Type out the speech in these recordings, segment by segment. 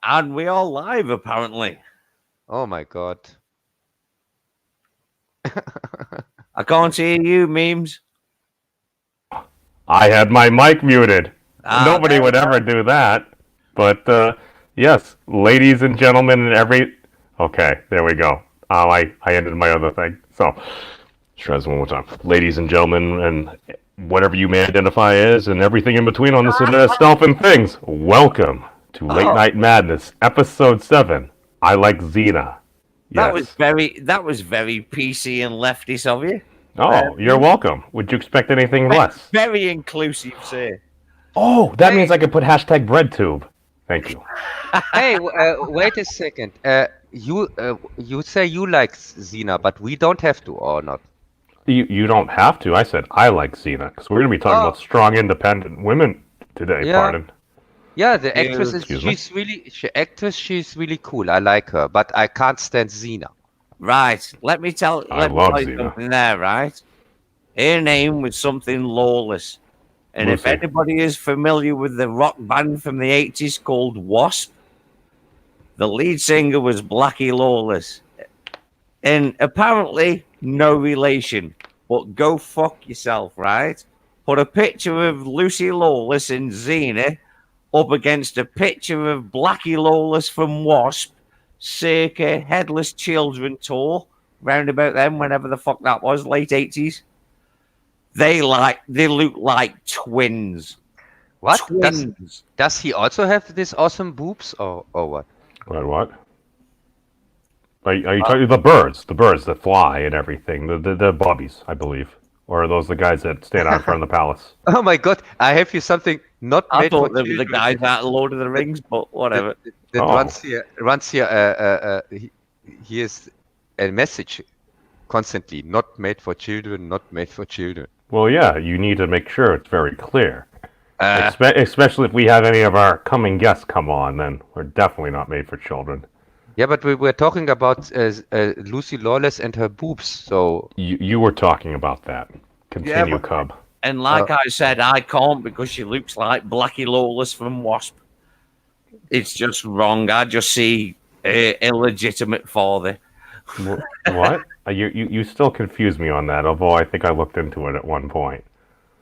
And we are live, apparently. Oh my God. I can't hear you, memes. I had my mic muted. Nobody There we would ever go. do that. But yes, ladies and gentlemen, and every. Okay, there we go. I ended my other thing. So, try this one more time. Ladies and gentlemen, and whatever you may identify as, and everything in between on this internet stuff and things, welcome to Late Oh, Night Madness, Episode 7. I like Xena. that was Yes. very PC and leftist of you. Oh, you're welcome. Would you expect anything less? Very inclusive, sir. Oh, that Hey, means I could put hashtag breadtube. Thank you. hey, wait a second. You say you like Xena, but we don't have to, or not? You don't have to. I said I like Xena because we're going to be talking Oh, about strong, independent women today. yeah, Pardon. yeah. The actress You, is Excuse me. she's really cool. I like her, but I can't stand Xena. right. Let me I love tell you Xena. something there, right? Her name was something lawless. And if Lucy. anybody is familiar with the rock band from the 80s called Wasp, the lead singer was Blackie Lawless. And apparently, no relation. But go fuck yourself, right? Put a picture of Lucy Lawless and Xena up against a picture of Blackie Lawless from Wasp, circa Headless Children tour, round about then, whenever the fuck that was, late 80s. They look like twins. What? Twins. Does he also have this awesome boobs, or what? What? Are you talking the birds? The birds that fly and everything. The bobbies, I believe. Or are those the guys that stand out in front of the palace? Oh my God! I have here something not I made for thought they were the children. guys out of Lord of the That Rings, but that, whatever. that Oh. runs here. Here's a message constantly: not made for children, not made for children. Well, yeah. You need to make sure it's very clear. Uh, Especially if we have any of our coming guests come on, then we're definitely not made for children. Yeah, but we were talking about Lucy Lawless and her boobs. So You were talking about that. yeah, Continue, but, Cub. and like I said, I can't because she looks like Blackie Lawless from Wasp. It's just wrong. I just see illegitimate father. What? You still confuse me on that. Although I think I looked into it at one point.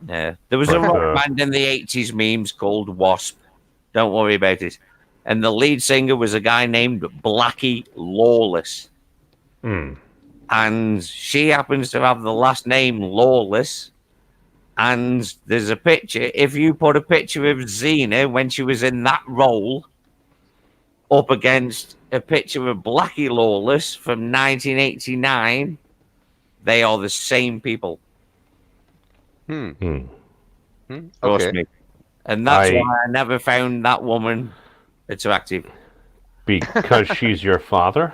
Yeah. There was a But, rock band in the 80s memes called Wasp. Don't worry about it. And the lead singer was a guy named Blackie Lawless. Hmm. And she happens to have the last name Lawless. And there's a picture. If you put a picture of Xena when she was in that role up against a picture of Blackie Lawless from 1989, they are the same people. Hmm. Trust okay. me. And that's I- why I never found that woman attractive. Because she's your father?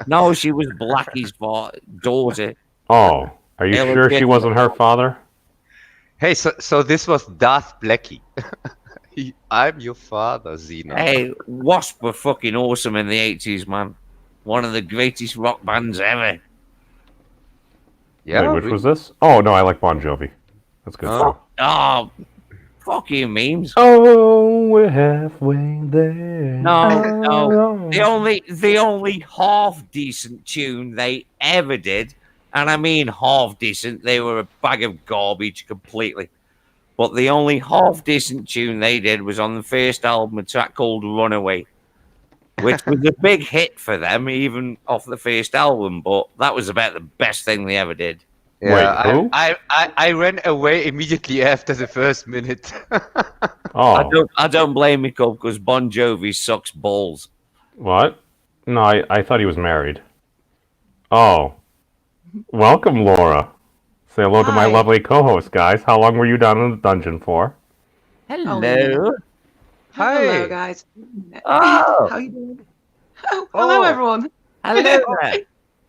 No, she was Blackie's daughter. Oh, are you sure she wasn't her father? Hey, so this was Darth Blackie. I'm your father, Xena. Hey, Wasp were fucking awesome in the 80s, man. One of the greatest rock bands ever. Yeah, Wait, which was this? Oh, no, I like Bon Jovi. That's good. Oh. Oh, fuck you, memes. Oh, we're halfway there. No. The only half decent tune they ever did, and I mean half decent, they were a bag of garbage completely. But the only half decent tune they did was on the first album, a track called Runaway, which was a big hit for them, even off the first album. But that was about the best thing they ever did. Yeah, Wait, who? I ran away immediately after the first minute. Oh, I don't blame you, because Bon Jovi sucks balls. what? No, I thought he was married. Oh, welcome, Laura. Say hello to my Hi. lovely co-host, guys. How long were you down in the dungeon for? Hello. Hi. Hello, guys. Oh. How you doing? Oh, hello, Oh. everyone. Hello there.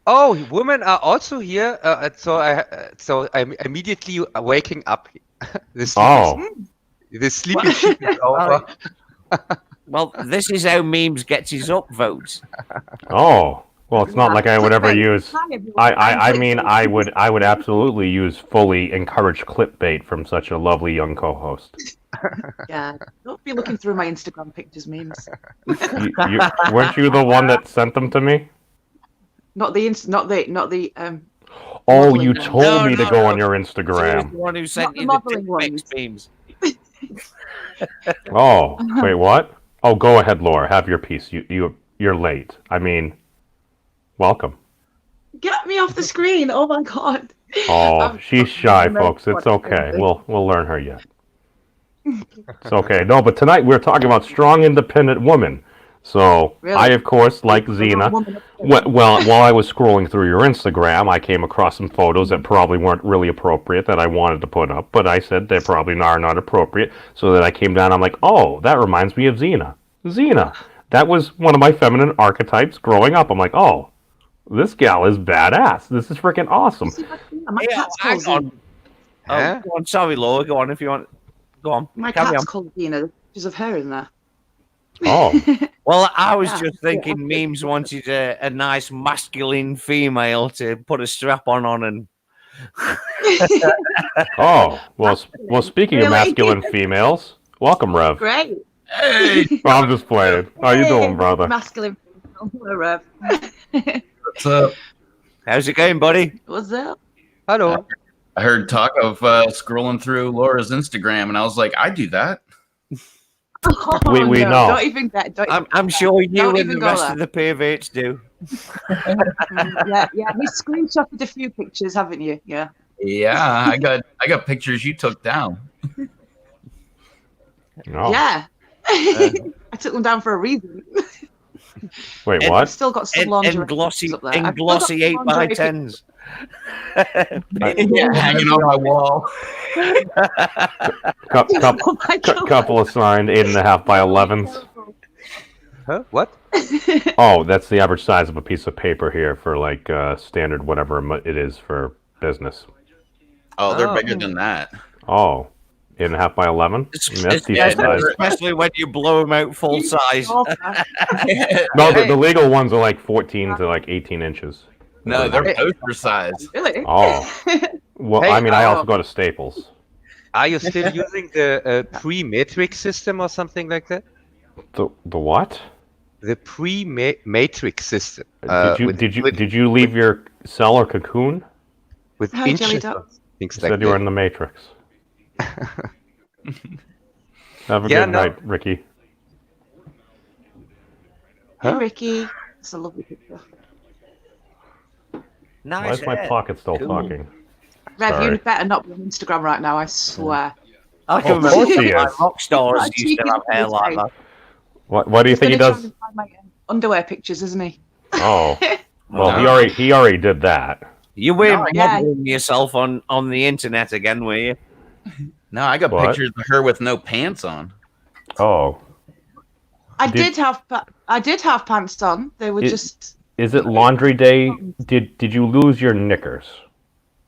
Oh, women are also here. So I'm immediately waking up. The sleeping, the sleeping sheep is over. Well, this is how memes gets his upvotes. Oh, Well, it's not like I would ever Clickbait. use. Hi, everyone. I I'm mean, clickbait. I would absolutely use fully encourage clickbait from such a lovely young co-host. Yeah, don't be looking through my Instagram pictures, memes. Weren't you the one that sent them to me? Not the Oh, modelling you ones. told me to No, go no. on your She was the Instagram. one who sent the you the modelling dick pics ones. memes. Oh, wait, what? Oh, go ahead, Laura. Have your piece. You're late. I mean, welcome. Get me off the screen! Oh my god! Oh, she's shy, I'm folks. It's not okay. crazy. We'll learn her yet. It's okay. No, but tonight we're talking about strong, independent women. So Really? I, of course, like Xena. Well, while I was scrolling through your Instagram, I came across some photos that probably weren't really appropriate that I wanted to put up, but I said they probably are not appropriate. So that I came down, I'm like, oh, that reminds me of Xena. Xena. That was one of my feminine archetypes growing up. I'm like, oh, this gal is badass. This is freaking awesome. My Yeah, cat's hang called on. Xena. Huh? Go on. Sorry, Laura. Go on if you want. Go on. My Carry cat's on. called Xena. There's pictures of her in there. Oh, Well, I was Yeah. just thinking memes wanted a nice masculine female to put a strap on and oh. Well, speaking of Really? masculine females, welcome, Rev. Great. hey, I'm just playing. How you doing, brother? Masculine. Rev. What's up? how's it going, buddy? What's up? Hello. I heard talk of scrolling through Laura's Instagram, and I was like, I do that. We no, know. Don't even get. I'm sure you Don't and even the go rest there. of the perverts do. Yeah. You screenshotted a few pictures, haven't you? Yeah. Yeah, I got pictures you took down. Oh. Yeah. I took them down for a reason. Wait, And- I've what? still got some In lingerie glossy, pictures up there. in I've still got glossy some 8 by lingerie 10s. Yeah, hanging on my wall. Oh my God. Couple of signed 8.5 by 11s. Huh? What? Oh, that's the average size of a piece of paper here for like standard whatever it is for business. Oh, they're Oh. bigger than that. Oh, 8.5 by 11. That's decent yeah, size. Especially when you blow them out full size. Oh, No, the legal ones are like 14 to like 18 inches. No, they're poster size. really? Oh, well, Hey, I mean, I also go to Staples. Are you still using the pre-matrix system or something like that? The what? The pre-matrix system. Did you leave your cell or cocoon? with Hi, Jelly inches Duck. of things You like said you were that? in the Matrix. Have a Yeah, good no. night, Ricky. Hey, Ricky. It's a lovely picture. Nice Why is my hair. pocket still Cool. talking? Rev, Sorry. you better not be on Instagram right now, I swear. I can Oh, of remember course he some of is. my rock stars What a used to cheeky have hair little like face. that. What do you think he He's gonna does? try and find my underwear pictures, isn't he? Oh, well, No. he already did that. You weren't Yeah. modeling yourself on the internet again, were you? No, I got What? pictures of her with no pants on. Oh, I Did- did have pants on. They were It- just is it laundry day? Did you lose your knickers?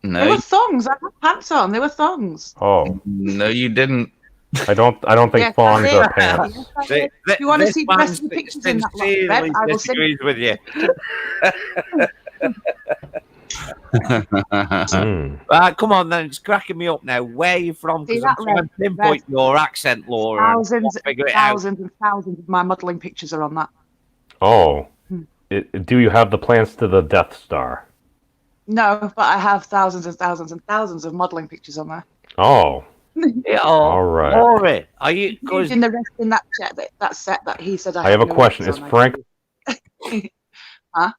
they No, were thongs. I had pants on. They were thongs. Oh, no, you didn't. I don't think Yeah, thongs I are did. pants. Yes, I did. If you want to see the rest of the pictures in that lot, Rev, I will send disagrees with you. Hmm. Right, come on then, it's cracking me up now. Where are you from? See Because I'm that, trying to pinpoint your accent, Laura. and thousands, figure it out. thousands and thousands of my modelling pictures are on that. Oh, Hmm. do you have the plans to the Death Star? No, but I have thousands and thousands and thousands of modelling pictures on there. Oh, Yeah, all right. Laura, are you? Cause In the rest in that set that he said I have a no question. Is pictures on, Frank? Huh?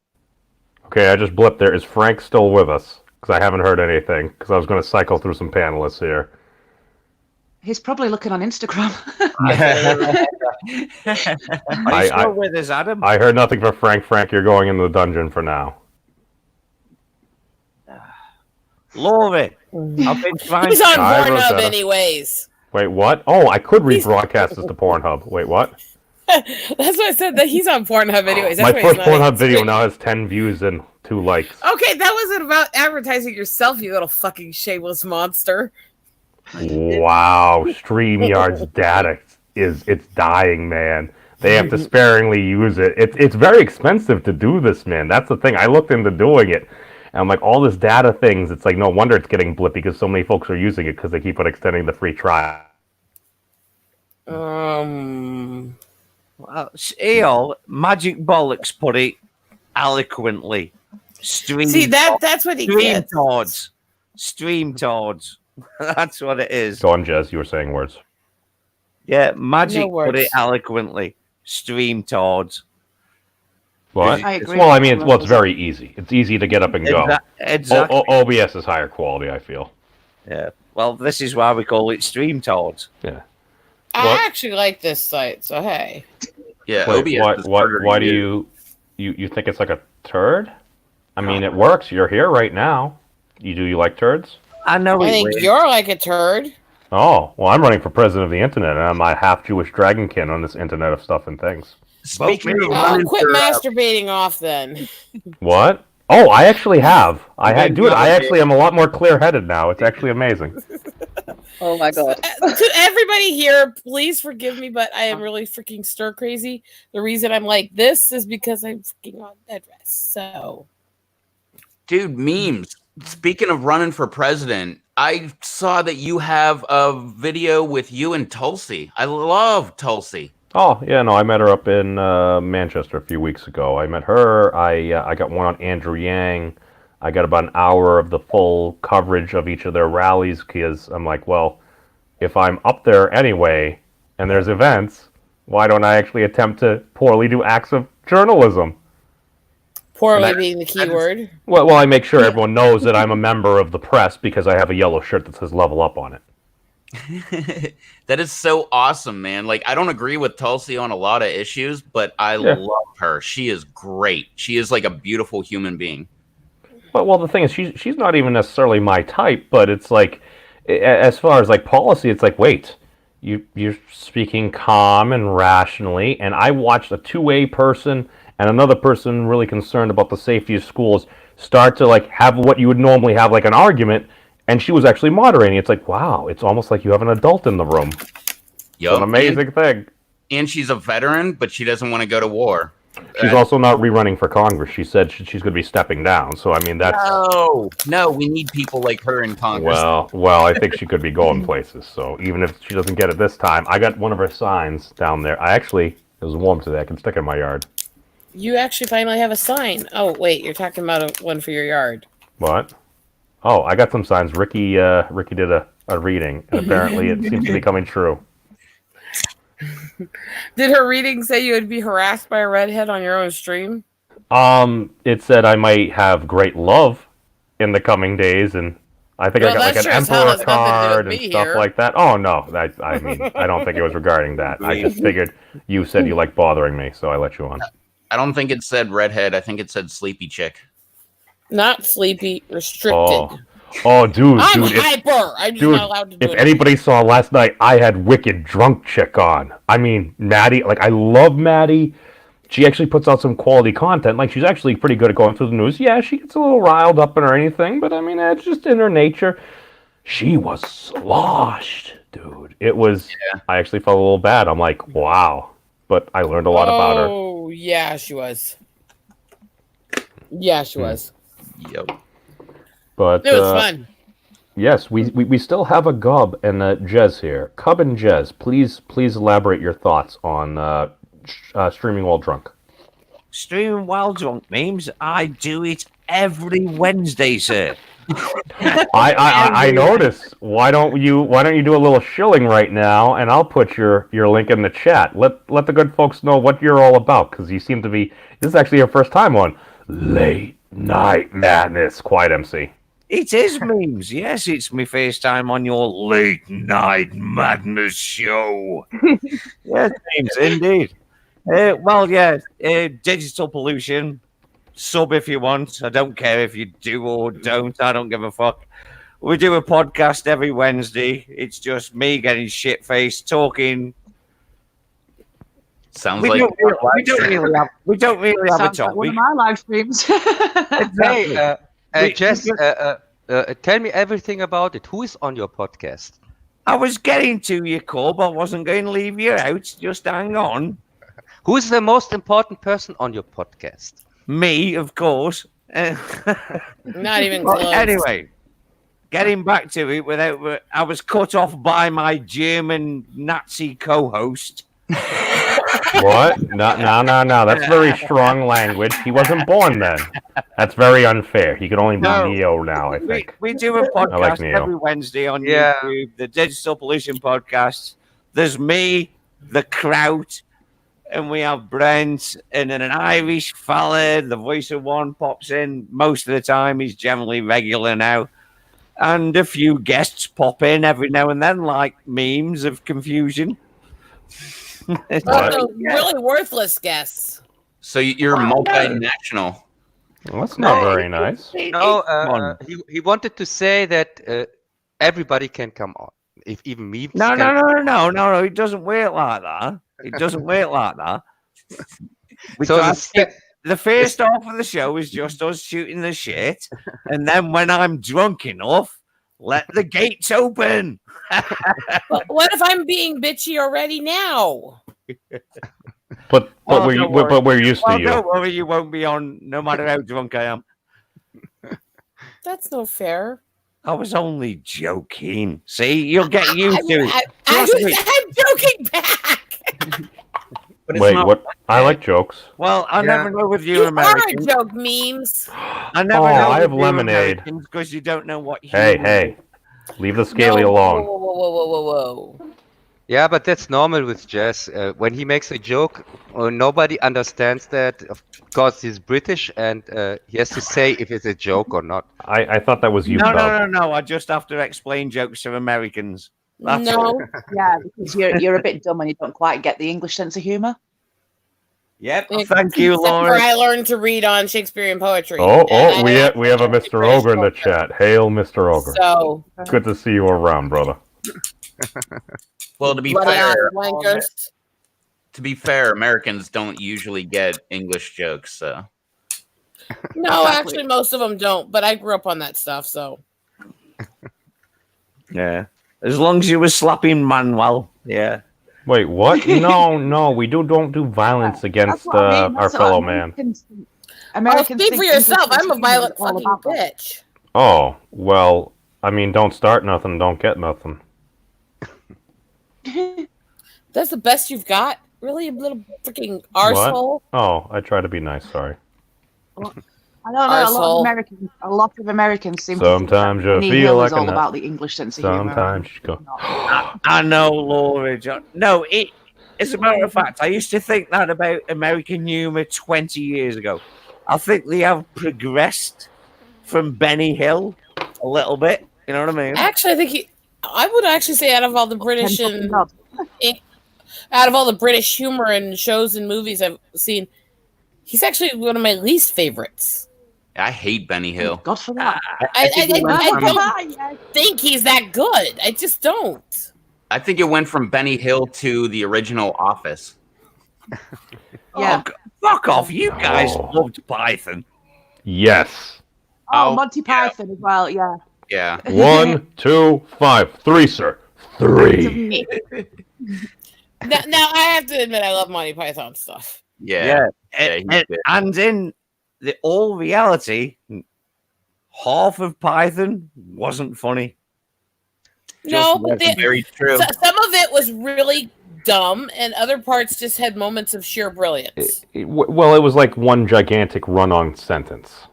Okay, I just blipped there. Is Frank still with us? Because I haven't heard anything. Because I was going to cycle through some panelists here. He's probably looking on Instagram. are you I- still with us, Adam? I heard nothing from Frank. Frank, you're going in the dungeon for now. Laura, I've been trying. He's on I wrote Pornhub that. anyways. Wait, what? Oh, I could rebroadcast this to Pornhub. Wait, what? That's why I said that he's on Pornhub anyways. That's My why first he's not Pornhub in video stream. now has 10 views and 2 likes. Okay, that wasn't about advertising yourself, you little fucking shameless monster. Wow, StreamYard's data it's dying, man. They have to sparingly use it. It's very expensive to do this, man. That's the thing. I looked into doing it, and I'm like, all this data things. It's like no wonder it's getting blippy because so many folks are using it because they keep on extending the free trial. Well, Magic Bollocks put it eloquently. See, that's what he gets. Stream toads. That's what it is. Go on, Jez. You were saying words. Yeah, Magic No put it words. eloquently. Stream toads. What? I agree Well, I with mean, that. it's very easy. It's easy to get up and go. Exactly. OBS is higher quality, I feel. Yeah. Well, this is why we call it stream toads. Yeah. I What? actually like this site, so hey. Yeah, Wait, OBS is harder to why do use. you think it's like a turd? I mean, it works. You're here right now. You like turds? I know I it think will. you're like a turd. Oh, well, I'm running for president of the internet, and I'm a half-Jewish dragonkin on this internet of stuff and things. Speaking of Oh, running quit for, masturbating off then. What? Oh, I actually have. Dude, I Yeah. actually am a lot more clear-headed now. It's actually amazing. Oh my god. To everybody here, please forgive me, but I am really freaking stir crazy. The reason I'm like this is because I'm freaking on bed rest. So dude, memes. Speaking of running for president, I saw that you have a video with you and Tulsi. I love Tulsi. Oh, yeah, no, I met her up in Manchester a few weeks ago. I met her. I got one on Andrew Yang. I got about an hour of the full coverage of each of their rallies because I'm like, well, if I'm up there anyway and there's events, why don't I actually attempt to poorly do acts of journalism? poorly And being the key word. Well, I make sure everyone knows that I'm a member of the press because I have a yellow shirt that says "Level Up" on it. That is so awesome, man. Like, I don't agree with Tulsi on a lot of issues, but I love her. She is great. She is like a beautiful human being. But well, the thing is, she's not even necessarily my type. But it's like, as far as like policy, it's like, wait, you're speaking calm and rationally, and I watched a two-way person and another person really concerned about the safety of schools start to like have what you would normally have like an argument, and she was actually moderating. It's like, wow, it's almost like you have an adult in the room. It's an amazing thing. And she's a veteran, but she doesn't want to go to war. She's also not rerunning for Congress. She said she's going to be stepping down. So I mean, that's no, we need people like her in Congress. well, I think she could be going places. So even if she doesn't get it this time, I got one of her signs down there. It was warm today. I can stick it in my yard. You actually finally have a sign. Oh wait, you're talking about one for your yard. What? Oh, I got some signs. Ricky did a reading, and apparently it seems to be coming true. Did her reading say you would be harassed by a redhead on your own stream? It said I might have great love in the coming days, and I think I got like an emperor card and stuff like that. Oh no, I mean, I don't think it was regarding that. I just figured you said you like bothering me, so I let you on. I don't think it said redhead. I think it said sleepy chick. Not sleepy, restricted. Oh, dude, I'm hyper. I'm just not allowed to do if it. anybody saw last night, I had wicked drunk chick on. I mean, Maddie, like I love Maddie. She actually puts out some quality content. Like she's actually pretty good at going through the news. Yeah, she gets a little riled up or anything, but I mean, it's just in her nature. She was sloshed, dude. It was. Yeah. I actually felt a little bad. I'm like, wow, but I learned a lot about her. Oh yeah, she was. Yeah, she was. Yep. But it was fun. Yes, we still have a Gub and Jez here. Cub and Jez, please elaborate your thoughts on streaming while drunk. Streaming while drunk memes. I do it every Wednesday, sir. I notice. Why don't you do a little shilling right now, and I'll put your link in the chat. Let the good folks know what you're all about, because you seem to be. This is actually your first time on Late Night Madness. Quiet MC. It is memes. Yes, it's my first time on your Late Night Madness show. Yes, memes, indeed. Digital pollution. Sub if you want. I don't care if you do or don't. I don't give a fuck. We do a podcast every Wednesday. It's just me getting shit-faced, talking. Sounds we like we don't really have a Sounds like topic. one of my live streams. Exactly. Hey, Jess, tell me everything about it. Who is on your podcast? I was getting to you, Corb. I wasn't going to leave you out. Just hang on. Who is the most important person on your podcast? Me, of course. Not even Well, close. anyway, getting back to it, I was cut off by my German Nazi co-host. What? No. That's very strong language. He wasn't born then. That's very unfair. He could only be No. Neo now, I think. We do a podcast Neo. every Wednesday on Yeah. YouTube, the Digital Pollution Podcast. There's me, the Kraut, and we have Brent, and then an Irish fella, the voice of one, pops in. Most of the time, he's generally regular now. And a few guests pop in every now and then, like memes of confusion. It's Oh, What? no, really worthless guess. So you're multinational. Well, that's not very nice. No, Fun. he wanted to say that everybody can come on. If even memes. No, can no. It doesn't work like that. It doesn't work like that. So Because the first half of the show is just us shooting the shit, and then when I'm drunk enough, let the gates open. But what if I'm being bitchy already now? But Well, don't worry. we're used Well, to you. don't worry, you won't be on no matter how drunk I am. That's no fair. I was only joking. See, you'll get used to it. Trust me. I'm joking back. But it's Wait, not what? I like jokes. Well, I Yeah. never know with You you are a Americans. joke, memes. I never Oh, know I have with you lemonade. because you don't know what. Hey, leave the scaly No, alone. Whoa. Yeah, but that's normal with Jess. When he makes a joke, nobody understands that. Of course, he's British, and he has to say if it's a joke or not. I thought that was you, No, Bub. no. I just have to explain jokes to Americans. That's No, Yeah, because you're a bit dumb and you don't quite get the English sense of humour. Yep. Thank you, except for Lauren. I learned to read on Shakespearean poetry. Oh, And we I- have a Mr. British Ogre in the culture. chat. Hail, Mr. Ogre. So, Good to see you around, brother. well to be bloody ass fair. wankers. To be fair, Americans don't usually get English jokes. So No, actually, most of them don't. But I grew up on that stuff, so Yeah. As long as you were slapping Manuel. Yeah. Wait, what? No, we don't do violence against That's what I mean, our that's what fellow man. Americans speak think for yourself. English I'm a is violent all fucking about that. bitch. Oh, well, I mean, don't start nothing, don't get nothing. That's the best you've got? Really? A little freaking arsehole? Oh, I try to be nice, sorry. I don't know. Arsehole. A lot of Americans seem Sometimes to think you that Benny feel Hill like is a all nut. about the English sense of humour. Sometimes you go, I know, Laura. No, as a matter of fact, I used to think that about American humor 20 years ago. I think they have progressed from Benny Hill a little bit. You know what I mean? Actually, I would actually say out of all the British and out of all the British humor and shows and movies I've seen, he's actually one of my least favorites. I hate Benny Hill. God for that. I think it went from- don't think he's that good. I just don't. I think it went from Benny Hill to the original Office. Yeah. Oh, fuck off. You guys Oh. loved Python. yes. Oh, Oh, Monty yeah. Python as well, yeah. Yeah. 1, 2, 5, 3, sir. 3. Now I have to admit I love Monty Python stuff. Yeah. And, he's good. and in the all reality, half of Python wasn't funny. No, but That's very true. some of it was really dumb, and other parts just had moments of sheer brilliance. Well, it was like one gigantic run-on sentence.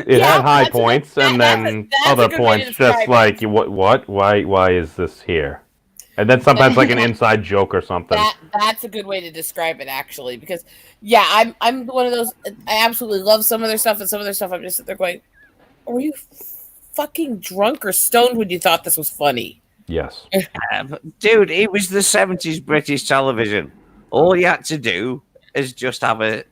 It Yeah, had high that's a good- points and that's a- then that's a other good way to points just describe like, what? Why is this here? And then sometimes like an inside joke or something. That's a good way to describe it, actually, because I'm one of those. I absolutely love some of their stuff, and some of their stuff I'm just sitting there going, "Were you fucking drunk or stoned when you thought this was funny?" Yes. Dude, it was the 70s British television. All you had to do is just have a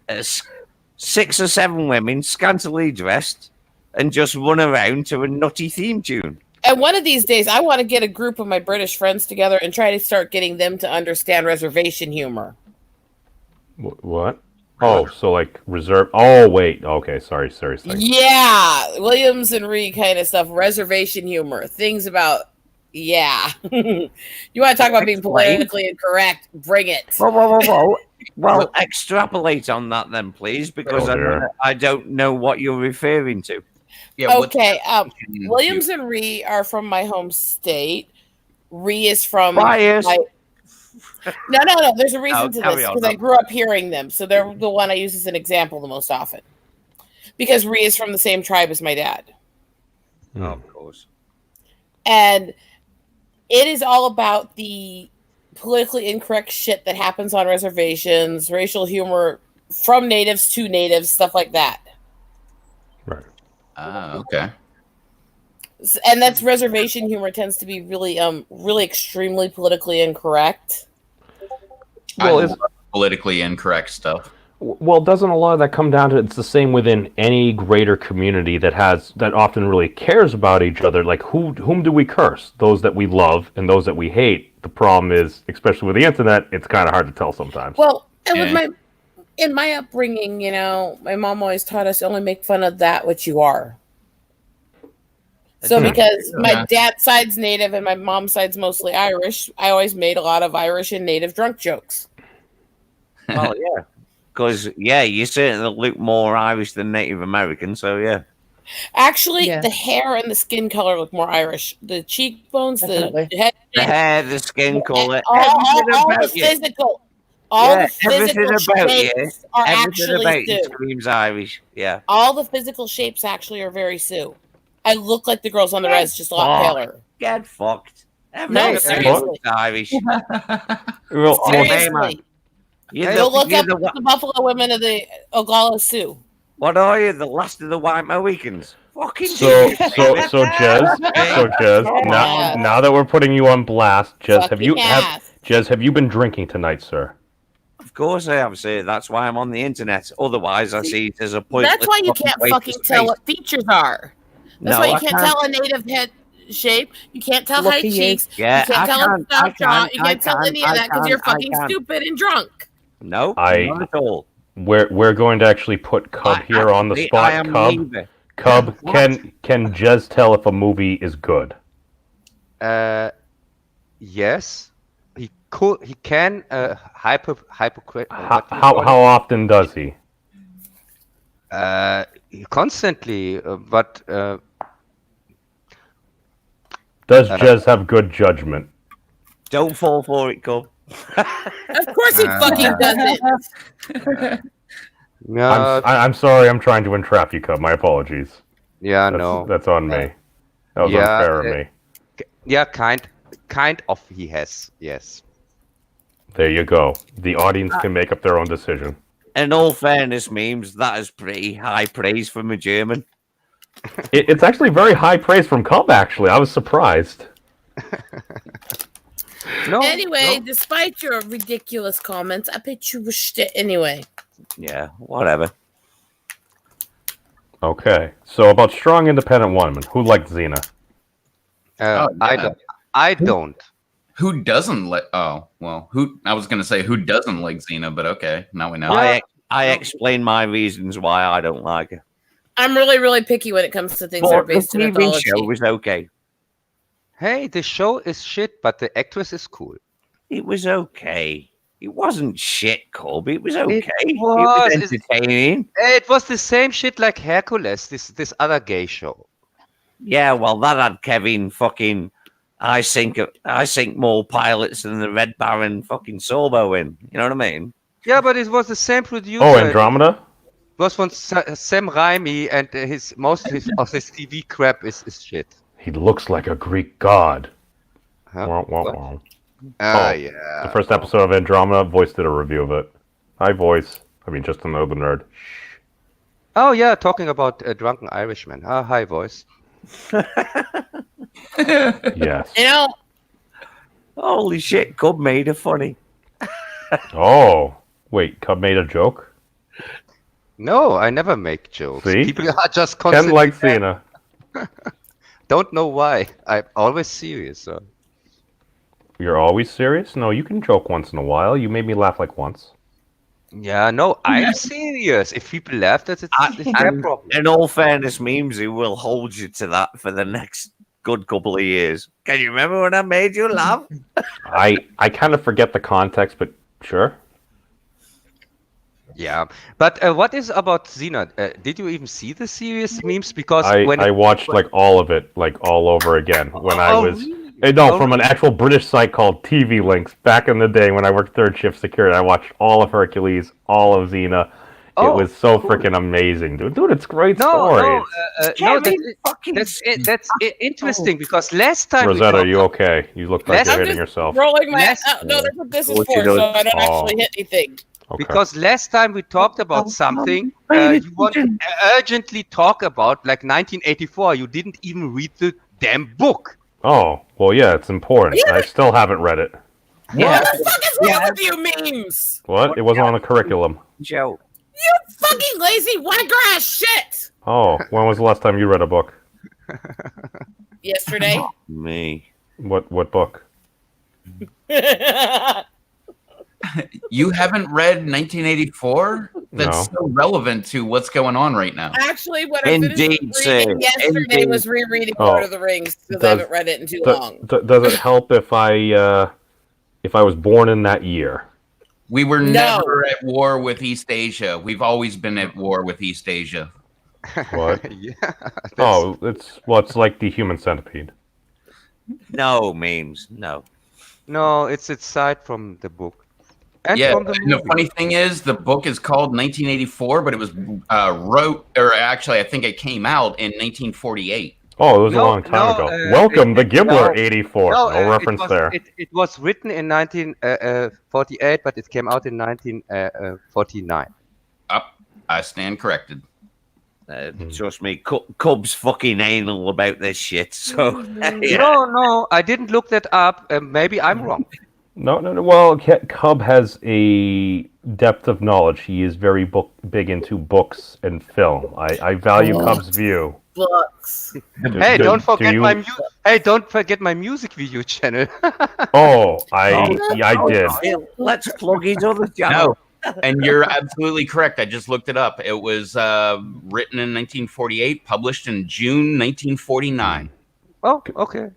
6 or 7 women scantily dressed and just run around to a nutty theme tune. And one of these days, I want to get a group of my British friends together and try to start getting them to understand reservation humor. What? Oh, so like reserve. Oh, wait. Okay, sorry. Yeah, Williams and Reed kind of stuff. Reservation humor, things about. Yeah, you want to talk about being Explain. politically incorrect? Bring it. Whoa. Well, extrapolate on that then, please, because Oh, dear. I don't know what you're referring to. Yeah. what's Okay, the- Williams and Ree are from my home state. Ree is from Bias. my. No. There's a reason to carry this on, because I no. grew up hearing them, so they're the one I use as an example the most often. Because Ree is from the same tribe as my dad, Of course. and it is all about the politically incorrect shit that happens on reservations, racial humor from natives to natives, stuff like that. Right. Okay. And that's reservation humor tends to be really extremely politically incorrect. Well, I is love politically incorrect stuff. Well, doesn't a lot of that come down to it's the same within any greater community that often really cares about each other? Like whom do we curse? Those that we love and those that we hate. The problem is, especially with the internet, it's kind of hard to tell sometimes. Well, and Yeah. in my upbringing, my mom always taught us only make fun of that which you are. So because my dad's side's native and my mom's side's mostly Irish, I always made a lot of Irish and native drunk jokes. Well, yeah. Because, you certainly look more Irish than Native American, so yeah. Actually, Yeah. the hair and the skin color look more Irish. The cheekbones, Definitely. the head, The hair, the skin color, all everything the about you. physical, Everything about you. shapes are Everything about actually you Sioux. screams Irish. Yeah. All the physical shapes actually are very Sioux. I look like the girls on the res, just a lot paler. Get fucked. No, Everything about you seriously. looks Irish. Well, Seriously. Go look up the the Buffalo women of the Oglala Sioux. what are you? The last of the white Mohicans? Fucking so Jesus. Jez, now that we're putting you on blast, Jez, have you been drinking tonight, sir? Of course I have, sir. That's why I'm on the internet. Otherwise, I see it as a pointless. That's why you can't waste of fucking tell space. what features are. That's No, why you I can't tell a native head shape. You can't tell Look high at you. cheeks. Yeah, you can't I tell a can, stout I jaw. can, You I can't tell can, any of I that because can, you're I fucking can. stupid and drunk. No, I- not at all. We're going to actually put Cub here on the Actually, spot. I am Cub, neither. Cub, What? can Jez tell if a movie is good? Yes. He can hypocrite. How often does he? Constantly, but Does Jez have good judgment? Don't fall for it, Cub. Of course he fucking doesn't. no, I'm sorry. I'm trying to entrap you, Cub. My apologies. yeah, That's, no, that's on me. That was Yeah, unfair of me. yeah, kind of. He has, yes. There you go. The audience can make up their own decision. In all fairness, memes, that is pretty high praise from a German. It's actually very high praise from Cub. Actually, I was surprised. No. Anyway, no. despite your ridiculous comments, I bet you wished it anyway. Yeah, whatever. Okay, so about strong, independent women. Who liked Xena? Oh, I yeah. don't. I don't. Who doesn't like? Oh, well, who? I was gonna say who doesn't like Xena, but okay, now we know. I explain my reasons why I don't like her. I'm really, really picky when it comes to things that are But the based in TV mythology. show was okay. Hey, the show is shit, but the actress is cool. It was okay. It wasn't shit, Cub. It was okay. It was. was entertaining. It was the same shit like Hercules, this other gay show. Yeah, well, that had Kevin fucking I sink more pilots than the Red Baron fucking Sorbo in. You know what I mean? Yeah, but it was the same producer. Oh, Andromeda. It was from Sam Raimi, and most of his TV crap is shit. He looks like a Greek god. Huh? Wah, wah, What? wah. Yeah. The first episode of Andromeda, Voice did a review of it. Hi, Voice. I mean, just another nerd. Oh yeah, talking about drunken Irishmen. Hi, voice. Yes. You know, Holy shit, Cub made it funny. Oh, wait. Cub made a joke? No, I never make jokes. See? People are just Ken constantly. likes Xena. Don't know why. I'm always serious. So. You're always serious? No, you can joke once in a while. You made me laugh like once. Yeah, no, I'm serious. If people laugh, it's their problem. In all fairness, memes, who will hold you to that for the next good couple of years. Can you remember when I made you laugh? I kind of forget the context, but sure. Yeah, but what is about Xena? Did you even see the serious memes? Because I watched like all of it, like all over again when I was. really? No, Oh, from an actual British site called TV Links back in the day when I worked third shift security. I watched all of Hercules, all of Xena. It was so freaking amazing, dude. Dude, it's great stories. That's interesting because last time Rosetta, we are you okay? You look like Last- you're I'm hitting just yourself. rolling my. Last- No, that's what this is What for, you doing? so I don't Oh. actually hit anything. Okay. because last time we talked about something you want to urgently talk about, like 1984. You didn't even read the damn book. Oh, well, yeah, it's important. I still haven't read it. What the fuck is wrong with you memes? What? It wasn't on the curriculum. Joe. Fucking lazy wagger ass shit. Oh, when was the last time you read a book? Yesterday. Me. What book? You haven't read 1984? That's so relevant to what's going on right now. Actually, what I finished Indeed, sir. reading yesterday Indeed. was rereading Oh. Lord of the Rings because I haven't read it in too long. Does it help if I was born in that year? We were No. never at war with East Asia. We've always been at war with East Asia. What? Yeah. Oh, it's like the human centipede. No memes. No. No, it's aside from the book. And Yeah, from the and the movie. funny thing is, the book is called 1984, but it was I think it came out in 1948. Oh, it was a No, long time no, ago. Welcome, the Gibbler no, 84. No reference there. It was written in 1948, but it came out in 1949. I stand corrected. Trust me, Cub's fucking anal about this shit. So yeah. No, I didn't look that up. Maybe I'm wrong. No. Well, Cub has a depth of knowledge. He is very big into books and film. I value Cub's view. Books. Hey, don't forget you- don't forget my music video channel. Oh, I did. Let's plug his other channel. No, and you're absolutely correct. I just looked it up. It was written in 1948, published in June 1949. Oh, okay.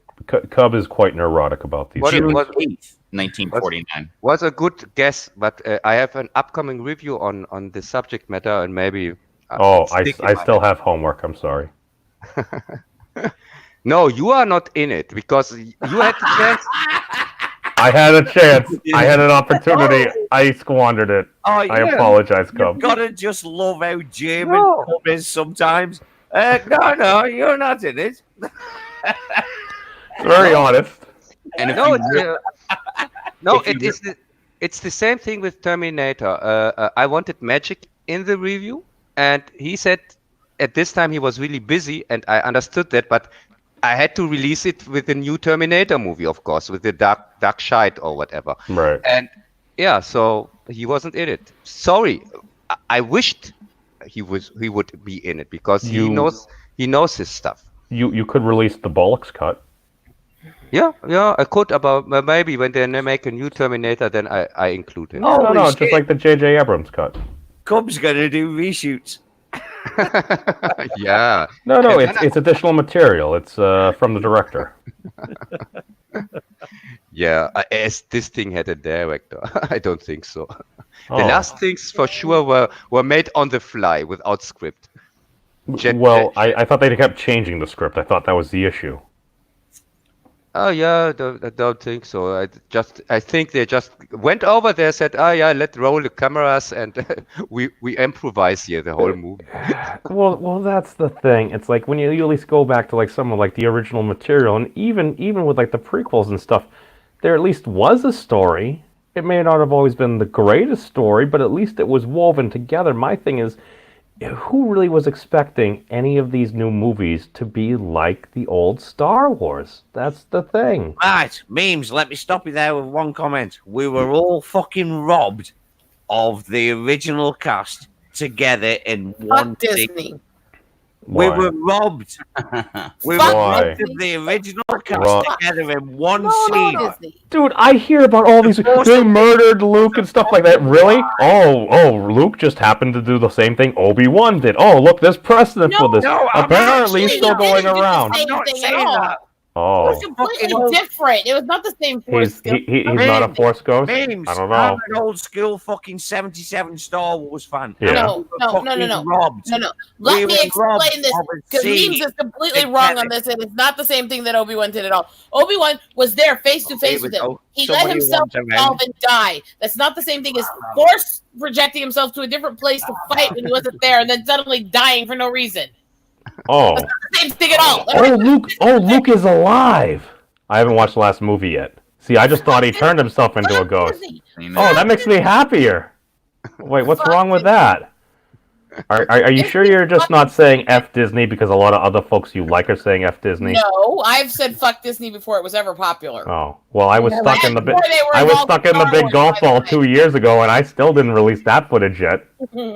Cub is quite neurotic about these. What things. it June was- 8th, 1949. Was a good guess, but I have an upcoming review on the subject matter, and maybe. Oh, it's I stick in my still have homework. I'm sorry. No, you are not in it because you had the chance. I had a chance. I had an opportunity. I squandered it. Oh, I apologize, Cub. You've got to just love how German Cub is sometimes. No, you're not in it. Very honest. And if No, you no, if you it's the same thing with Terminator. I wanted Magic in the review, and he said at this time he was really busy, and I understood that, but I had to release it with the new Terminator movie, of course, with the Dark Shite or whatever. Right. And yeah, so he wasn't in it. Sorry, I wished he would be in it because he knows his stuff. You could release the Bollocks cut. Yeah, I could about maybe when they make a new Terminator, then I include it. No, Holy just shit. like the J.J. Abrams cut. Cub's gonna do reshoots. Yeah. No, it's additional material. It's from the director. Yeah, as this thing had a director, I don't think so. Oh. The last things for sure were made on the fly without script. Well, I thought they kept changing the script. I thought that was the issue. Oh yeah, I don't think so. I think they just went over there, said, "Oh yeah, let's roll the cameras and we improvise here the whole movie." Well, that's the thing. It's like when you at least go back to like some of like the original material, and even with like the prequels and stuff, there at least was a story. It may not have always been the greatest story, but at least it was woven together. My thing is, who really was expecting any of these new movies to be like the old Star Wars? That's the thing. Right, memes, let me stop you there with one comment. We were all fucking robbed of the original cast together in one Fuck scene. Disney. We Why? were robbed. We were Fuck Why? robbed of the original cast Rob- together in one No, scene. Disney. Dude, I hear about all these. They murdered Luke and stuff like that. Really? Oh, Luke just happened to do the same thing Obi-Wan did. Oh, look, there's precedent for this. no, I'm Apparently, actually still not going They did the around. same I'm not thing saying at all. that. Oh, was completely Fucking- different. It was not the same force. he's not a Force ghost. Memes. I don't I'm know. an old school fucking 77 Star Wars fan. Yeah. No, no, no, no, Fucking no. robbed. No. We Let me were robbed explain this of a because seat. Memes is completely Exactly. wrong on this, and it's not the same thing that Obi-Wan did at all. Obi-Wan was there face to face with him. He let himself dissolve and die. That's not the same thing as Force projecting himself to a different place to fight when he wasn't there, and then suddenly dying for no reason. Oh. Same thing at all. Oh, Luke. Oh, Luke is alive. I haven't watched the last movie yet. See, I just thought he turned himself into a ghost. Oh, that makes me happier. Wait, what's wrong with that? Are you sure you're just not saying F Disney because a lot of other folks you like are saying F Disney? No, I've said fuck Disney before it was ever popular. Oh, well, I was stuck in the Before they were I was involved stuck in in the Star big Wars, golf by the ball way. 2 years ago, and I still didn't release that footage yet.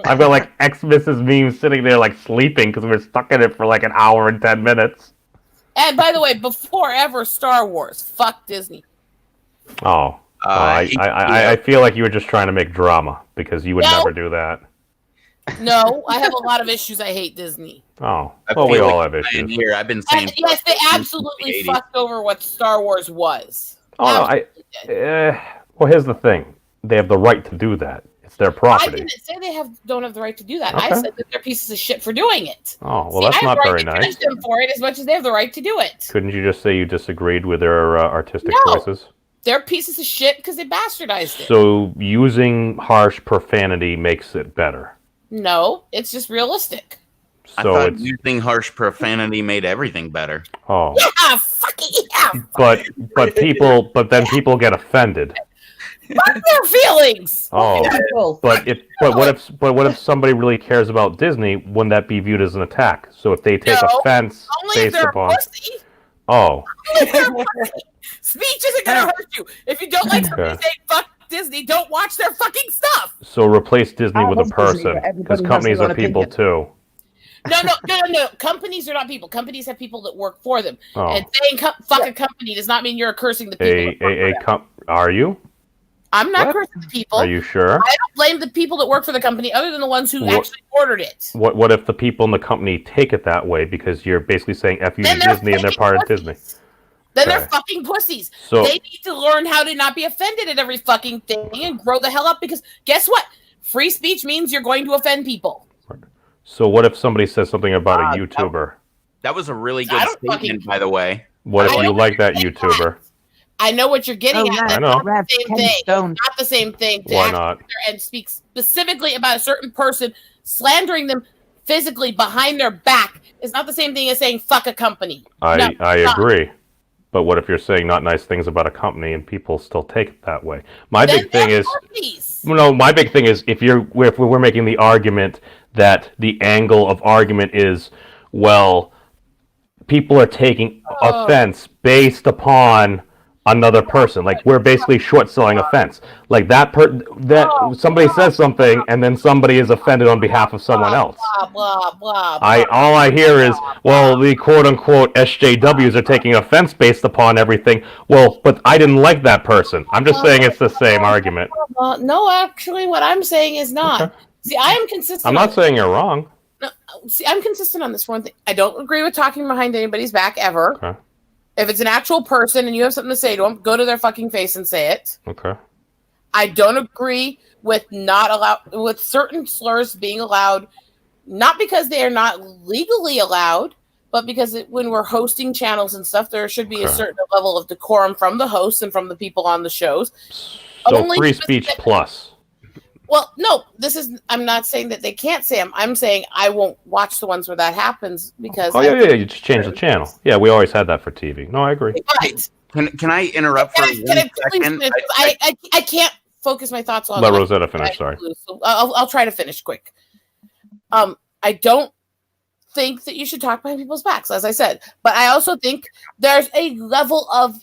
I've got like ex-Mrs. memes sitting there like sleeping because we were stuck in it for like an hour and 10 minutes. And by the way, before ever Star Wars, fuck Disney. Oh, I feel like you were just trying to make drama because you would No. never do that. No, I have a lot of issues. I hate Disney. Oh, I well, we feel all like have issues. Here, I've been saying. And yes, they since absolutely the 80s. fucked over what Star Wars was. Oh, no, well, here's the thing. They have the right to do that. It's their I property. didn't say they don't have the right to do that. I Okay. said that they're pieces of shit for doing it. Oh, well, See, that's I have not the right very to nice. judge them for it as much as they have the right to do it. Couldn't you just say you disagreed with their artistic No. choices? They're pieces of shit because they bastardized it. So using harsh profanity makes it better. No, it's just realistic. I So thought it's using harsh profanity made everything better. oh, Yeah, fucking yeah. but then people get offended. Fuck their feelings. Oh, Well, but what if somebody really cares about Disney? Wouldn't that be viewed as an attack? So if they take No, offense Only if based they're a upon pussy. oh, Only if they're a pussy. Speech isn't gonna hurt you. If you don't like somebody Okay. saying fuck Disney, don't watch their fucking stuff. so replace Disney I with a love Disney, person but because everybody has companies their are own people opinion. too. No. Companies are not people. Companies have people that work for them. Oh, And saying fuck a company does not mean you're cursing the people. That work for them. are you? I'm not What? cursing the people. Are you sure? I don't blame the people that work for the company other than the ones who What- actually ordered it. What if the people in the company take it that way because you're basically saying F you to Then they're Disney and they're fucking part of pussies. Disney? Then Okay. they're fucking pussies. So They need to learn how to not be offended at every fucking thing and grow the hell up because guess what? Free speech means you're going to offend people. so what if somebody says something about a Ah, YouTuber? That was a really I good don't fucking- statement, by the way. What if I you don't like that think YouTuber? I know what you're getting Oh, at. yeah. That's I know. not Rev, the same Ken thing. Stone. Not the same thing to Why act not? there and speak specifically about a certain person, slandering them physically behind their back is not the same thing as saying fuck a company. I No, not. agree. But what if you're saying not nice things about a company and people still take it that way? My Then big thing they're is pussies. no. My big thing is if we're making the argument that the angle of argument is well, people are taking Oh. offense based upon another person. Like we're basically short selling offense. Like that somebody says something and then somebody is offended on behalf of someone else. Blah blah blah. All I hear is, well, the quote unquote SJWs are taking offense based upon everything. Well, but I didn't like that person. I'm just saying it's the same argument. No, actually, what I'm saying is not. Okay. See, I am consistent. I'm not saying you're wrong. See, I'm consistent on this one thing. I don't agree with talking behind anybody's back ever. Okay. If it's an actual person and you have something to say to them, go to their fucking face and say it. Okay. I don't agree with with certain slurs being allowed, not because they are not legally allowed, but because when we're hosting channels and stuff, there should be a Okay. certain level of decorum from the hosts and from the people on the shows. So Only free specific- speech plus. Well, no, I'm not saying that they can't say them. I'm saying I won't watch the ones where that happens because Oh yeah. You just change the channel. Yeah, we always had that for TV. No, I agree. Right. Can I interrupt for Can I please 1 finish? second? I can't focus my thoughts on Let that. Rosetta finish. Sorry. So I'll try to finish quick. I don't think that you should talk behind people's backs, as I said, but I also think there's a level of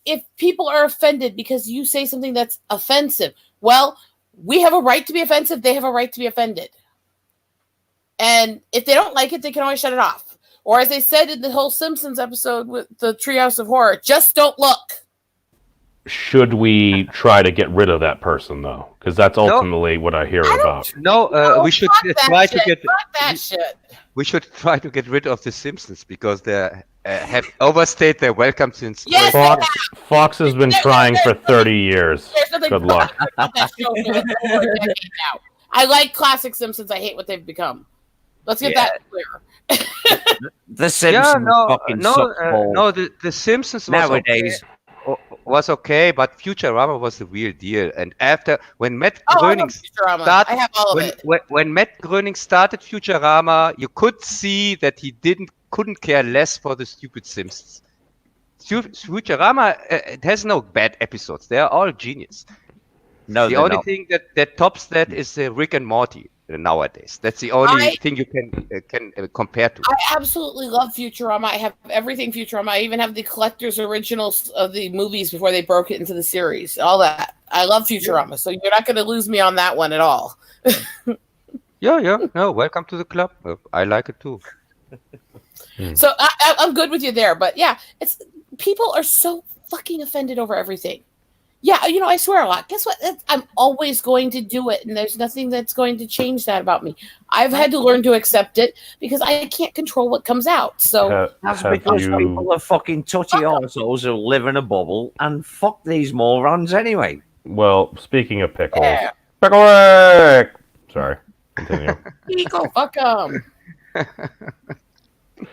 if people are offended because you say something that's offensive, well, we have a right to be offensive. They have a right to be offended, and if they don't like it, they can always shut it off. Or as they said in the whole Simpsons episode with the Treehouse of Horror, just don't look. Should we try to get rid of that person though? Because that's ultimately what I hear about. No, we should Fuck that try to shit. get Fuck that shit. we should try to get rid of the Simpsons because they're have overstayed their welcome since. Yes, Fox has been trying for 30 years. There's nothing Good luck. about that show for like over a decade now. I like classic Simpsons. I hate what they've become. Let's get that clear. The Simpsons fucking suck balls. no. The Simpsons Nowadays. was okay, but Futurama was the real deal. And after when Matt Oh, I Groening love Futurama. started, I have all of it. when Matt Groening started Futurama, you could see that he couldn't care less for the stupid Simpsons. Futurama, it has no bad episodes. They are all genius. No, The they're only not. thing that tops that is Rick and Morty nowadays. That's the only thing you can compare to. I absolutely love Futurama. I have everything Futurama. I even have the collector's originals of the movies before they broke it into the series. All that. I love Futurama, so you're not going to lose me on that one at all. Yeah. No, welcome to the club. I like it too. So I'm good with you there. But yeah, it's people are so fucking offended over everything. Yeah, I swear a lot. Guess what? I'm always going to do it, and there's nothing that's going to change that about me. I've had to learn to accept it because I can't control what comes out. So That's because people are fucking tutty arseholes who live in a bubble, and fuck these morons anyway. Well, speaking of pickles, Yeah. Pickle Rick! Sorry, continue. Eco, fuck 'em.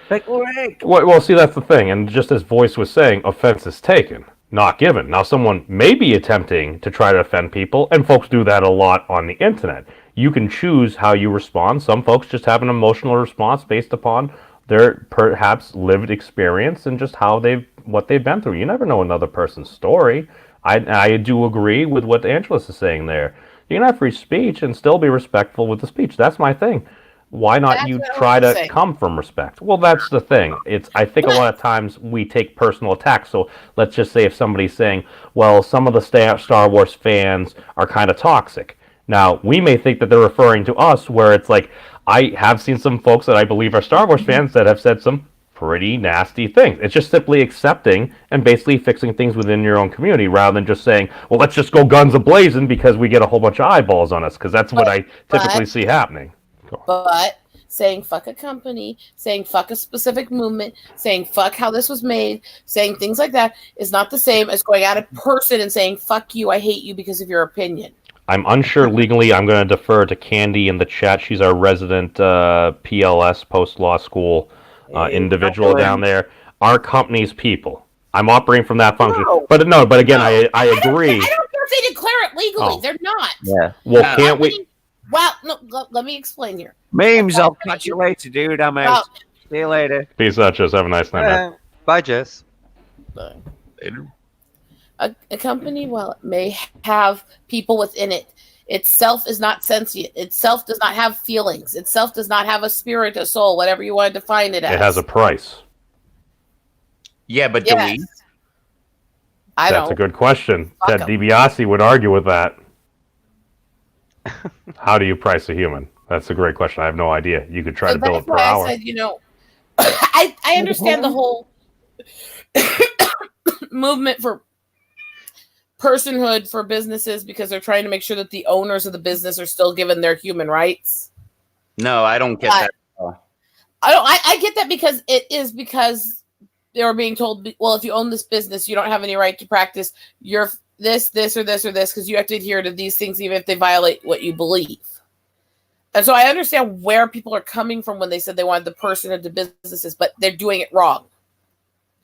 Pickle Rick. Well, see, that's the thing. And just as Voice was saying, offense is taken, not given. Now, someone may be attempting to try to offend people, and folks do that a lot on the internet. You can choose how you respond. Some folks just have an emotional response based upon their perhaps lived experience and just what they've been through. You never know another person's story. I do agree with what Angelus is saying there. You can have free speech and still be respectful with the speech. That's my thing. Why not That's you what I try was to saying. come from respect? Well, that's the thing. I think a lot of times we take personal attacks. So let's just say if somebody's saying, well, some of the Star Wars fans are kind of toxic. Now, we may think that they're referring to us, where it's like, I have seen some folks that I believe are Star Wars fans that have said some pretty nasty things. It's just simply accepting and basically fixing things within your own community rather than just saying, well, let's just go guns a-blazing because we get a whole bunch of eyeballs on us, because that's what I typically see happening. But saying fuck a company, saying fuck a specific movement, saying fuck how this was made, saying things like that is not the same as going out in person and saying fuck you, I hate you because of your opinion. I'm unsure legally. I'm going to defer to Candy in the chat. She's our resident PLS, post-law school individual down there. Our company's people. I'm operating from that function. No. But again, I agree. I don't care if they declare it legally. Oh. They're not. Yeah. Well, can't we... Well, no, let me explain here. Memes, I'll catch you later, dude. I'm out. See you later. Peace out, Jess. Have a nice night, man. Bye, Jess. A company, while it may have people within it, itself is not sentient. Itself does not have feelings. Itself does not have a spirit, a soul, whatever you want to define it as. It has a price. Yeah, but do we? I That's don't. a good question. Fuck Ted 'em. DiBiase would argue with that. How do you price a human? That's a great question. I have no idea. You could try to bill it That's per why hour. I said, I understand the whole movement for personhood for businesses because they're trying to make sure that the owners of the business are still given their human rights. No, I don't get that. I get that because they were being told, well, if you own this business, you don't have any right to practice your this, or this, or this, because you have to adhere to these things even if they violate what you believe. And so I understand where people are coming from when they said they wanted the personhood to businesses, but they're doing it wrong.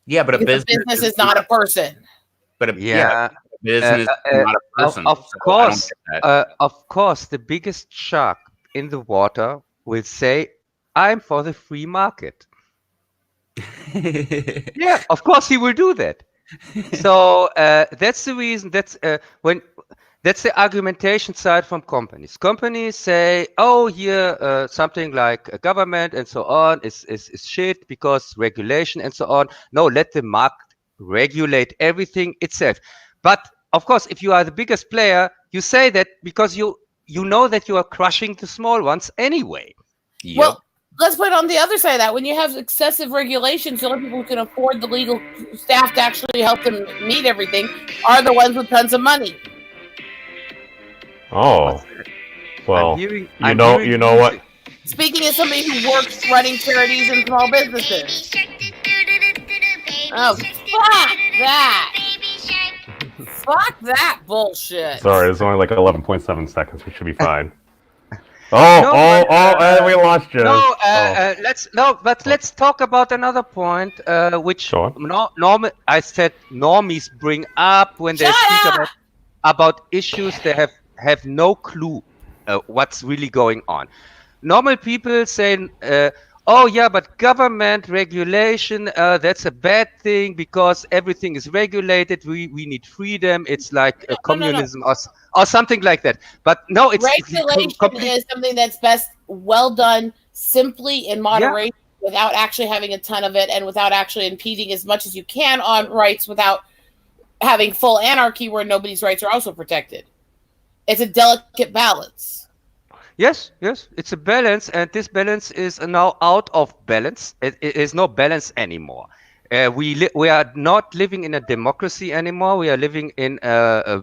Yeah, but a Because business, a business is not a person. But a business is not a person. Of so I don't course, get that. of course, the biggest shark in the water will say, "I'm for the free market." Yeah, of course he will do that. So that's the reason. That's the argumentation side from companies. Companies say, "Oh, here something like a government and so on is shit because regulation and so on." No, let the market regulate everything itself. But of course, if you are the biggest player, you say that because you know that you are crushing the small ones anyway. Yep. Well, let's put it on the other side of that. When you have excessive regulations, the only people who can afford the legal staff to actually help them meet everything are the ones with tons of money. Oh, well, hearing you know what? Speaking as somebody who works running charities and small businesses. Oh, fuck that! Fuck that bullshit. Sorry, it's only like 11.7 seconds. We should be fine. No, And we lost Jez. But let's talk about another point, which Go on. I said normies bring up when they Shut speak up! about issues. They have no clue what's really going on. Normal people say, "Oh yeah, but government regulation, that's a bad thing because everything is regulated. We need freedom. It's like No. communism or something like that." But no, it's Regulation is something that's best well done simply in moderation without actually having a ton of it and without actually impeding as much as you can on rights without having full anarchy where nobody's rights are also protected. It's a delicate balance. Yes, it's a balance, and this balance is now out of balance. It is no balance anymore. We are not living in a democracy anymore. We are living in a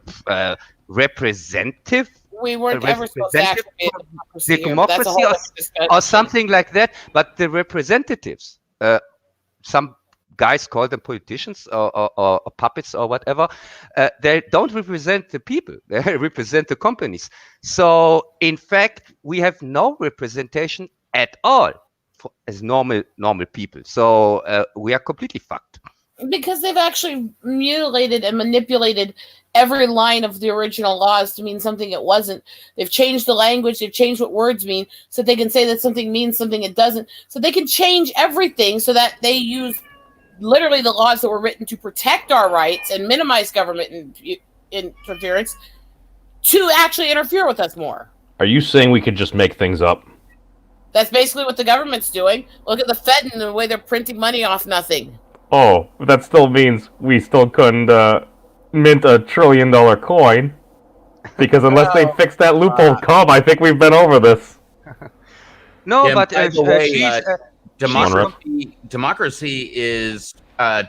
representative. We weren't ever supposed to actually be a democracy, here, but that's a democracy whole other discussion. or something like that. But the representatives, some guys call them politicians or puppets or whatever, they don't represent the people. They represent the companies. So in fact, we have no representation at all as normal people. So we are completely fucked. Because they've actually mutilated and manipulated every line of the original laws to mean something it wasn't. They've changed the language. They've changed what words mean so they can say that something means something it doesn't. So they can change everything so that they use literally the laws that were written to protect our rights and minimize government interference to actually interfere with us more. Are you saying we could just make things up? That's basically what the government's doing. Look at the Fed and the way they're printing money off nothing. Oh, that still means we still couldn't mint $1 trillion coin. Because unless they fix that loophole, I think we've been over this. No, Yeah, but by the way, Democracy is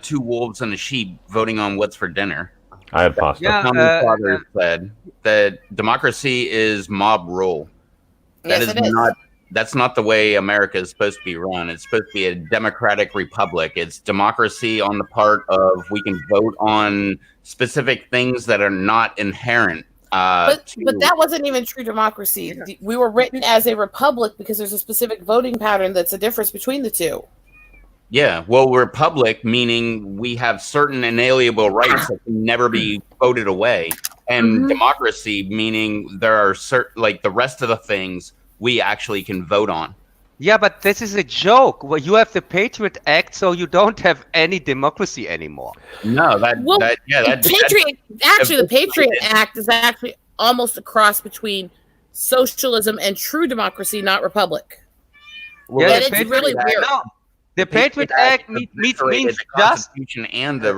two wolves and a sheep voting on what's for dinner. I had pasta. Yeah. Founding fathers said that democracy is mob rule. Yes, it is. That's not the way America is supposed to be run. It's supposed to be a democratic republic. It's democracy on the part of we can vote on specific things that are not inherent. But that wasn't even true democracy. Yeah. We were written as a republic because there's a specific voting pattern that's a difference between the two. Yeah, well, republic meaning we have certain inalienable rights that can never be voted away, and democracy meaning there are certain, like the rest of the things we actually can vote on. Yeah, but this is a joke. Well, you have the Patriot Act, so you don't have any democracy anymore. No, the Patriot Act is actually almost a cross between socialism and true democracy, not republic. Well, yeah, it's really weird. No, the Patriot Act means the just Constitution and the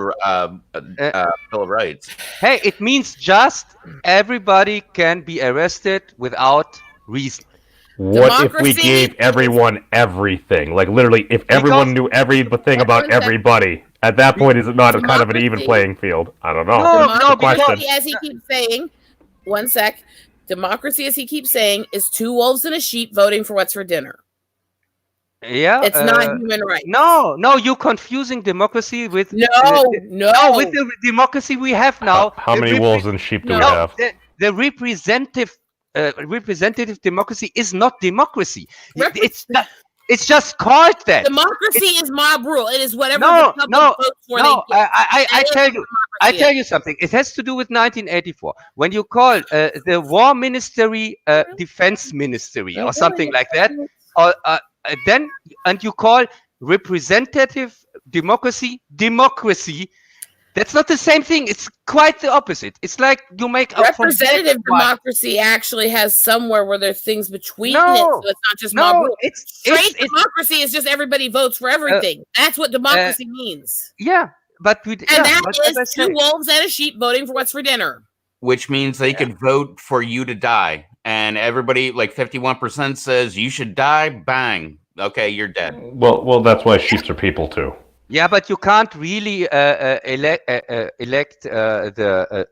Bill of Rights. Hey, it means just everybody can be arrested without reason. What if we gave everyone everything? Like literally, if everyone knew everything about everybody, at that point, is it not kind of an even playing field? I don't know. No, democracy, as he keeps saying, one sec. Democracy, as he keeps saying, is two wolves and a sheep voting for what's for dinner. Yeah, it's not human rights. No, you're confusing democracy with with the democracy we have now. How many wolves and sheep do we have? The representative democracy is not democracy. It's just called that. Democracy is mob rule. It is whatever the public votes for. I tell you something. It has to do with 1984 when you call the war ministry defense ministry or something like that, or then you call representative democracy. That's not the same thing. It's quite the opposite. It's like you make a representative democracy actually has somewhere where there's things between it, so it's not just mob rule. Straight democracy is just everybody votes for everything. That's what democracy means. Yeah, but that is two wolves and a sheep voting for what's for dinner. Which means they could vote for you to die, and everybody, like 51%, says you should die. Bang. Okay, you're dead. Well, that's why sheep are people too. Yeah, but you can't really elect the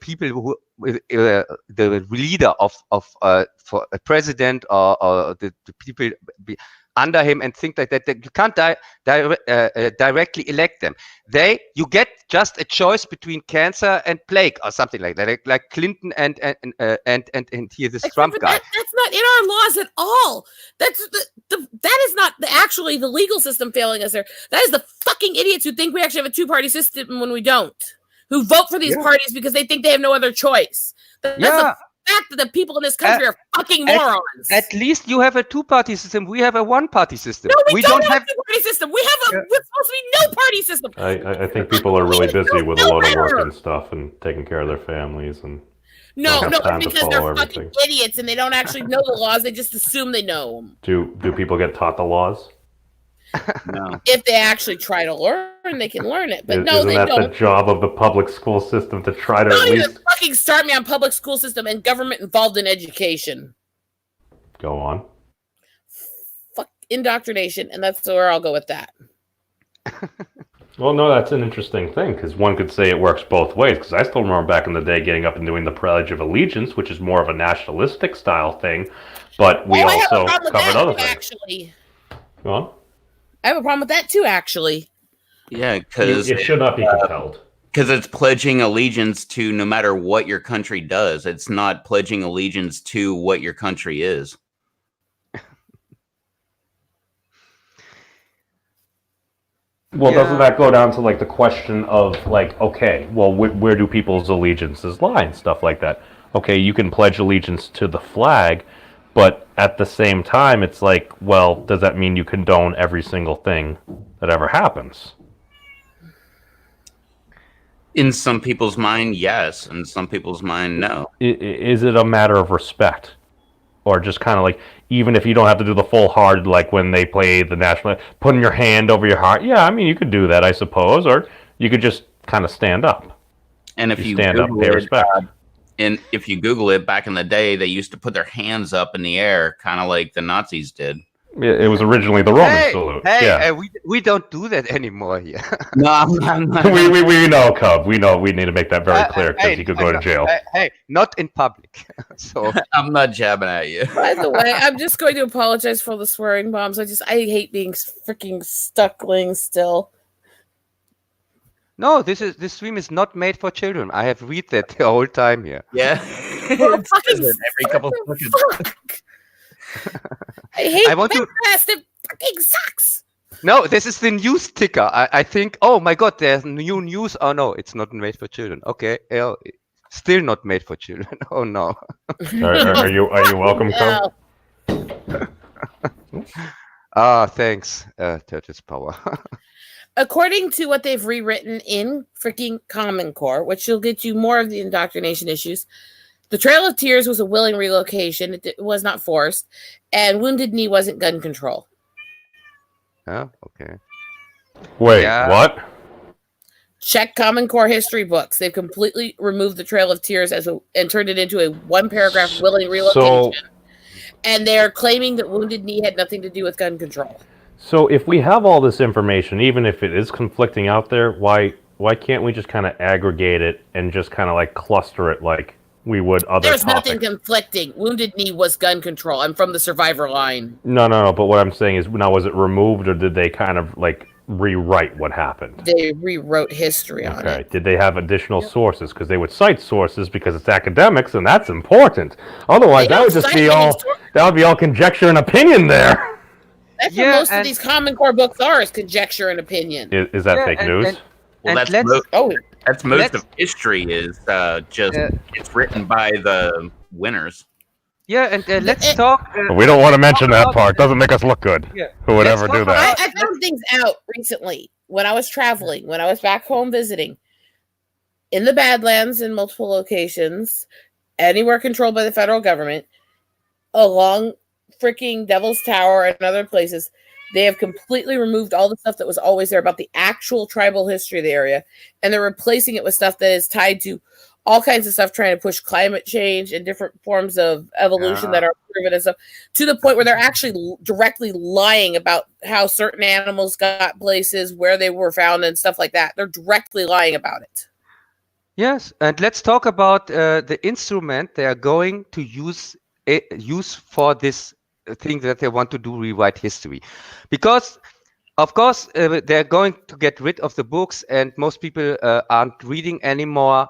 people who the leader of for a president or the people under him and things like that. You can't directly elect them. You get just a choice between cancer and plague or something like that, like Clinton and here this Trump guy. That's not in our laws at all. That's that is not actually the legal system failing us there. That is the fucking idiots who think we actually have a two-party system when we don't. Who vote for these parties because they think they have no other choice. That's the fact that the people in this country are fucking morons. At least you have a two-party system. We have a one-party system. No, we don't have a two-party system. We have we're supposed to be no-party system. I think people are really busy with a lot of work and stuff and taking care of their families and. No, because they're fucking idiots and they don't actually know the laws. They just assume they know them. Do people get taught the laws? No. If they actually try to learn, they can learn it. But no, Isn't they that don't. the job of the public school system to try to Don't at even least fucking start me on public school system and government involved in education. go on? Fuck indoctrination, and that's where I'll go with that. Well, no, that's an interesting thing because one could say it works both ways. Because I still remember back in the day getting up and doing the Pledge of Allegiance, which is more of a nationalistic style thing, but we also covered other things. Actually, Go on. I have a problem with that too. Actually, Yeah, because It should not be compelled. because it's pledging allegiance to no matter what your country does. It's not pledging allegiance to what your country is. Well, doesn't that go down to like the question of like, okay, well, where do people's allegiances lie and stuff like that? Okay, you can pledge allegiance to the flag, but at the same time, it's like, well, does that mean you condone every single thing that ever happens? In some people's mind, yes. In some people's mind, no. Is it a matter of respect? Or just kind of like, even if you don't have to do the full hard, like when they play the national, putting your hand over your heart. Yeah, I mean, you could do that, I suppose. Or you could just kind of stand up. And if you stand up, Google pay it, respect. and if you Google it, back in the day, they used to put their hands up in the air, kind of like the Nazis did. It was originally the Roman salute. Yeah. We don't do that anymore here. No, I'm not. we know, Cub. We know. We need to make that very clear because you could go to jail. Hey, not in public. So I'm not jabbing at you. by the way, I'm just going to apologize for the swearing bombs. I hate being freaking stuckling still. no, this stream is not made for children. I have read that the whole time here. Yeah. Well, It says fucking it every couple of fuck. seconds. I hate I want to- Belfast. It fucking sucks. No, this is the news ticker. I think. Oh my God, there's new news. Oh no, it's not made for children. Okay, still not made for children. Oh no. Are you welcome, Cub? Ah, thanks, Turtles Power. According to what they've rewritten in freaking Common Core, which will get you more of the indoctrination issues, the Trail of Tears was a willing relocation. It was not forced. And Wounded Knee wasn't gun control. Oh, okay. Wait, Yeah. what? Check Common Core history books. They've completely removed the Trail of Tears and turned it into a one-paragraph willing relocation. And they're claiming that Wounded Knee had nothing to do with gun control. So if we have all this information, even if it is conflicting out there, why can't we just kind of aggregate it and just kind of like cluster it like we would other There's topics? nothing conflicting. Wounded Knee was gun control. I'm from the Survivor line. No. But what I'm saying is, now was it removed or did they kind of like rewrite what happened? They rewrote history on Okay. it. Did they have additional sources? Because they would cite sources because it's academics and that's important. Otherwise, They that would don't just cite be any all that would be all conjecture and opinion there. That's Yeah, what most of and- these Common Core books are, is conjecture and opinion. Is that Yeah, fake and- news? and- Well, And that's Oh, that's most let's- of history is just Yeah. it's written by the winners. Yeah, and let's talk. We don't want to mention that part. Doesn't make us look good. Yeah. Who would Let's ever talk do about- that? I found things out recently when I was traveling, when I was back home visiting. In the Badlands, in multiple locations, anywhere controlled by the federal government, along freaking Devil's Tower and other places, they have completely removed all the stuff that was always there about the actual tribal history of the area, and they're replacing it with stuff that is tied to all kinds of stuff trying to push climate change and different forms of evolution that are proven and stuff, to the point where they're actually directly lying about how certain animals got places, where they were found, and stuff like that. They're directly lying about it. Yes, and let's talk about the instrument they are going to use for this thing that they want to do, rewrite history, because of course they're going to get rid of the books, and most people aren't reading anymore,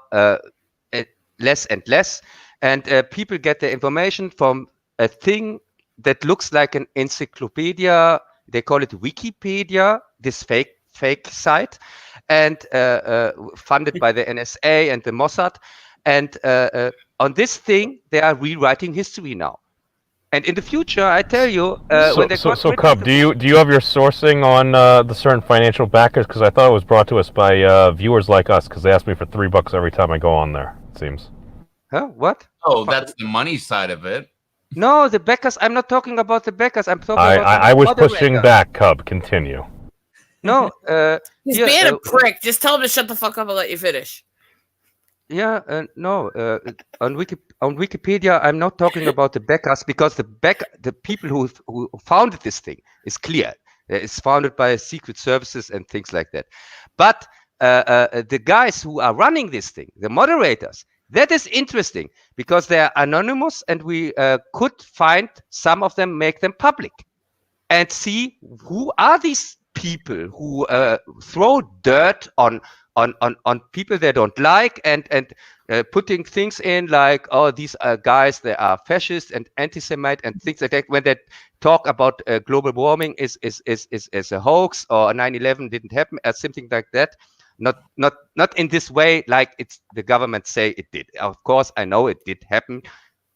less and less, and people get their information from a thing that looks like an encyclopedia. They call it Wikipedia, this fake site, and funded by the NSA and the Mossad. And on this thing, they are rewriting history now. And in the future, I tell you, when they got rid Cub, of do you have your sourcing on the certain financial backers? Because I thought it was brought to us by viewers like us, because they ask me for $3 every time I go on there. It seems. Huh? What? Oh, that's the money side of it. No, the backers. I'm not talking about the backers. I'm talking about. I was moderator. pushing back, Cub. Continue. No, He's yeah, being a prick. Just tell him to shut the fuck up and let you finish. yeah, no. On Wikipedia, I'm not talking about the backers, because the people who founded this thing is clear. It's founded by secret services and things like that. But the guys who are running this thing, the moderators, that is interesting because they are anonymous, and we could find some of them, make them public, and see who are these people who throw dirt on people they don't like, and putting things in like, oh, these guys, they are fascist and anti-Semite and things like that. When they talk about global warming is a hoax, or 9/11 didn't happen, or something like that. Not in this way, like it's the government say it did. Of course, I know it did happen,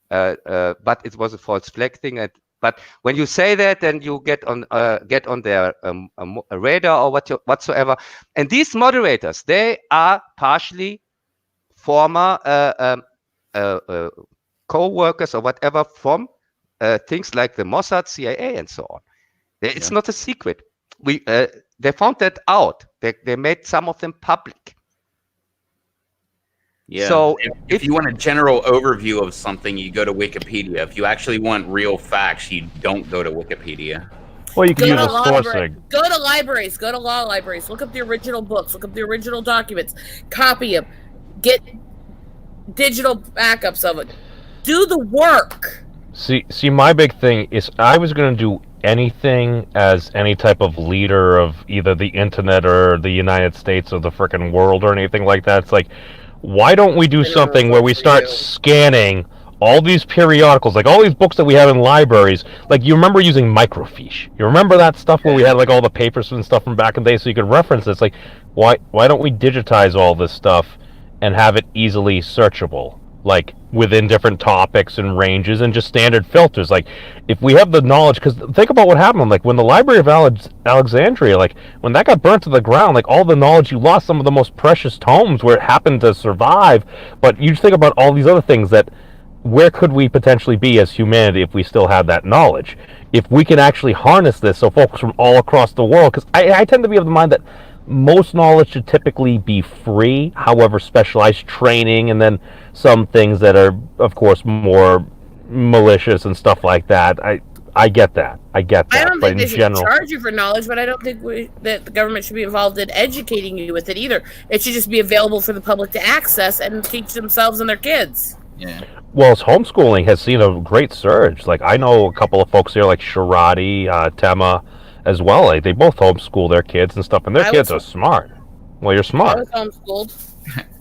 but it was a false flag thing. But when you say that, then you get on their radar or whatsoever. And these moderators, they are partially former co-workers or whatever from things like the Mossad, CIA, and so on. It's not a secret. They found that out. They made some of them public. Yeah. So if you want a general overview of something, you go to Wikipedia. If you actually want real facts, you don't go to Wikipedia. Well, you can Go use to a library. sourcing. Go to libraries. Go to law libraries. Look up the original books. Look up the original documents. Copy them. Get digital backups of it. Do the work. See, my big thing is I was going to do anything as any type of leader of either the internet or the United States or the frickin' world or anything like that. It's like, why don't we do something where we start scanning all these periodicals, like all these books that we have in libraries? Like, you remember using microfiche? You remember that stuff where we had like all the papers and stuff from back in the day, so you could reference it? It's like, why don't we digitize all this stuff and have it easily searchable, like within different topics and ranges and just standard filters? Like, if we have the knowledge, because think about what happened, like when the Library of Alexandria, like when that got burnt to the ground, like all the knowledge, you lost some of the most precious tomes where it happened to survive. But you just think about all these other things, that where could we potentially be as humanity if we still had that knowledge? If we can actually harness this, so folks from all across the world, because I tend to be of the mind that most knowledge should typically be free, however, specialized training, and then some things that are, of course, more malicious and stuff like that. I get that. I don't but think in they should general, charge you for knowledge, but I don't think that the government should be involved in educating you with it either. It should just be available for the public to access and teach themselves and their kids. Yeah. well, homeschooling has seen a great surge. Like, I know a couple of folks here, like Sharati, Tema, as well. Like, they both homeschool their kids and stuff, and their kids are smart. Well, you're I smart. was homeschooled.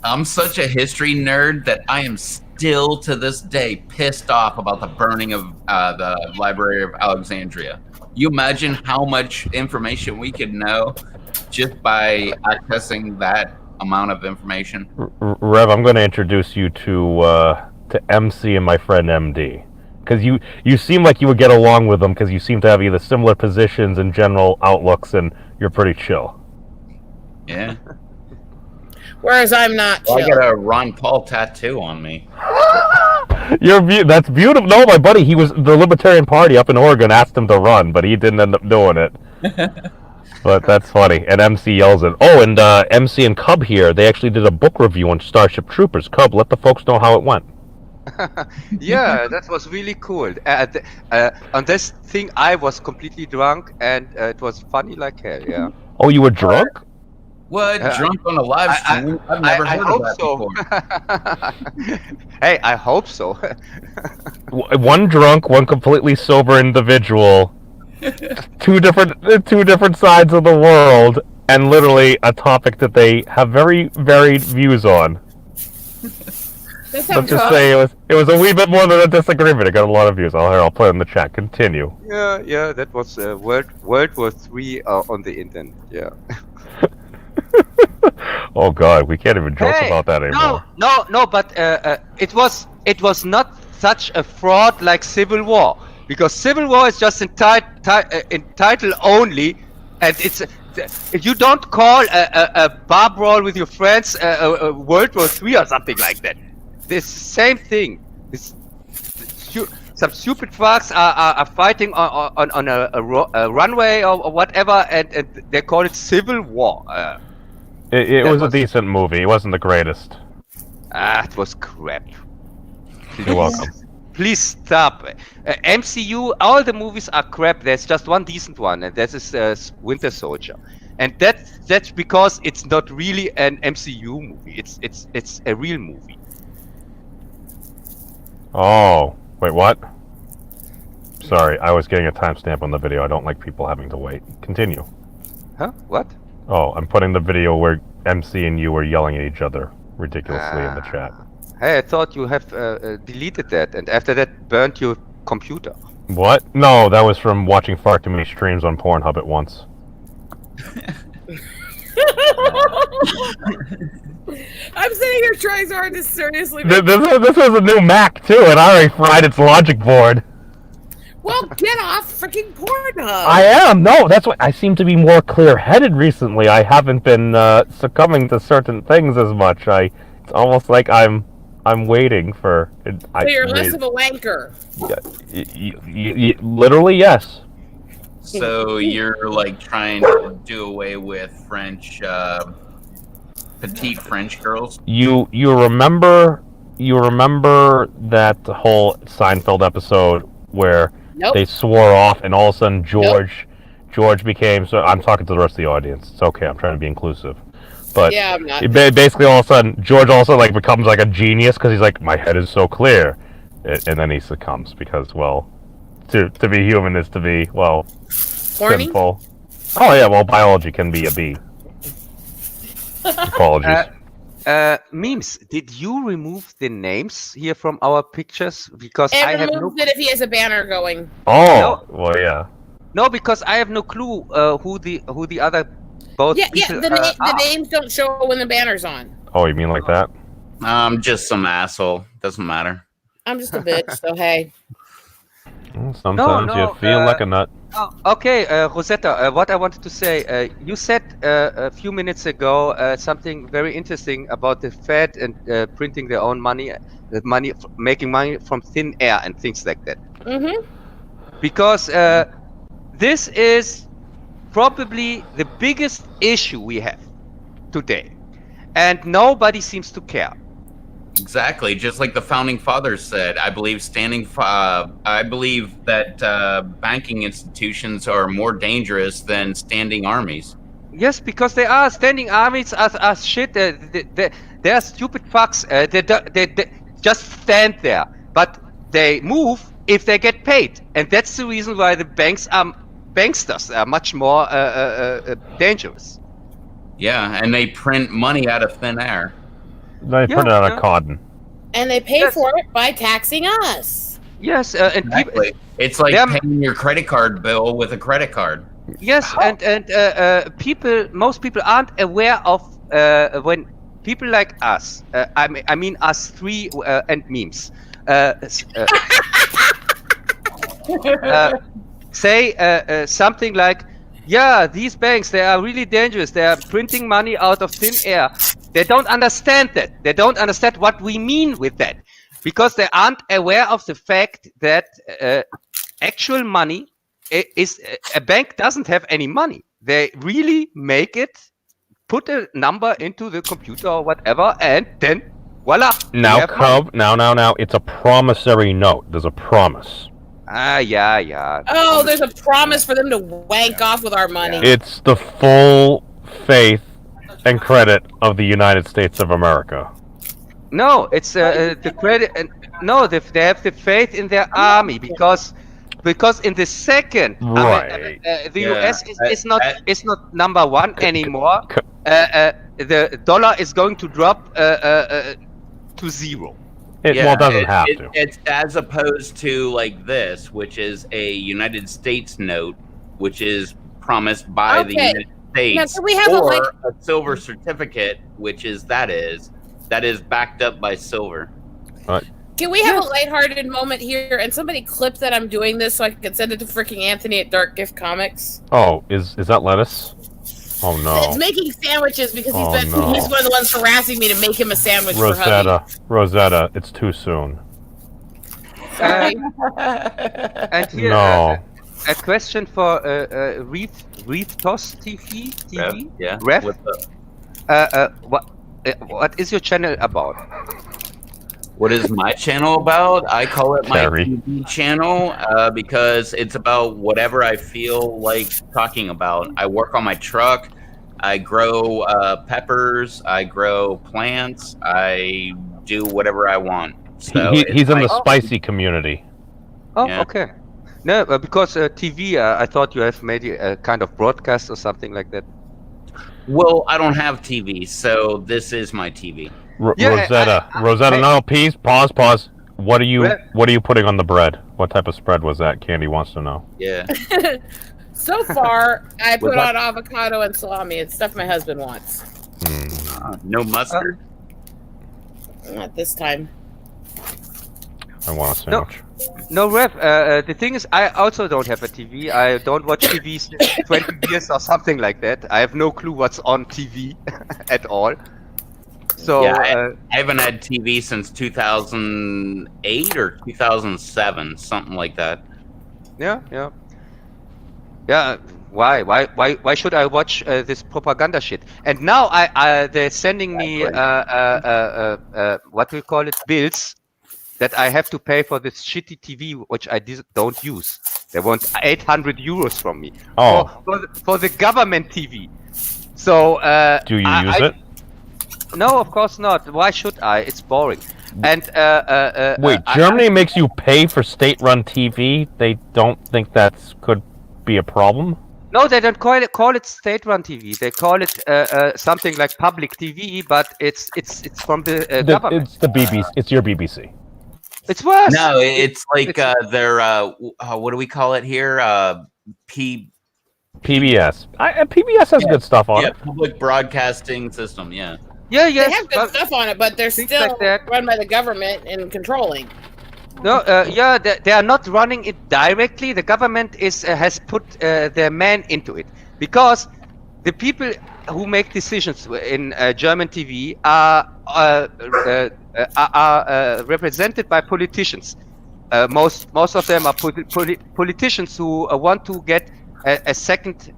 I'm such a history nerd that I am still to this day pissed off about the burning of the Library of Alexandria. You imagine how much information we could know just by accessing that amount of information? Rev, I'm going to introduce you to MC and my friend MD. Because you seem like you would get along with them, because you seem to have either similar positions and general outlooks, and you're pretty chill. Yeah. Whereas I'm not chill. Well, I got a Ron Paul tattoo on me. That's beautiful. No, my buddy, he was the Libertarian Party up in Oregon, asked him to run, but he didn't end up doing it. But that's funny. And MC yells it. Oh, and MC and Cub here, they actually did a book review on Starship Troopers. Cub, let the folks know how it went. Yeah, that was really cool. On this thing, I was completely drunk, and it was funny like hell. Yeah. Oh, you were drunk? What? Drunk on a live stream? I've never heard of hope that so. before. Hey, I hope so. One drunk, one completely sober individual. Two different sides of the world, and literally a topic that they have very varied views on. Let's Let's just say it was a wee bit more than a disagreement. It got a lot of views. I'll put it in the chat. Continue. Yeah, that was World War III on the internet. Yeah. Oh God, we can't even joke about that anymore. No, but it was not such a fraud like Civil War, because Civil War is just in title only, and it's you don't call a bar brawl with your friends a World War III or something like that. This same thing. Some stupid fucks are fighting on a runway or whatever, and they call it Civil War. It was a decent movie. It wasn't the greatest. It was crap. You're welcome. Please stop. MCU, all the movies are crap. There's just one decent one, and that is Winter Soldier. And that's because it's not really an MCU movie. It's a real movie. Oh, wait, what? Sorry, I was getting a timestamp on the video. I don't like people having to wait. Continue. Huh? What? Oh, I'm putting the video where MC and you were yelling at each other ridiculously in the chat. Hey, I thought you have deleted that, and after that burnt your computer. What? No, that was from watching far too many streams on Pornhub at once. I'm sitting here trying so hard to seriously. This was a new Mac too, and I already fried its logic board. Well, get off freaking Pornhub. I am. No, that's what I seem to be more clear-headed recently. I haven't been succumbing to certain things as much. It's almost like I'm waiting for. So you're less of a wanker. Literally, yes. So you're like trying to do away with French, petite French girls. You remember that whole Seinfeld episode where they swore off, and all of a sudden George became. So I'm talking to the rest of the audience. It's okay. I'm trying to be inclusive. But yeah, I'm not. Basically, all of a sudden, George also like becomes like a genius because he's like, my head is so clear, and then he succumbs because, well, to be human is to be, well, Horny? sinful. Oh yeah, well, biology can be a B. Apologies. Memes, did you remove the names here from our pictures? Because And I have no. removed it if he has a banner going. Oh, well, yeah. No, because I have no clue who the other both people The names don't show when the banner's on. Oh, you mean like that? Just some asshole. Doesn't matter. I'm just a bitch, so hey. Sometimes you feel like a nut. Oh, okay, Rosetta, what I wanted to say, you said a few minutes ago something very interesting about the Fed and printing their own money, making money from thin air and things like that. Mm-hmm. Because this is probably the biggest issue we have today, and nobody seems to care. Exactly, just like the founding fathers said. I believe that banking institutions are more dangerous than standing armies. Yes, because they are standing armies are shit. They are stupid fucks. They just stand there, but they move if they get paid, and that's the reason why the banksters are much more dangerous. Yeah, and they print money out of thin air. They put it out of cotton. And they pay for it by taxing us. Yes, and Exactly. It's like paying your credit card bill with a credit card. yes, and most people aren't aware of when people like us. I mean us three and memes. Say something like, yeah, these banks, they are really dangerous. They are printing money out of thin air. They don't understand that. They don't understand what we mean with that. Because they aren't aware of the fact that actual money is... A bank doesn't have any money. They really make it, put a number into the computer or whatever, and then, voila. Now, it's a promissory note. There's a promise. Yeah. Oh, there's a promise for them to wank off with our money. It's the full faith and credit of the United States of America. No, it's the credit. No, they have the faith in their army because in the second, Right. the Yeah, U.S. is not number one anymore. The dollar is going to drop to zero. It doesn't have to. It's as opposed to like this, which is a United States note, which is promised by the Okay. United States, Now, can we have or a, a silver certificate, which is that is backed up by silver. Can we have a lighthearted moment here and somebody clip that I'm doing this so I can send it to freaking Anthony at Dark Gift Comics? Oh, is that lettuce? Oh It's no. making sandwiches because Oh, he's no. one of the ones harassing me to make him a sandwich for hubby. Rosetta, it's too soon. Sorry. And here, No. a question for Reef Toss TV. Yeah. Ref? What's up? What is your channel about? What is my channel about? I call it my Terry. TV channel because it's about whatever I feel like talking about. I work on my truck. I grow peppers. I grow plants. I do whatever I want. So He's in the like- spicy community. Oh, Yeah. okay. No, because TV, I thought you have made a kind of broadcast or something like that. Well, I don't have TV, so this is my TV. Yeah, Rosetta, no, please, pause. What are you What? putting on the bread? What type of spread was that? Candy wants to know. Yeah. So far, I put that- on avocado and salami. It's stuff my husband wants. No mustard. Not this time. I want a sandwich. No, Rev, the thing is, I also don't have a TV. I don't watch TV since 20 years or something like that. I have no clue what's on TV at all. So, Yeah, I haven't had TV since 2008 or 2007, something like that. yeah. Why should I watch this propaganda shit? And now they're sending me what do you call it, bills that I have to pay for this shitty TV which I don't use. They want 800 euros from me for the government TV. So Do you use it? No, of course not. Why should I? It's boring. And Wait, Germany makes you pay for state-run TV? They don't think that could be a problem? No, they don't call it state-run TV. They call it something like public TV, but it's from the government. It's the BBC. It's your BBC. It's worse. No, it's like their what do we call it here? PBS. PBS has good stuff on it. Public Broadcasting System. Yeah. Yeah, They have good stuff on it, but they're things still like that. run by the government and controlling. No, they are not running it directly. The government has put their man into it because the people who make decisions in German TV are represented by politicians. Most of them are politicians who want to get a second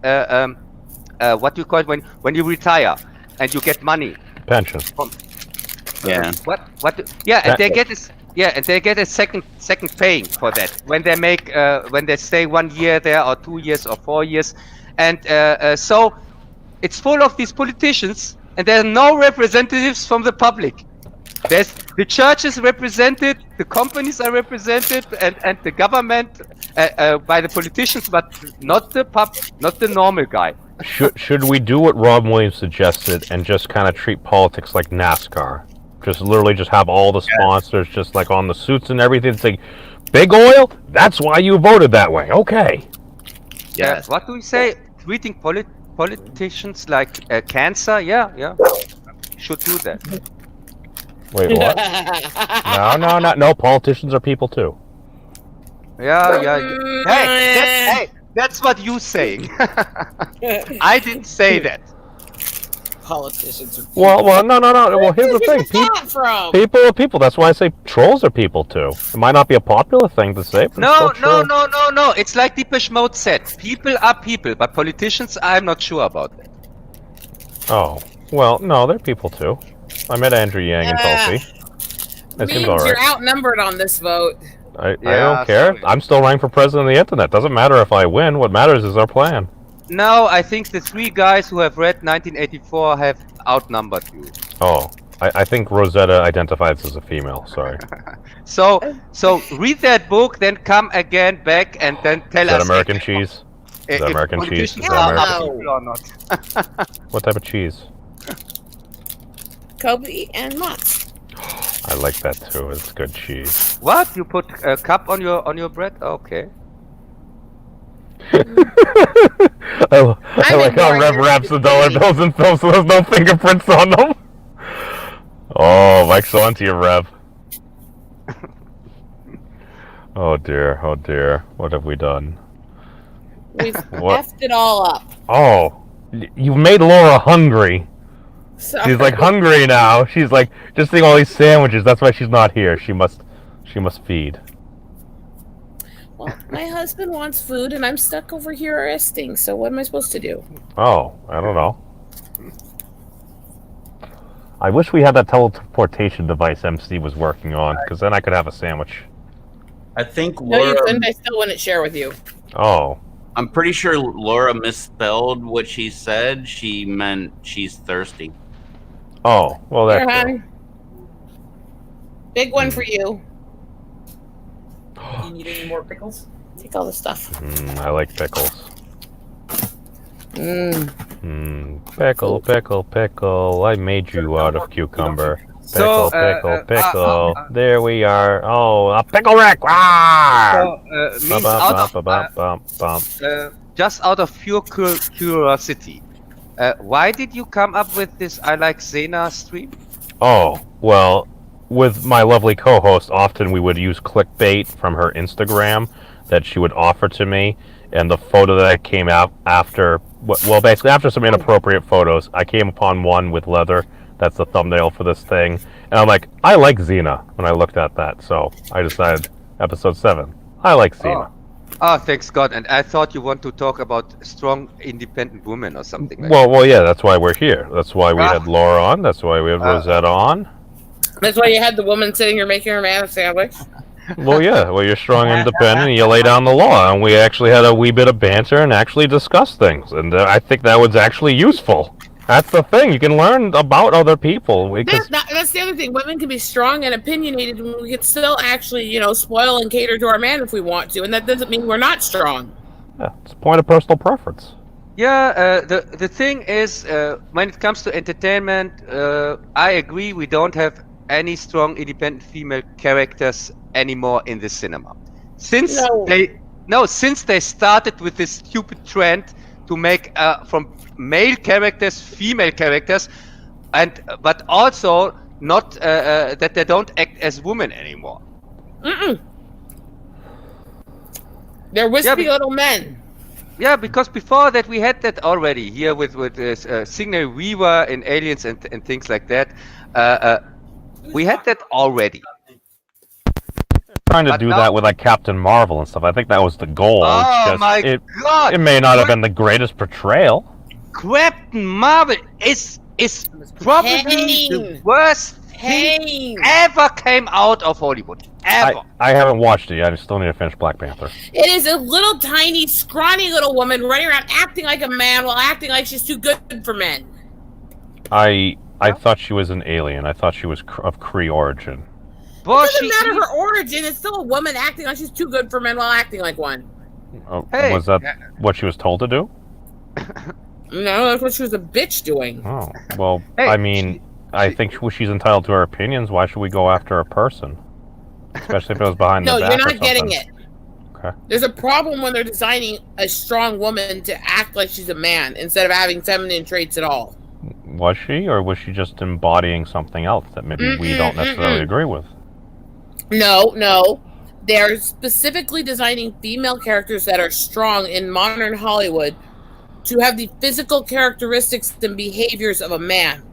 what do you call it when you retire and you get money. Pension. Yeah. And they get this. Yeah, and they get a second paying for that when they make when they stay 1 year there or 2 years or 4 years, and so it's full of these politicians, and there are no representatives from the public. There's the church is represented, the companies are represented, and the government by the politicians, but not the normal guy. Should we do what Rob Williams suggested and just kind of treat politics like NASCAR? Just literally just have all the sponsors just like on the suits and everything. It's like, big oil? That's why you voted that way. Okay. Yes. What do we say? Treating politicians like cancer? Yeah. Should do that. Wait, what? No. Politicians are people too. Yeah. Hey, that's what you saying. I didn't say that. Politicians. Well, no. Well, here's the thing. From? People are people. That's why I say trolls are people too. It might not be a popular thing to say, but No. it's still true. No. It's like Depeche Mode said. People are people, but politicians, I'm not sure about that. Oh, well, no, they're people too. I met Andrew Yang in Tulsi. It seems Means alright. you're outnumbered on this vote. I Yeah, don't care. sorry. I'm still running for president of the internet. Doesn't matter if I win. What matters is our plan. No, I think the 3 guys who have read 1984 have outnumbered you. Oh, I think Rosetta identifies as a female. Sorry. So read that book, then come again back, and then tell Is that us American if cheese? Is that American cheese? politicians Is that are American? people or not. What type of cheese? Kobe and Mott's. I like that too. It's good cheese. What? You put a cup on your bread? Okay. I like how ignoring Rev your wraps the dollar stupidity. bills in film so there's no fingerprints on them. Oh, Mike's on to you, Rev. Oh dear, oh dear. What have we done? We've What? effed it all up. Oh, you've made Laura hungry. Sorry. She's like hungry now. She's like just eating all these sandwiches. That's why she's not here. She must feed. Well, my husband wants food, and I'm stuck over here resting. So what am I supposed to do? Oh, I don't know. I wish we had that teleportation device MC was working on, because then I could have a sandwich. I think No, you Laura. couldn't. I still wouldn't share with you. Oh. I'm pretty sure Laura misspelled what she said. She meant she's thirsty. Oh, well Here, that's hon. Big one for you. You need any more pickles? Take all the stuff. I like pickles. Pickle, pickle, pickle. I made you out of cucumber. So, Pickle, pickle. There we are. Oh, a pickle rack! Ah! Means just out of pure curiosity, why did you come up with this I Like Xena stream? Oh, well, with my lovely co-host, often we would use clickbait from her Instagram that she would offer to me, and the photo that came out after, well, basically after some inappropriate photos, I came upon one with leather. That's the thumbnail for this thing. And I'm like, I like Xena when I looked at that, so I decided, episode 7, I like Xena. Oh, thanks God. And I thought you want to talk about strong, independent women or something like Well, yeah, that's why we're here. That's why we had Laura on. That's why we had Rosetta on. That's why you had the woman sitting here making her man a sandwich. Well, yeah, well, you're strong and independent, and you lay down the law, and we actually had a wee bit of banter and actually discussed things, and I think that was actually useful. That's the thing, you can learn about other people. That's the other thing. Women can be strong and opinionated, and we can still actually, spoil and cater to our man if we want to, and that doesn't mean we're not strong. Yeah, it's a point of personal preference. Yeah, the thing is, when it comes to entertainment, I agree we don't have any strong, independent female characters anymore in the cinema. Since they started with this stupid trend to make from male characters female characters, but also not that they don't act as women anymore. They're wispy little men. Yeah, because before that we had that already here with Signal Weaver in Aliens and things like that. We had that already. Trying to do that with like Captain Marvel and stuff. I think that was the goal. Oh my God! It may not have been the greatest portrayal. Captain Marvel is probably the worst thing ever came out of Hollywood. Ever. I haven't watched it yet. I still need to finish Black Panther. It is a little tiny, scrawny little woman running around acting like a man while acting like she's too good for men. I thought she was an alien. I thought she was of Kree origin. It doesn't matter her origin. It's still a woman acting like she's too good for men while acting like one. Hey. Was that what she was told to do? No, that's what she was a bitch doing. Oh, well, I mean, I think she's entitled to her opinions. Why should we go after a person? Especially if it was behind the back. No, you're not getting it. Okay. There's a problem when they're designing a strong woman to act like she's a man instead of having feminine traits at all. Was she, or was she just embodying something else that maybe we don't necessarily agree with? No. They're specifically designing female characters that are strong in modern Hollywood to have the physical characteristics and behaviors of a man.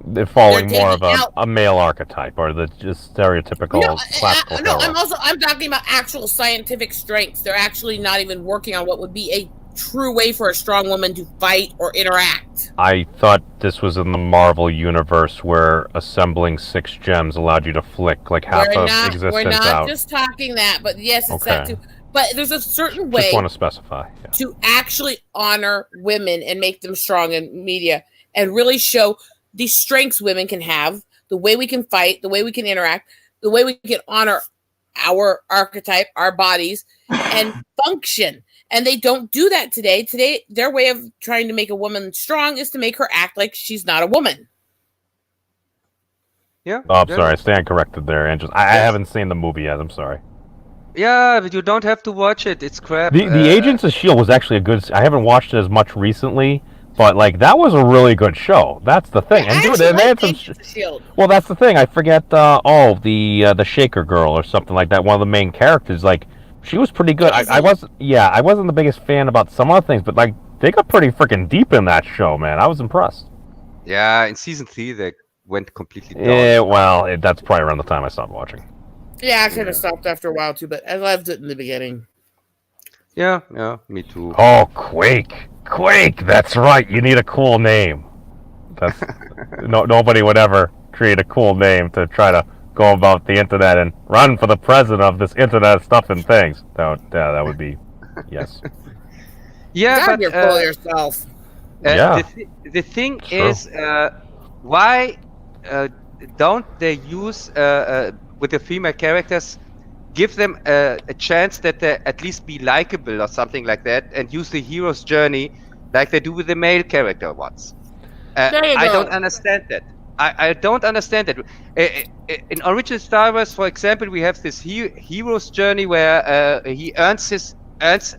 They're following more of a male archetype, or the just stereotypical classical hero. I'm talking about actual scientific strengths. They're actually not even working on what would be a true way for a strong woman to fight or interact. I thought this was in the Marvel universe where assembling 6 gems allowed you to flick like half of existence out. We're not just talking that, but yes, it's that too. But there's a certain way Just want to specify. Yeah. to actually honor women and make them strong in media and really show the strengths women can have, the way we can fight, the way we can interact, the way we can honor our archetype, our bodies, and function. And they don't do that today. Today, their way of trying to make a woman strong is to make her act like she's not a woman. Yeah. Oh, I'm sorry. I stand corrected there, Andrew. I haven't seen the movie yet. I'm sorry. Yeah, but you don't have to watch it. It's crap. The Agents of S.H.I.E.L.D. was actually a good... I haven't watched it as much recently, but, like, that was a really good show. That's the thing. I actually like Agents of S.H.I.E.L.D. Well, that's the thing. I forget, the Shaker Girl or something like that. One of the main characters, like, she was pretty good. I wasn't the biggest fan about some other things, but, like, they got pretty freaking deep in that show, man. I was impressed. Yeah, in season 3 they went completely down. Yeah, well, that's probably around the time I stopped watching. Yeah, I kind of stopped after a while too, but I loved it in the beginning. Yeah, me too. Oh, Quake! That's right. You need a cool name. That's nobody would ever create a cool name to try to go about the internet and run for the president of this internet stuff and things. That would be yes. Yeah, God, but you're full of yourself. Yeah. The thing True. is, why don't they use with the female characters, give them a chance that they at least be likable or something like that, and use the hero's journey like they do with the male character ones? There you I go. don't understand that. I don't understand that. In original Star Wars, for example, we have this hero's journey where he earns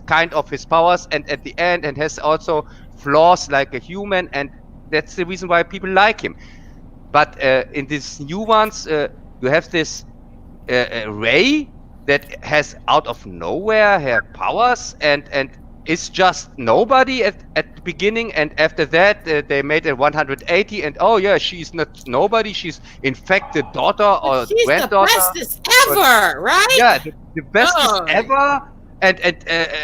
kind of his powers, and at the end, and has also flaws like a human, and that's the reason why people like him. But in these new ones, you have this Rey that has out of nowhere her powers and is just nobody at the beginning, and after that they made a 180, and oh yeah, she's not nobody, she's in fact the daughter or She's the granddaughter. bestest ever, right? Yeah, the bestest Oh. ever, and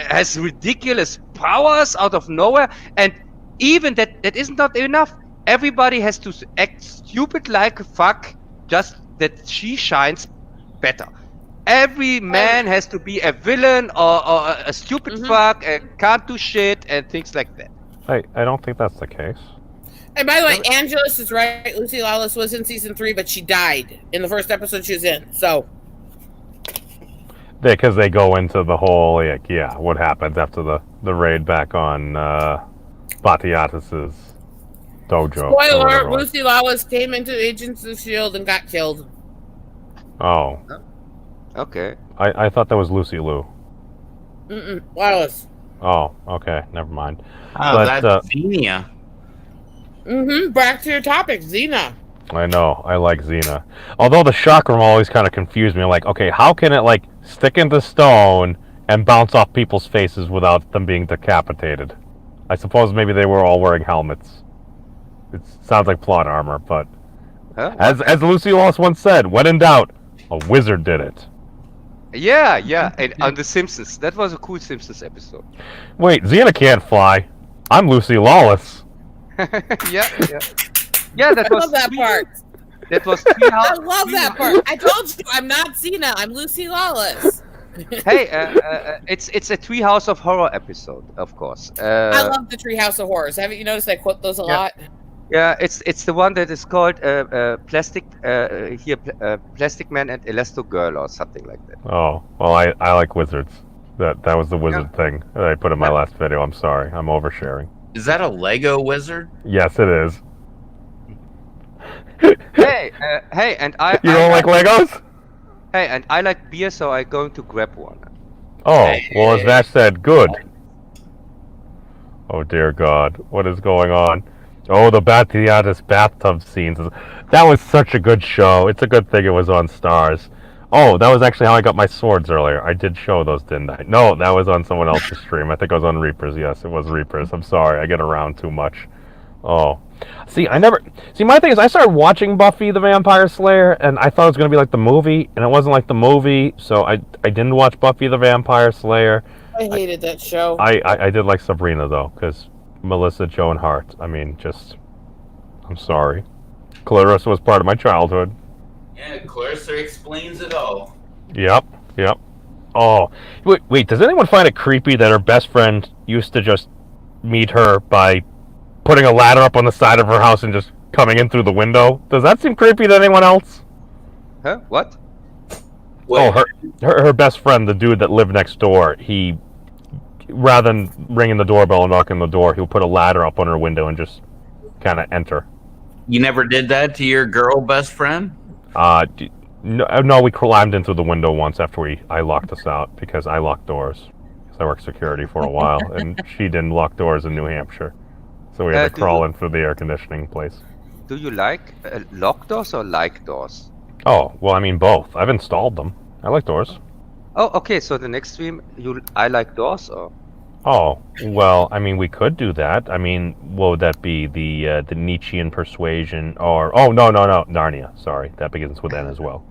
has ridiculous powers out of nowhere, and even that is not enough. Everybody has to act stupid like fuck, just that she shines better. Every man has to be a villain or a stupid fuck and can't do shit and things like that. I don't think that's the case. And by the way, Angelus is right. Lucy Lawless was in season 3, but she died in the first episode she was in. So Because they go into the whole, like, what happens after the raid back on Batiatus's dojo. or spoiler: whatever it was. Lucy Lawless came into Agents of S.H.I.E.L.D. and got killed. Oh, Okay. I thought that was Lucy Liu. Lawless. Oh, okay, never mind. Oh, But, that's Xena. Back to your topic, Xena. I know, I like Xena. Although the chakram always kind of confused me. I'm like, okay, how can it, like, stick into stone and bounce off people's faces without them being decapitated? I suppose maybe they were all wearing helmets. It sounds like plot armor, but... Huh? As Lucy Lawless once said, when in doubt, a wizard did it. Yeah, and on The Simpsons. That was a cool Simpsons episode. Wait, Xena can't fly. I'm Lucy Lawless. Yeah, that I was love that part. That was I love that part. I told you, I'm not Xena. I'm Lucy Lawless. Hey, it's a Treehouse of Horror episode, of course. I love the Treehouse of Horrors. Haven't you noticed I quote those a lot? Yeah, it's the one that is called Plastic Plastic Man and Elasto Girl or something like that. Oh, well, I like wizards. That was the wizard thing that I put in my last video. I'm sorry. I'm oversharing. Is that a Lego wizard? Yes, it is. Hey, and I You don't like Legos? Hey, and I like beer, so I'm going to grab one. Oh, well, as Vash said, good. Oh, dear God. What is going on? Oh, the Batiatus bathtub scenes. That was such a good show. It's a good thing it was on Stars. Oh, that was actually how I got my swords earlier. I did show those, didn't I? No, that was on someone else's stream. I think it was on Reapers. Yes, it was Reapers. I'm sorry. I get around too much. Oh. See, my thing is, I started watching Buffy the Vampire Slayer, and I thought it was going to be like the movie, and it wasn't like the movie, so I didn't watch Buffy the Vampire Slayer. I hated that show. I did like Sabrina, though, because Melissa Joan Hart. I mean, I'm sorry. Clarissa was part of my childhood. Yeah, Clarissa explains it all. Yep. Oh, wait. Does anyone find it creepy that her best friend used to just meet her by putting a ladder up on the side of her house and just coming in through the window? Does that seem creepy to anyone else? Huh? What? Oh, her best friend, the dude that lived next door, he, rather than ringing the doorbell and knocking the door, he'll put a ladder up on her window and just kind of enter. You never did that to your girl best friend? No, we climbed into the window once after I locked us out because I locked doors. Because I worked security for a while, and she didn't lock doors in New Hampshire. So we had to crawl in through the air conditioning place. Do you like lock doors or like doors? Oh, well, I mean both. I've installed them. I like doors. Oh, okay. So the next stream, I like doors, or? Oh, well, I mean, we could do that. I mean, what would that be? The Nietzschean persuasion, or... Oh, no, Narnia. Sorry, that begins with N as well.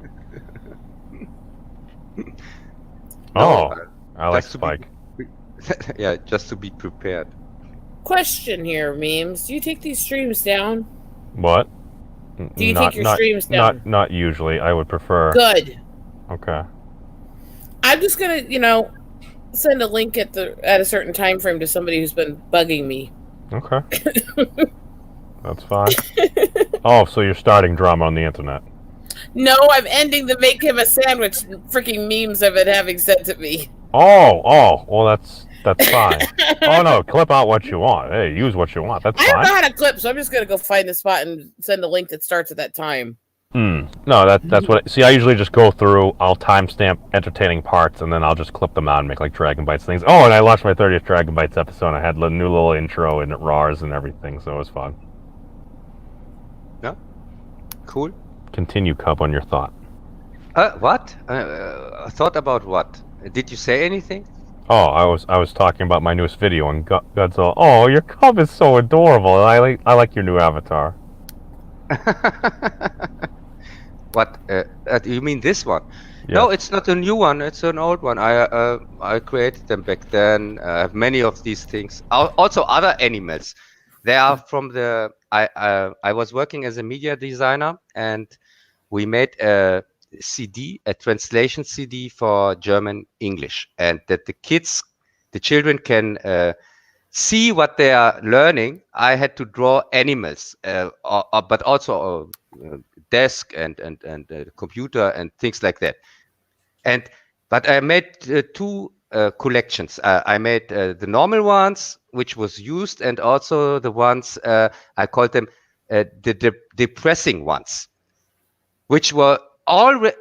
No, I like just to Spike. Yeah, just to be prepared. Question here, memes. Do you take these streams down? What? Do you take your streams down? Not usually. I would prefer... Good. Okay. I'm just gonna, send a link at a certain time frame to somebody who's been bugging me. Okay. That's fine. Oh, so you're starting drama on the internet. No, I'm ending the make him a sandwich freaking memes I've been having sent to me. Oh, well, that's fine. Oh, no, clip out what you want. Hey, use what you want. That's I fine. don't know how to clip, so I'm just gonna go find the spot and send a link that starts at that time. No, that's what... See, I usually just go through, I'll timestamp entertaining parts, and then I'll just clip them out and make, like, Dragon Bites things. Oh, and I launched my 30th Dragon Bites episode, and I had a new little intro and RARs and everything, so it was fun. Yeah. Cool. Continue, Cub, on your thought. What? Thought about what? Did you say anything? Oh, I was talking about my newest video, and Godzilla. Oh, your Cub is so adorable. I like your new avatar. What? You mean this one? Yes. No, it's not a new one. It's an old one. I created them back then. I have many of these things. Also, other animals. They are from the. I was working as a media designer, and we made a CD, a translation CD for German English, and that the children can see what they are learning. I had to draw animals, but also a desk and computer and things like that. But I made two collections. I made the normal ones, which was used, and also the ones I called them the depressing ones, which were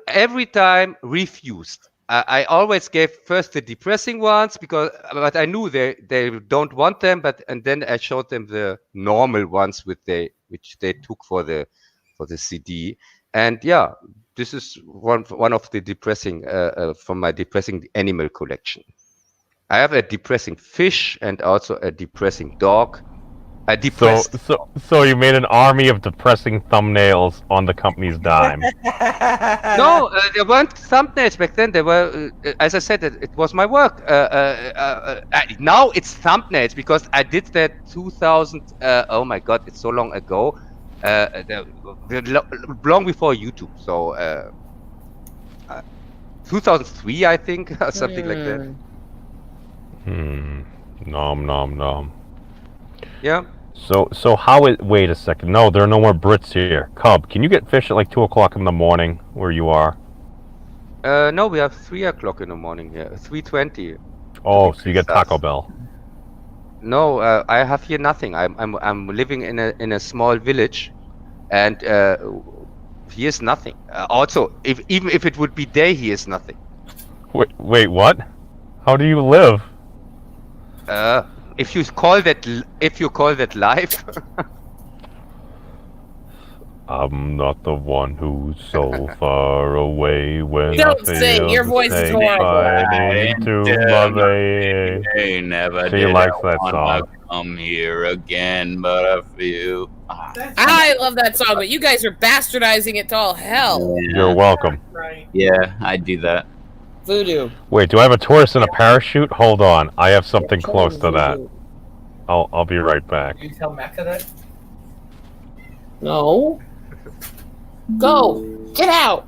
every time refused. I always gave first the depressing ones but I knew they don't want them. And then I showed them the normal ones which they took for the CD. And yeah, this is one of the depressing from my depressing animal collection. I have a depressing fish and also a depressing dog. So you made an army of depressing thumbnails on the company's dime. No, there weren't thumbnails back then. They were, as I said, it was my work. Now it's thumbnails because I did that 2000. Oh my God, it's so long ago. Long before YouTube. So 2003, I think, or something like that. Nom. Yeah. So how is... Wait a second. No, there are no more Brits here. Cub, can you get fish at like 2 o'clock in the morning where you are? No, we have 3 o'clock in the morning here. 3:20. Oh, so you get Taco Bell. No, I have here nothing. I'm living in a small village, and here's nothing. Also, even if it would be day, here's nothing. Wait, what? How do you live? If you call that life. I'm not the one who's so far away when Don't I sing. feel Your the voice is same horrible. fighting to my veins. They never She did likes that wanna song. come here again, but a few. I love that song, but you guys are bastardizing it to all hell. You're welcome. Yeah, I do that. Voodoo. Wait, do I have a tourist in a parachute? Hold on, I have something close to that. I'll be right back. You tell Mecca that? No. Go. Get out.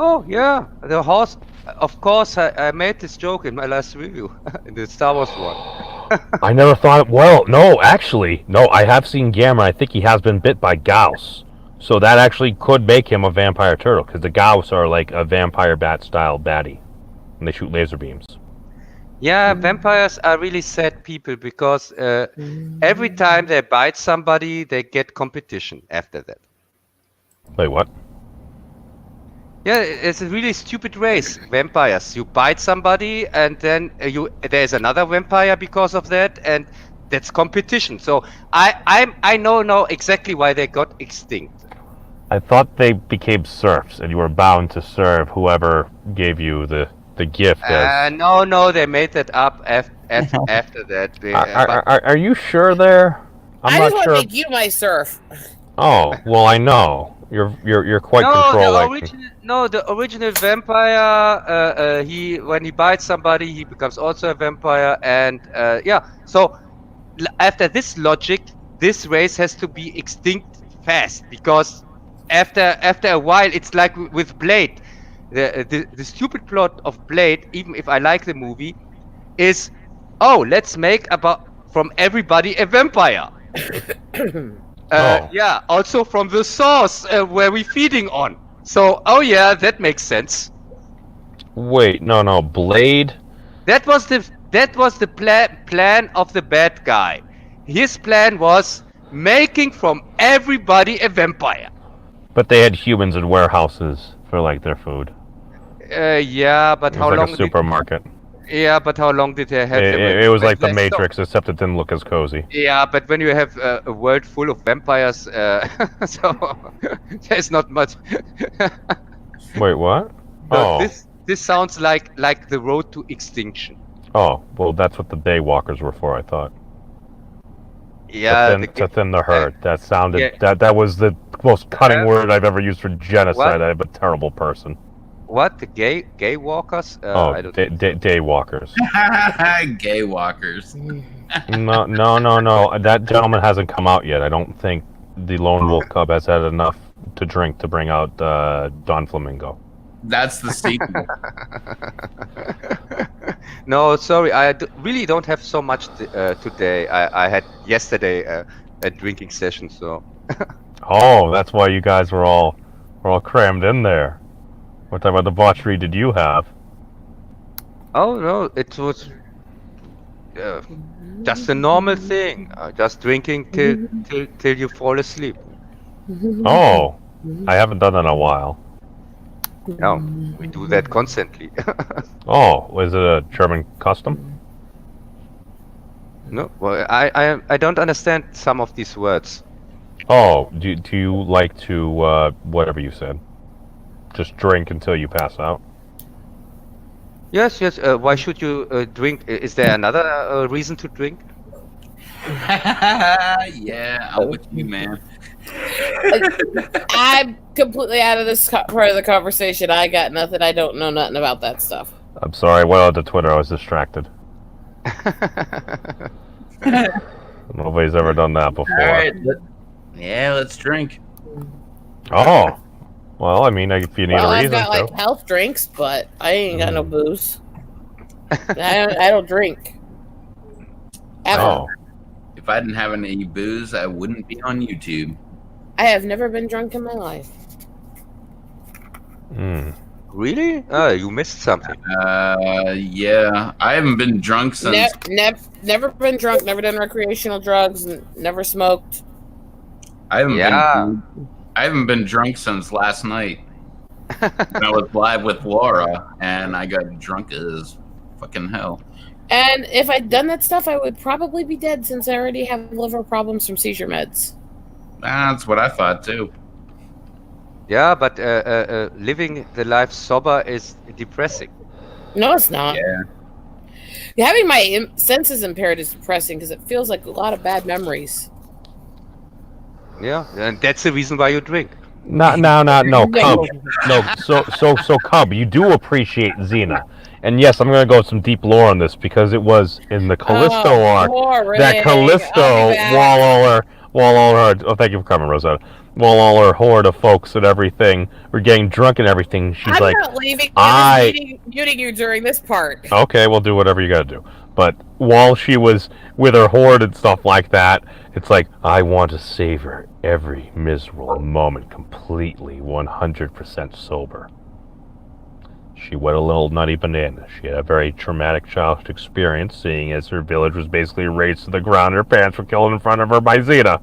Oh yeah, the horse. Of course, I made this joke in my last review, in the Star Wars one. I never thought. Well, no, actually, no. I have seen Gamma. I think he has been bit by Gauss, so that actually could make him a vampire turtle because the Gauss are like a vampire bat style baddie, and they shoot laser beams. Yeah, vampires are really sad people because every time they bite somebody, they get competition after that. Wait, what? Yeah, it's a really stupid race. Vampires. You bite somebody, and then there's another vampire because of that, and that's competition. So I know exactly why they got extinct. I thought they became serfs, and you were bound to serve whoever gave you the gift. No, they made that up after that. Are you sure there? I'm I not just want sure. to make you my serf. Oh, well, I know. You're quite controlling. The original vampire. When he bites somebody, he becomes also a vampire, and So after this logic, this race has to be extinct fast because after a while, it's like with Blade. The stupid plot of Blade, even if I like the movie, is let's make from everybody a vampire. Yeah, also from the source where we're feeding on. So, that makes sense. Wait, no, Blade. That was the plan of the bad guy. His plan was making from everybody a vampire. But they had humans in warehouses for like their food. Yeah, but It how was long? like a supermarket. Yeah, but how long did they have? It was like the Matrix, except it didn't look as cozy. Yeah, but when you have a world full of vampires, so there's not much. Wait, what? No, this sounds like the road to extinction. Oh, well, that's what the Daywalkers were for, I thought. Yeah, to thin the herd. That sounded that was the most cutting word I've ever used for genocide. I'm a terrible person. What, the gay walkers? I don't Daywalkers. Gay walkers. No. That gentleman hasn't come out yet. I don't think the Lone Wolf Cub has had enough to drink to bring out Don Flamingo. That's the sequel. No, sorry, I really don't have so much today. I had yesterday a drinking session, so. Oh, that's why you guys were all crammed in there. What type of debauchery did you have? Oh no, it was just a normal thing. Just drinking till you fall asleep. Oh, I haven't done that in a while. No, we do that constantly. Oh, was it a German custom? No, well, I don't understand some of these words. Oh, do you like to whatever you said? Just drink until you pass out? Yes. Why should you drink? Is there another reason to drink? Yeah, I'm with you, man. I'm completely out of this part of the conversation. I got nothing. I don't know nothing about that stuff. I'm sorry, I went on to Twitter, I was distracted. Nobody's ever done that before. All right, let's drink. Oh, well, I mean, if you need a I've reason got like to. health drinks, but I ain't got no booze. I don't drink. Ever. Oh, If I didn't have any booze, I wouldn't be on YouTube. I have never been drunk in my life. Really? Oh, you missed something. Yeah, I haven't been drunk since. Never been drunk. Never done recreational drugs. Never smoked. I haven't been drunk since last night. When I was live with Laura, and I got drunk as fucking hell. And if I'd done that stuff, I would probably be dead since I already have liver problems from seizure meds. That's what I thought too. Yeah, but living the life sober is depressing. No, it's not. Yeah. Having my senses impaired is depressing because it feels like a lot of bad memories. Yeah, and that's the reason why you drink. no, Cub. No, so Cub, you do appreciate Xena. And yes, I'm going to go some deep lore on this because it was in the Callisto arc boring. that Callisto, while while all her thank you for coming, Rosetta. While all her horde of folks and everything were getting drunk and everything, she's I'm like, not leaving. I'm just muting you during this part. okay, we'll do whatever you gotta do. But while she was with her horde and stuff like that, it's like, I want to savor every miserable moment completely 100% sober. She went a little nutty banana. She had a very traumatic childhood experience, seeing as her village was basically razed to the ground. Her parents were killed in front of her by Xena.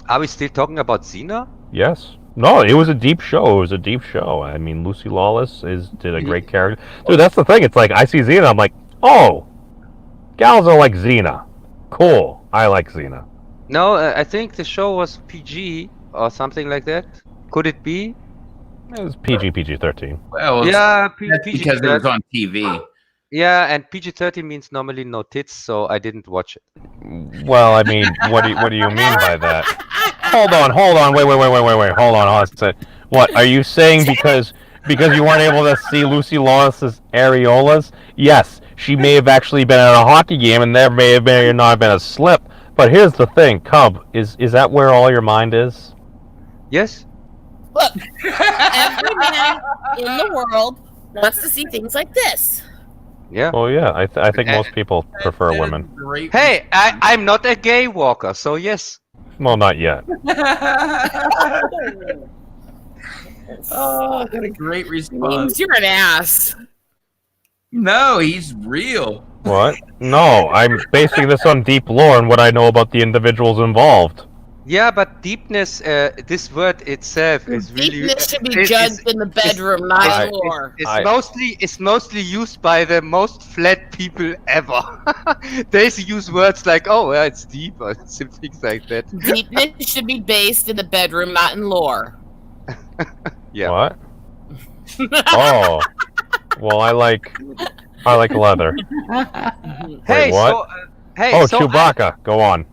Are we still talking about Xena? Yes. No, it was a deep show. It was a deep show. I mean, Lucy Lawless did a great character. Dude, that's the thing. It's like, I see Xena, I'm like, oh, gals are like Xena. Cool. I like Xena. No, I think the show was PG or something like that. Could it be? It was PG-13. Well, Yeah, that's PG. because it was on TV. Yeah, and PG-13 means normally no tits, so I didn't watch it. Well, I mean, what do you mean by that? Hold on, wait, hold on. What, are you saying because you weren't able to see Lucy Lawless's areolas? Yes, she may have actually been at a hockey game and there may have not been a slip, but here's the thing, Cub, is that where all your mind is? Yes? Look, every man in the world wants to see things like this. Yeah. Well, yeah, I think most people prefer women. Hey, I'm not a gay walker, so yes. Well, not yet. Oh, what a great response. Means you're an ass. No, he's real. What? No, I'm basing this on deep lore and what I know about the individuals involved. Yeah, but deepness, this word itself is really... Deepness should be judged in the bedroom, not in lore. It's mostly used by the most flat people ever. They use words like, oh, well, it's deep, or some things like that. Deepness should be based in the bedroom, not in lore. Yeah. What? Oh. Well, I like leather. Hey, Wait, what? so... hey, Oh, so Chewbacca. Go on.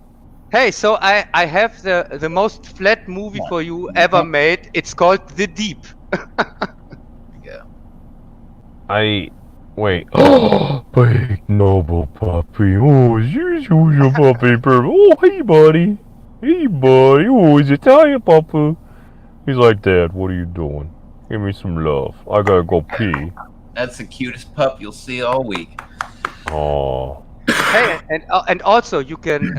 Hey, so I have the most flat movie for you ever made. It's called The Deep. Wait. Oh, big noble puppy. Oh, you're your puppy. Oh, hey, buddy. Hey, buddy. Oh, it's Italian puppy. He's like, Dad, what are you doing? Give me some love. I gotta go pee. That's the cutest pup you'll see all week. Oh. Hey, and also you can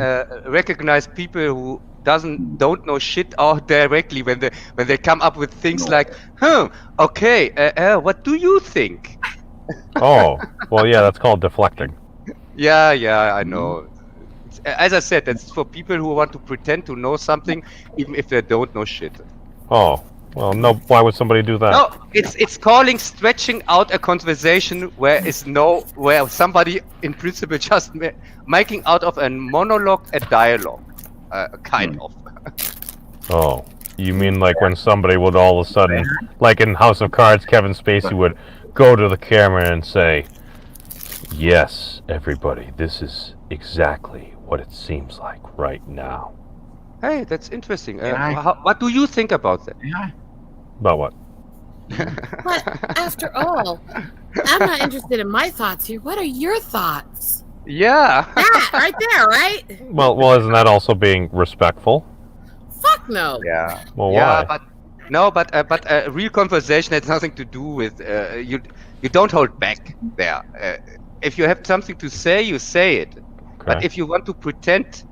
recognize people who don't know shit out directly when they come up with things like, okay, what do you think? Oh. Well, yeah, that's called deflecting. Yeah, I know. As I said, that's for people who want to pretend to know something, even if they don't know shit. Oh. Well, no. Why would somebody do that? No, it's calling stretching out a conversation where somebody in principle just making out of a monologue a dialogue, kind of. Oh. You mean like when somebody would all of a sudden, like in House of Cards, Kevin Spacey would go to the camera and say, "Yes, everybody, this is exactly what it seems like right now." Hey, that's interesting. What do you think about that? Yeah. About what? But after all, I'm not interested in my thoughts here. What are your thoughts? Yeah. That right there, right? Well, isn't that also being respectful? Fuck no. Yeah. Well, Yeah, why? but a real conversation has nothing to do with you. You don't hold back there. If you have something to say, you say it. Okay. But if you want to pretend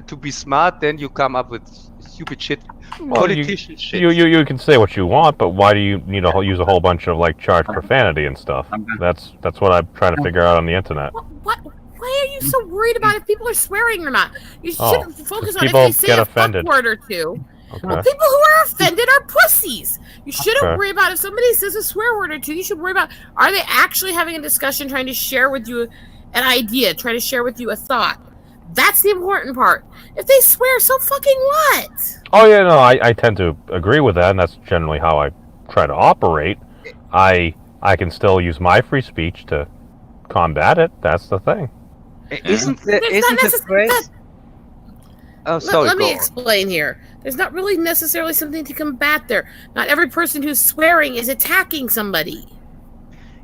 to be smart, then you come up with stupid shit, Well, politician shit. You can say what you want, but why do you need to use a whole bunch of like charged profanity and stuff? That's what I'm trying to figure out on the internet. What? Why are you so worried about if people are swearing or not? You Oh, should focus 'cause on if people they say get a offended. fuck word or two. Okay. Well, people who are offended are pussies. You shouldn't Okay. worry about if somebody says a swear word or two. You should worry about, are they actually having a discussion, trying to share with you an idea, trying to share with you a thought. That's the important part. If they swear, so fucking what? Oh yeah, no, I tend to agree with that, and that's generally how I try to operate. I can still use my free speech to combat it. That's the thing. Isn't There's not the phrase? Oh, sorry. Let me go on. explain here. There's not really necessarily something to combat there. Not every person who's swearing is attacking somebody.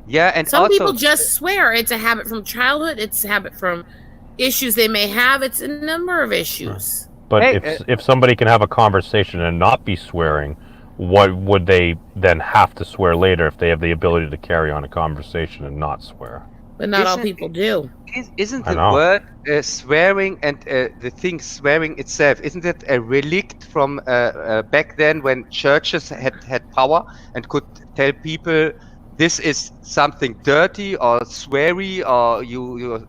Yeah, and Some also people just swear. It's a habit from childhood. It's a habit from issues they may have. It's a number of issues. But Hey, if somebody can have a conversation and not be swearing, what would they then have to swear later if they have the ability to carry on a conversation and not swear? But not all Isn't- people do. Isn't I the know. word swearing and the thing swearing itself, isn't it a relict from back then when churches had power and could tell people this is something dirty or sweary, or you're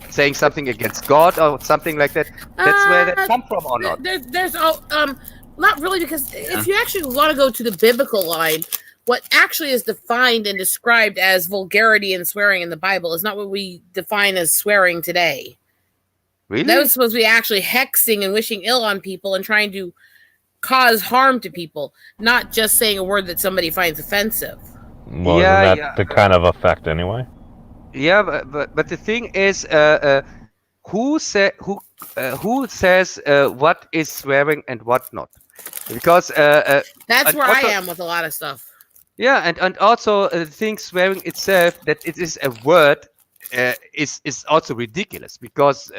saying something against God or something like that? That's where that come from, or not? There's not really, because if you actually want to go to the biblical line, what actually is defined and described as vulgarity and swearing in the Bible is not what we define as swearing today. Really? That was supposed to be actually hexing and wishing ill on people and trying to cause harm to people, not just saying a word that somebody finds offensive. Well, Yeah, isn't that the kind of effect anyway? Yeah, but the thing is, who says what is swearing and what not? Because That's And where I also- am with a lot of stuff. yeah, and also the thing swearing itself, that it is a word, is also ridiculous because,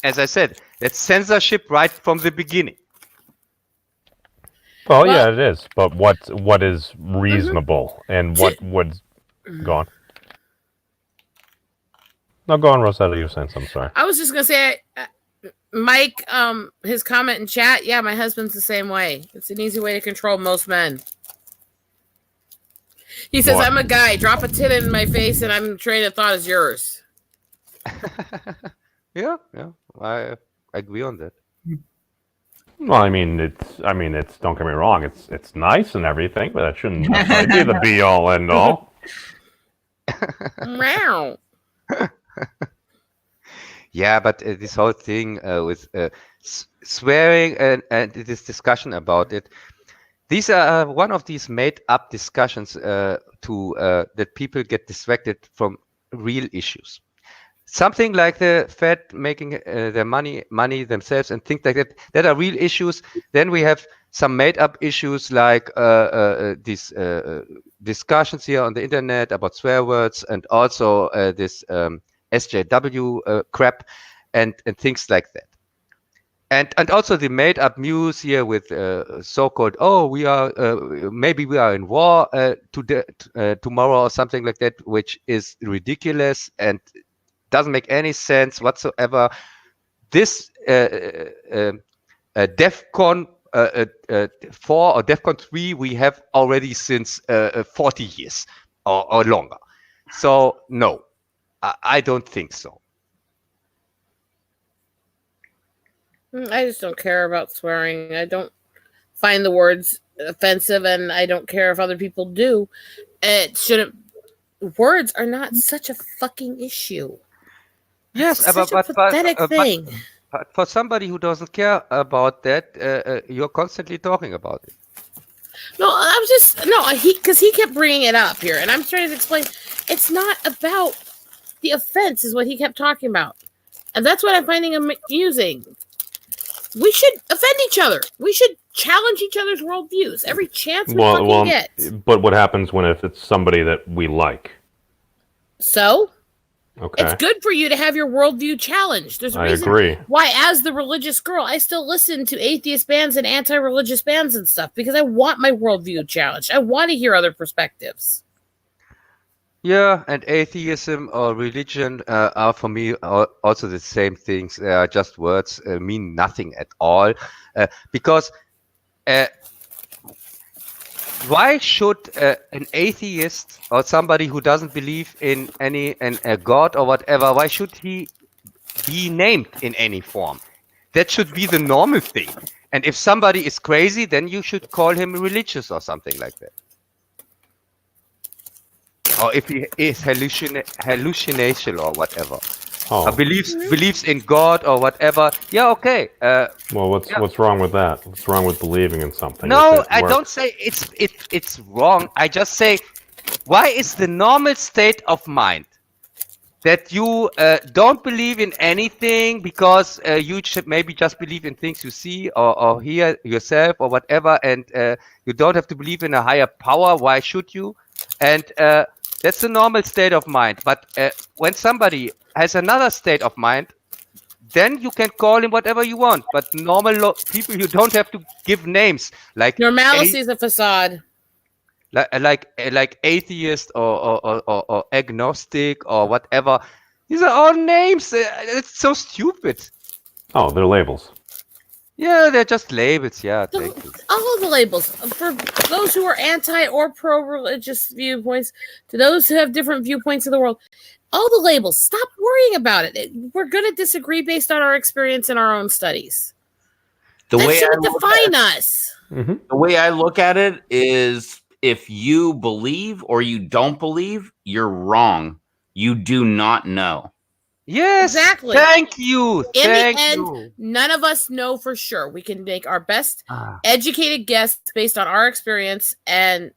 as I said, that's censorship right from the beginning. Well, Well- yeah, it is. But what is reasonable and what would go on? No, go on, Rosetta. You were saying something. Sorry. I was just gonna say, Mike, his comment in chat. Yeah, my husband's the same way. It's an easy way to control most men. He says, What? "I'm a guy. Drop a tit in my face, and I'm train of thought as yours." Yeah, I agree on that. Well, I mean, it's. Don't get me wrong. It's nice and everything, but that shouldn't necessarily be the be all end all. Meow. Yeah, but this whole thing with swearing and this discussion about it, these are one of these made-up discussions that people get distracted from real issues. Something like the Fed making their money themselves and things like that are real issues. Then we have some made-up issues like these discussions here on the internet about swear words, and also this SJW crap and things like that. And also the made-up news here with so-called, maybe we are in war tomorrow or something like that, which is ridiculous and doesn't make any sense whatsoever. This DEFCON 4 or DEFCON 3 we have already since 40 years or longer. So no, I don't think so. I just don't care about swearing. I don't find the words offensive, and I don't care if other people do. It shouldn't. Words are not such a fucking issue. Yes, Such a pathetic thing. But for somebody who doesn't care about that, you're constantly talking about it. No, I'm just because he kept bringing it up here, and I'm trying to explain. It's not about the offense, is what he kept talking about, and that's what I'm finding amusing. We should offend each other. We should challenge each other's worldviews every chance we fucking get. But what happens if it's somebody that we like? So Okay. it's good for you to have your worldview challenged. There's a I reason agree. why, as the religious girl, I still listen to atheist bands and anti-religious bands and stuff, because I want my worldview challenged. I want to hear other perspectives. Yeah, and atheism or religion are for me also the same things. They are just words, mean nothing at all. Because why should an atheist or somebody who doesn't believe in a god or whatever, why should he be named in any form? That should be the normal thing. And if somebody is crazy, then you should call him religious or something like that. Or if he is hallucination or whatever, Oh. or believes in God or whatever. Yeah, okay. Well, what's wrong with that? What's wrong with believing in something? No, if it I works? don't say it's wrong. I just say, why is the normal state of mind that you don't believe in anything because you should maybe just believe in things you see or hear yourself or whatever, and you don't have to believe in a higher power. Why should you? And that's the normal state of mind. But when somebody has another state of mind, then you can call him whatever you want. But normal people, you don't have to give names like Normalcy is a facade. like atheist or agnostic or whatever. These are all names. It's so stupid. Oh, they're labels. Yeah, they're just labels. Yeah, thank you. All of the labels for those who are anti or pro-religious viewpoints, to those who have different viewpoints of the world. All the labels. Stop worrying about it. We're going to disagree based on our experience in our own studies. The That way shouldn't I look define at, us. the way I look at it is, if you believe or you don't believe, you're wrong. You do not know. Yes, Exactly. Thank you. In Thank the end, you. none of us know for sure. We can make our best Ah. educated guess based on our experience, and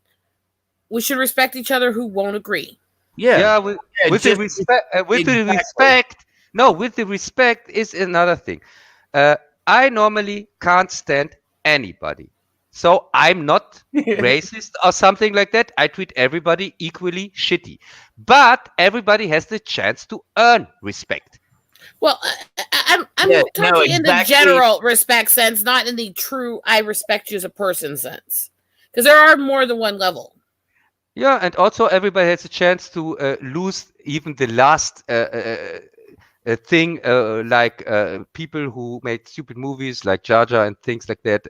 we should respect each other who won't agree. Yeah, with the just- respect. With the exactly. respect. No, with the respect is another thing. I normally can't stand anybody, so I'm not racist or something like that. I treat everybody equally shitty, but everybody has the chance to earn respect. Well, I'm Yeah, talking no, in the exactly. general respect sense, not in the true "I respect you as a person" sense, because there are more than one level. Yeah, and also everybody has a chance to lose even the last thing, like people who made stupid movies like Jar Jar and things like that.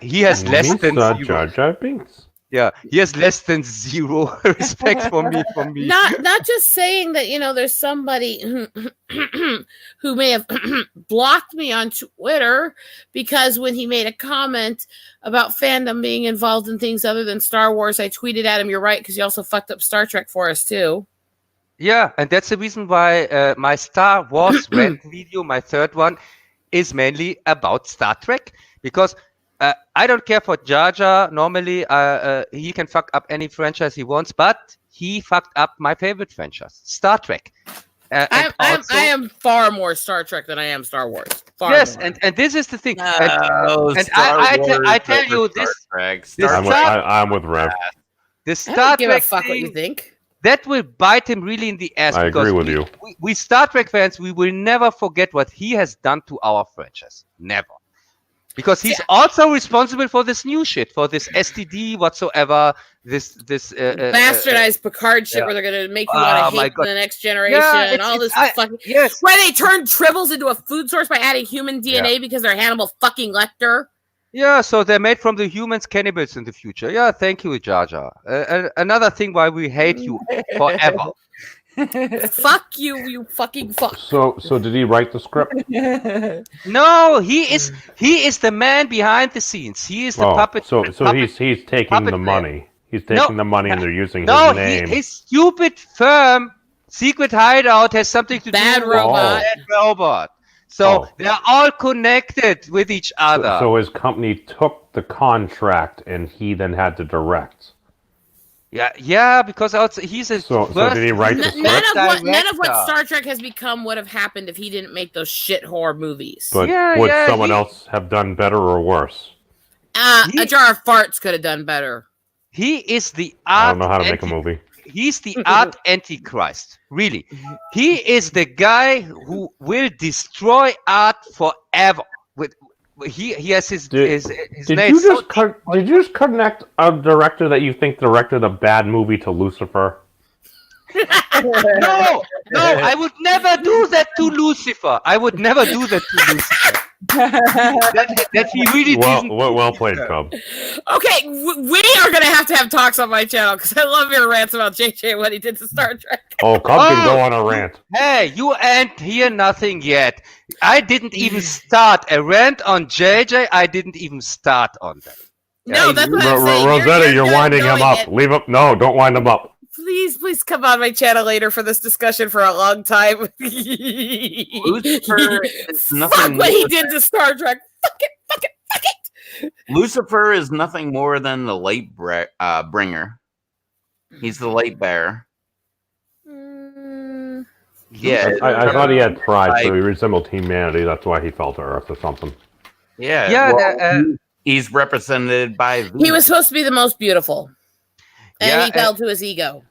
He has less than Jar zero. Jar Binks. Yeah, he has less than zero respect for me. Not just saying that, there's somebody who may have blocked me on Twitter because when he made a comment about fandom being involved in things other than Star Wars, I tweeted at him, "You're right, because you also fucked up Star Trek for us too." Yeah, and that's the reason why my Star Wars rant video, my third one, is mainly about Star Trek, because I don't care for Jar Jar. Normally, he can fuck up any franchise he wants, but he fucked up my favorite franchise, Star Trek. I am far more Star Trek than I am Star Wars. Far Yes, more. and this is the thing. No, and Star I Wars tell you over this. Star Trek. this Star I'm Trek. I'm with Rev. The I Star don't give a Trek fuck what you thing, think. that will bite him really in the ass. I because agree with you. We Star Trek fans, we will never forget what he has done to our franchise. Never. Because he's also responsible for this new shit, for this STD whatsoever, this Bastardized Picard shit where they're gonna make you want Oh to my hate God. the next generation Yeah, and all this fucking yes. where they turned tribbles into a food source by adding human DNA because they're Hannibal fucking Lecter. Yeah, so they're made from the humans cannibals in the future. Yeah, thank you, Jar Jar. Another thing why we hate you forever. Fuck you, you fucking fuck. So did he write the script? No, he is the man behind the scenes. He is the puppet. So puppet- he's taking puppet the man. money. He's taking the money and they're using No, his name. his stupid firm, Secret Hideout, has something to Bad do Robot. with Bad Robot. So they're all connected with each other. So his company took the contract and he then had to direct. Yeah, because also he's a So did he write the script? None of what Star Trek has become would have happened if he didn't make those shit horror movies. But would someone else have done better or worse? A Jar of Farts could have done better. He is the I art. don't know how to make a movie. He's the art antichrist. Really, he is the guy who will destroy art forever. He has his Did name. you just connect a director that you think directed a bad movie to Lucifer? No, I would never do that to Lucifer. I would never do that to Lucifer. that he really didn't. Well played, Cub. Okay, we are gonna have to have talks on my channel because I love your rants about JJ and what he did to Star Trek. Oh, Cub can go on a rant. Hey, you ain't hear nothing yet. I didn't even start a rant on JJ. I didn't even start on that. No, that's what I'm saying. Rosetta, you're winding him up. it. Leave him. No, don't wind him up. Please come on my channel later for this discussion for a long time. Lucifer is Fuck nothing what he more did to Star Trek. Fuck it. Lucifer is nothing more than the light bringer. He's the light bearer. Yeah, I thought he had pride, so he resembled humanity. That's why he fell to Earth or something. Yeah. Well, he's represented by Venus. He was supposed to be the most beautiful, and he fell to his ego.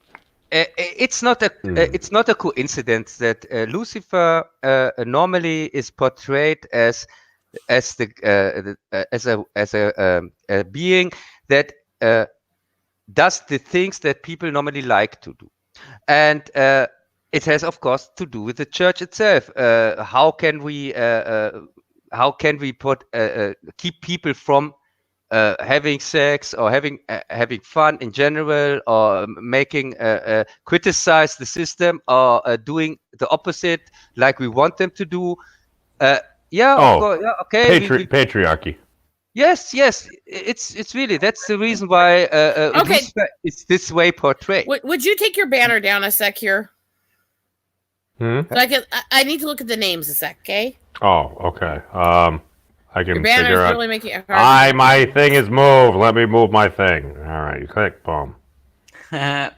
it's not a coincidence that Lucifer normally is portrayed as a being that does the things that people normally like to do, and it has, of course, to do with the church itself. How can we keep people from having sex or having fun in general, or making criticize the system, or doing the opposite like we want them to do? Of course. Yeah, okay. Patriarchy. Yes. It's really, that's the reason why Okay. Lucifer is this way portrayed. Would you take your banner down a sec here? Hmm? So I need to look at the names a sec, okay? Oh, okay. I can Your banner figure is out. really making it hard. My thing is moved. Let me move my thing. All right, you click, boom.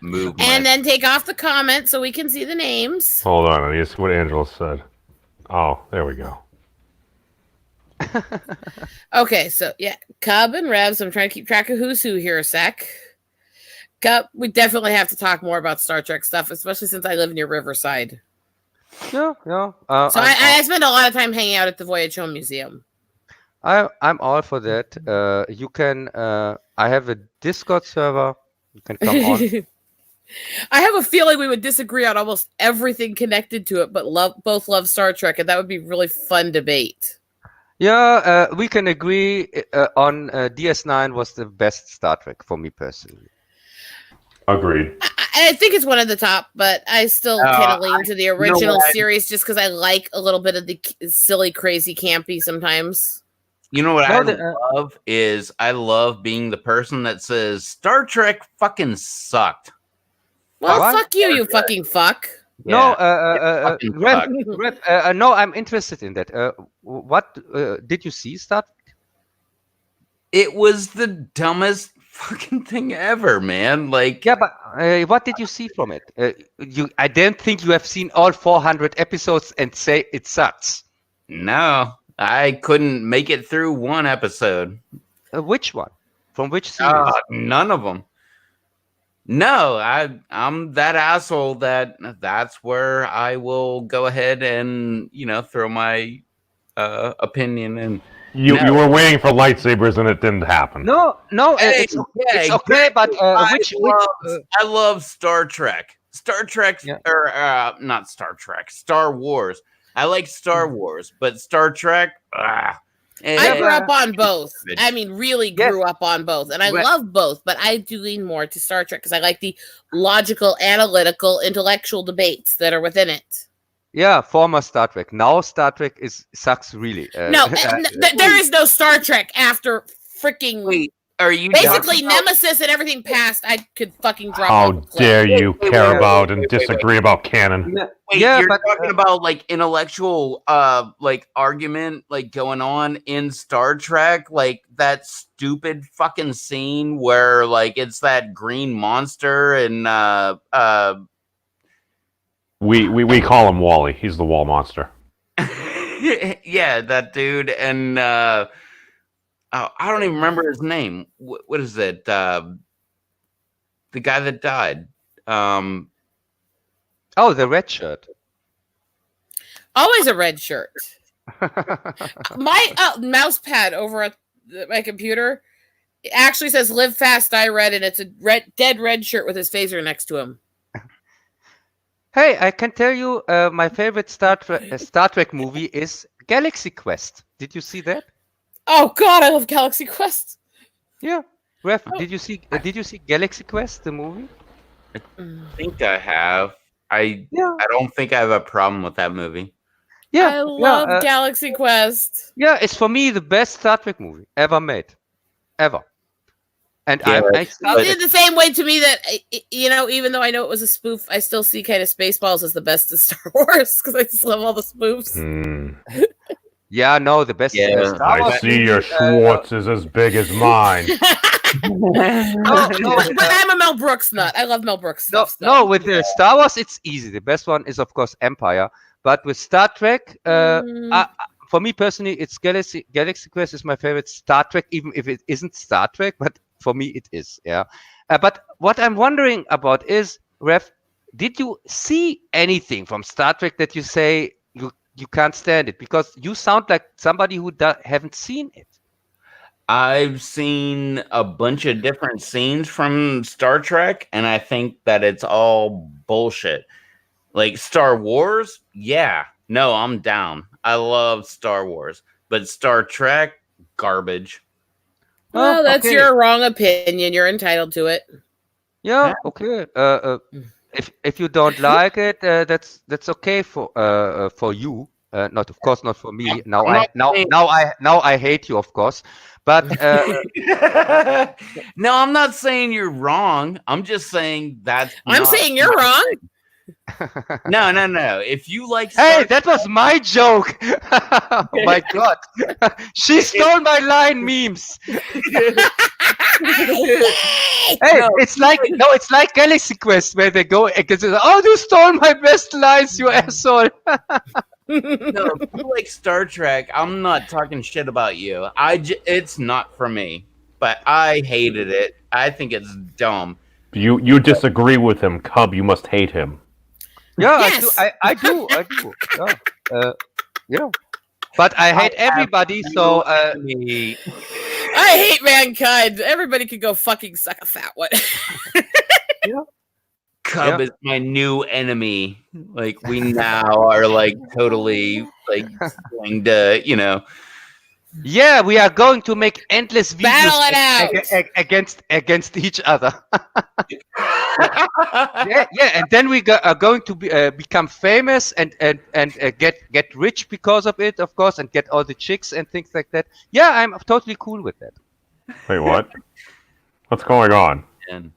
Move. And then take off the comment so we can see the names. Hold on, I need to see what Angela said. Oh, there we go. Okay, so yeah, Cub and Revs. I'm trying to keep track of who's who here a sec. Cub, we definitely have to talk more about Star Trek stuff, especially since I live near Riverside. Yeah. So I spend a lot of time hanging out at the Voyage Home Museum. I'm all for that. You can. I have a Discord server. You can come on. I have a feeling we would disagree on almost everything connected to it, but both love Star Trek, and that would be really fun debate. Yeah, we can agree on DS9 was the best Star Trek for me personally. Agreed. I think it's one of the top, but I still kind of lean to the original series just because I like a little bit of the silly, crazy, campy sometimes. You know what I love is I love being the person that says Star Trek fucking sucked. Well, fuck you, you fucking fuck. No, fucking Rep, no, I'm interested in that. What did you see, Star Trek? It was the dumbest fucking thing ever, man. Like, yeah, but what did you see from it? I don't think you have seen all 400 episodes and say it sucks. No, I couldn't make it through one episode. Which one? From which series? None of them. No, I'm that asshole that's where I will go ahead and throw my opinion in. You were waiting for lightsabers and it didn't happen. No, it's okay, but I love Star Trek. Or not Star Trek, Star Wars. I like Star Wars, but Star Trek, I grew up on both. I mean, really grew up on both. And I love both, but I do lean more to Star Trek because I like the logical, analytical, intellectual debates that are within it. Yeah, former Star Trek. Now Star Trek sucks really. No, there is no Star Trek after freaking... Wait, are you basically Nemesis and everything past? I could fucking drop. How dare you care about and disagree about canon? Wait, you're talking about like intellectual like argument like going on in Star Trek, like that stupid fucking scene where like it's that green monster and we call him Wally. He's the wall monster. yeah, that dude. And I don't even remember his name. What is it? The guy that died. The red shirt. Always a red shirt. My mouse pad over at my computer actually says "Live Fast, Die Red," and it's a dead red shirt with his phaser next to him. Hey, I can tell you, my favorite Star Trek movie is Galaxy Quest. Did you see that? Oh God, I love Galaxy Quest. Yeah, Ref, did you see Galaxy Quest, the movie? I think I have. I don't think I have a problem with that movie. Yeah, I love Galaxy Quest. Yeah, it's for me the best Star Trek movie ever made, ever. And I did the same way to me that even though I know it was a spoof, I still see kind of Spaceballs as the best of Star Wars because I just love all the spoofs. Yeah, no, the best. I see your Schwartz is as big as mine. But I'm a Mel Brooks nut. I love Mel Brooks stuff. No, with Star Wars, it's easy. The best one is, of course, Empire. But with Star Trek, for me personally, it's Galaxy Quest is my favorite Star Trek, even if it isn't Star Trek. But for me, it is. Yeah. But what I'm wondering about is, Ref, did you see anything from Star Trek that you say you can't stand it? Because you sound like somebody who haven't seen it. I've seen a bunch of different scenes from Star Trek, and I think that it's all bullshit. Like Star Wars, yeah. No, I'm down. I love Star Wars. But Star Trek, garbage. Well, that's okay. your wrong opinion. You're entitled to it. Yeah, okay. If you don't like it, that's okay for you. Not, of course, not for me. Now I hate you, of course. But No, I'm not saying you're wrong. I'm just saying that's. I'm not saying you're my wrong. thing. No. If you like, hey, that was my joke. Oh my god, she stole my line memes. Hey, it's like Galaxy Quest where they go against. Oh, you stole my best lines, you asshole. No, if you like Star Trek, I'm not talking shit about you. It's not for me, but I hated it. I think it's dumb. You disagree with him, Cub. You must hate him. Yeah, Yes. I do. Yeah. But I hate everybody, so Me. I hate mankind. Everybody could go fucking suck a fat one. Cub is my new enemy. Like we now are like totally like going to, yeah, we are going to make endless videos Battle it out. against each other. yeah, and then we are going to become famous and get rich because of it, of course, and get all the chicks and things like that. Yeah, I'm totally cool with that. Wait, what? What's going on? And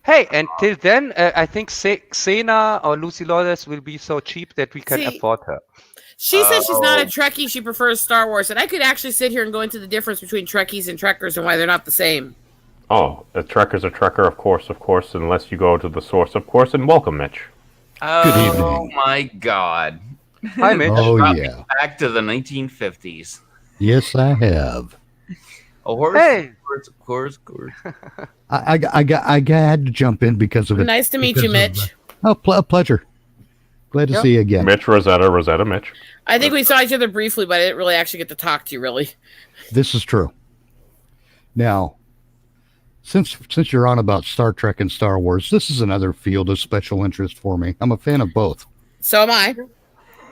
Hey, until then, I think Xena or Lucy Lawless will be so cheap that we can afford her. She says she's not a Trekkie. She prefers Star Wars. And I could actually sit here and go into the difference between Trekkies and Trekkers and why they're not the same. Oh, a Trekker's a Trekker, of course, unless you go to the source, of course, and welcome, Mitch. oh evening. my god. Hi, Mitch. Oh, Brought me yeah. back to the 1950s. Yes, I have. A horse, Hey. of course. I had to jump in because of it. Nice to meet you, Mitch. A pleasure. Glad to see you again. Mitch, Rosetta, Mitch. I think we saw each other briefly, but I didn't really actually get to talk to you, really. This is true. Now, since you're on about Star Trek and Star Wars, this is another field of special interest for me. I'm a fan of both. So am I.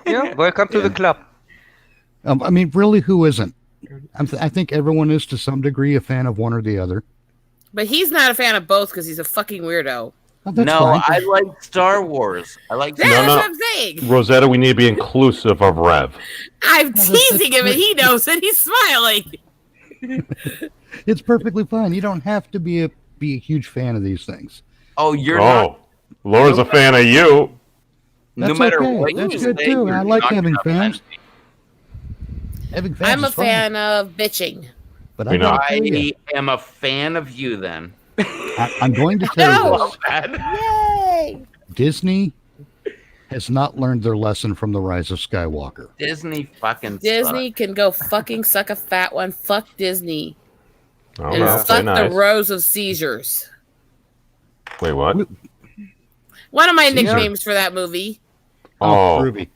Yeah, welcome to the club. I mean, really, who isn't? I think everyone is to some degree a fan of one or the other. But he's not a fan of both because he's a fucking weirdo. Oh, that's No, fine. I like Star Wars. I like Yeah, No, that's no. what I'm saying. Rosetta, we need to be inclusive of Rev. I'm teasing him and he knows it. He's smiling. It's perfectly fine. You don't have to be a huge fan of these things. Oh, you're not. Oh, Laura's a fan of you. No That's matter okay. what That's you good say, too. you're I like not having gonna fans. offend me. Having fans I'm a is fine, fan of bitching. but We know. gotta tell you, I am a fan of you then. I'm going to tell you No. this. Bad. Yay! Disney has not learned their lesson from the Rise of Skywalker. Disney fucking Disney can go fucking suck a fat one. Fuck Disney. Oh, And well, fuck very nice. the rows of seizures. Wait, what? One of my Caesar. nicknames for that movie. Oh, Ruby.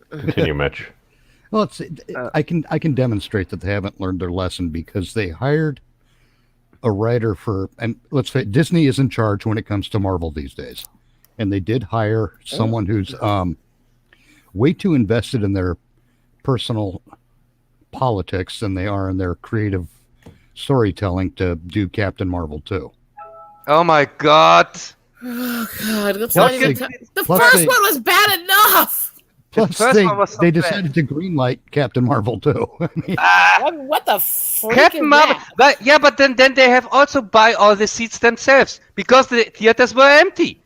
continue, Mitch. Well, I can demonstrate that they haven't learned their lesson because they hired a writer for, and let's say Disney is in charge when it comes to Marvel these days, and they did hire someone who's way too invested in their personal politics than they are in their creative storytelling to do Captain Marvel 2. Oh my god. Oh god, let's Plus not even they- the plus first they- one was bad enough. Plus, first they one was so they bad. decided to greenlight Captain Marvel 2. I mean, What the freak Captain is Marvel. that? But then they have also buy all the seats themselves because the theaters were empty.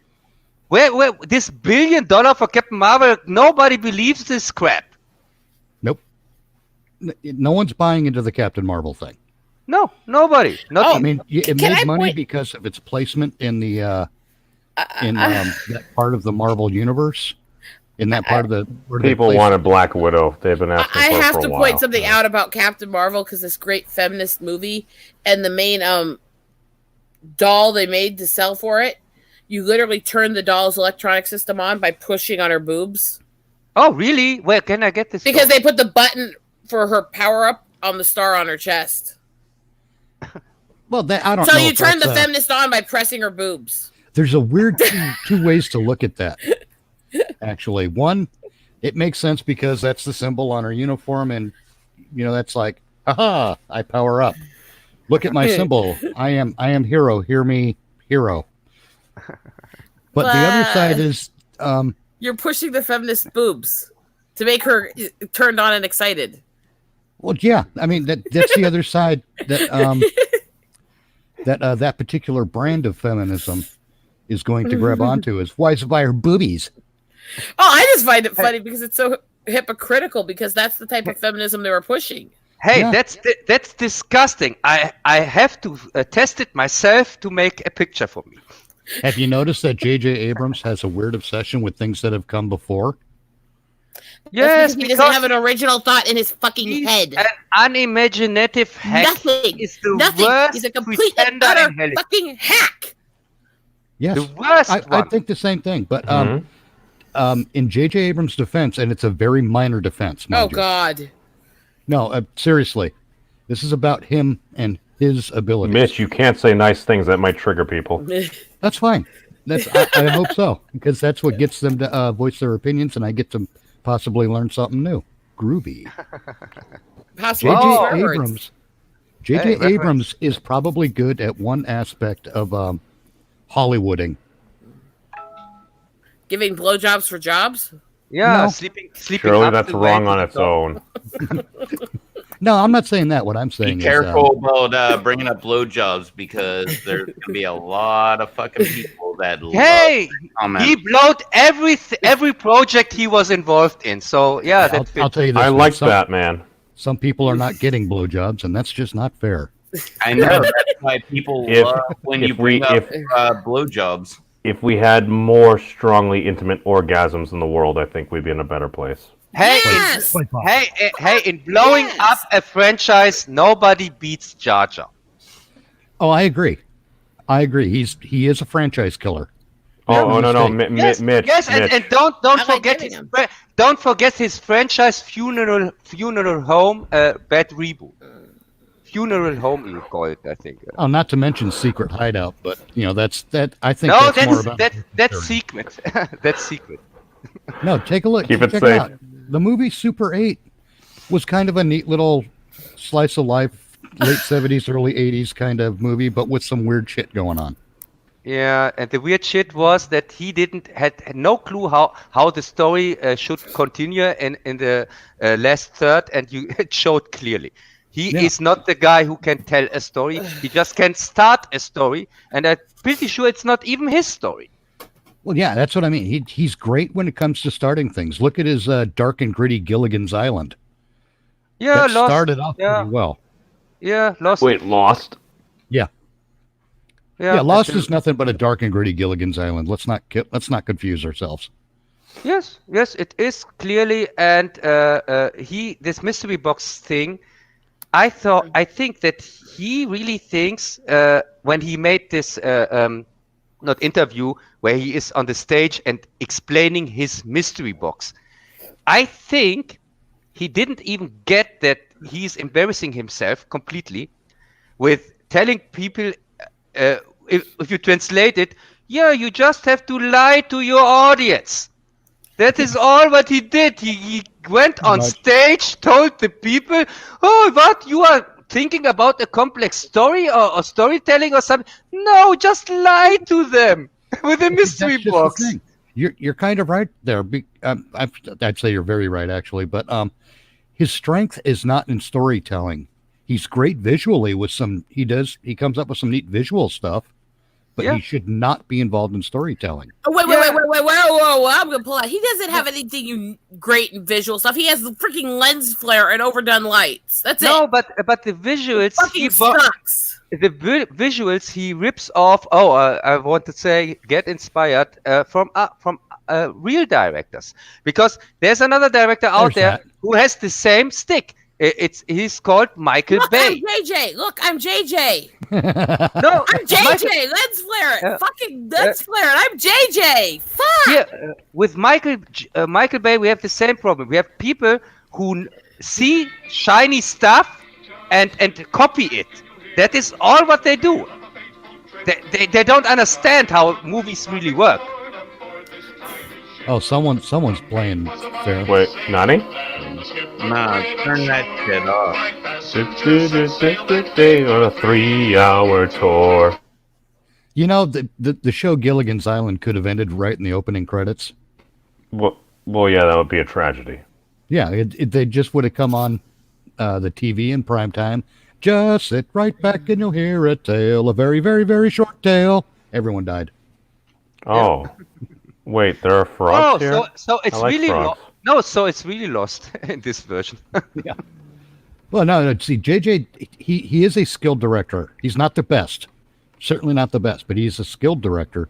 Where this $1 billion for Captain Marvel? Nobody believes this crap. nope. No one's buying into the Captain Marvel thing. No, nobody. Not Oh, I mean, it can made I money point- because of its placement in the that part of the Marvel universe. In that part of the where they People placed- wanted Black Widow. They've been asking I for it have for to a while. point something out about Captain Marvel because this great feminist movie and the main doll they made to sell for it you literally turn the doll's electronic system on by pushing on her boobs. Oh, really? Where can I get this? Because story? they put the button for her power up on the star on her chest. Well, I don't So know. you if turn the that's, feminist on by pressing her boobs. There's a weird two ways to look at that. Actually, one, it makes sense because that's the symbol on her uniform, and that's like, haha, I power up. Look at my symbol. I am hero. Hear me, hero. But the other side is, you're pushing the feminist boobs to make her turned on and excited. well, yeah. I mean, that's the other side that that particular brand of feminism is going to grab onto is why is it by her boobies? Oh, I just find it funny because it's so hypocritical because that's the type of feminism they were pushing. Hey, Yeah. that's disgusting. I have to test it myself to make a picture for me. Have you noticed that J.J. Abrams has a weird obsession with things that have come before? Yes, That's because he doesn't have an original thought in his fucking he's head. an unimaginative hack. Nothing. Is the Nothing. worst He's a complete and pretender utter in hell. fucking hack. Yes, The worst I one. think the same thing. But in J.J. Abrams' defense, and it's a very minor defense, mind Oh you. God. No, seriously, this is about him and his abilities. Mitch, you can't say nice things that might trigger people. That's fine. I hope so, because that's what gets them to voice their opinions, and I get to possibly learn something new. Groovy. Possibly J.J. swear words. Abrams. J.J. Hey, reference. Abrams is probably good at one aspect of Hollywooding. Giving blowjobs for jobs. Yeah, No. sleeping. Surely up that's the way wrong to on the its top. own. No, I'm not saying that. What I'm saying Be is, careful about bringing up blowjobs because there's gonna be a lot of fucking people that Hey, love to comment. he blowed every project he was involved in. So yeah, that I'll tell you this. I man, like some, that, man. Some people are not getting blowjobs, and that's just not fair. I know that's why people If- love when you if we- bring up if- blowjobs. If we had more strongly intimate orgasms in the world, I think we'd be in a better place. hey, Yes. in blowing Yes. up a franchise, nobody beats Jar Jar. Oh, I agree. He is a franchise killer. Oh no, mistake. Yes, Mitch. yes, Mitch. and don't I like forget giving his him. don't forget his franchise funeral home bad reboot. Funeral home, you call it, I think. Oh, not to mention Secret Hideout, but that's that. I think No, that's more about that's secret. That's secret. No, take a look. Keep it check safe. out. The movie Super 8 was kind of a neat little slice of life, late 70s, early 80s kind of movie, but with some weird shit going on. Yeah, and the weird shit was that he had no clue how the story should continue in the last third, and it showed clearly. He Yeah. is not the guy who can tell a story. He just can start a story, and I'm pretty sure it's not even his story. Well, yeah, that's what I mean. He's great when it comes to starting things. Look at his dark and gritty Gilligan's Island. Yeah, That Lost. started off yeah, pretty well. yeah, Lost. Wait, Lost? Yeah, Lost and- is nothing but a dark and gritty Gilligan's Island. Let's not confuse ourselves. Yes, it is clearly, and this mystery box thing. I think that he really thinks when he made this not interview where he is on the stage and explaining his mystery box. I think he didn't even get that he's embarrassing himself completely with telling people if you translate it, yeah, you just have to lie to your audience. That is all what he did. He went on Right. stage, told the people, oh, what, you are thinking about a complex story or storytelling or something? No, just lie to them with a mystery That's just the box. thing. You're kind of right there. I'd say you're very right, actually. But his strength is not in storytelling. He's great visually with he comes up with some neat visual stuff, but Yeah. he should not be involved in storytelling. Oh, wait, Yeah. whoa, I'm gonna pull out. He doesn't have anything great in visual stuff. He has the freaking lens flare and overdone lights. That's No, it. but the visuals, Fucking sucks. the visuals he rips off. Oh, I want to say, get inspired from real directors, because there's another director out There's there that. who has the same stick. He's called Michael Look, Bay. I'm JJ. Look, I'm JJ. No, I'm JJ. Michael, Let's flare it. Uh, Fucking let's flare it. I'm JJ. Fuck. yeah, with Michael Bay, we have the same problem. We have people who see shiny stuff and copy it. That is all what they do. They don't understand how movies really work. Oh, someone's playing there. Wait, Nani? Nah, turn that shit off. On a 3-hour tour. You know, the show Gilligan's Island could have ended right in the opening credits. Well, yeah, that would be a tragedy. Yeah, they just would have come on the TV in prime time. Just sit right back and you'll hear a tale, a very, very, very short tale. Everyone died. Oh, wait, there are frogs here? So it's I like really frogs. so it's really lost in this version. Well, no, see, JJ, he is a skilled director. He's not the best. Certainly not the best, but he's a skilled director.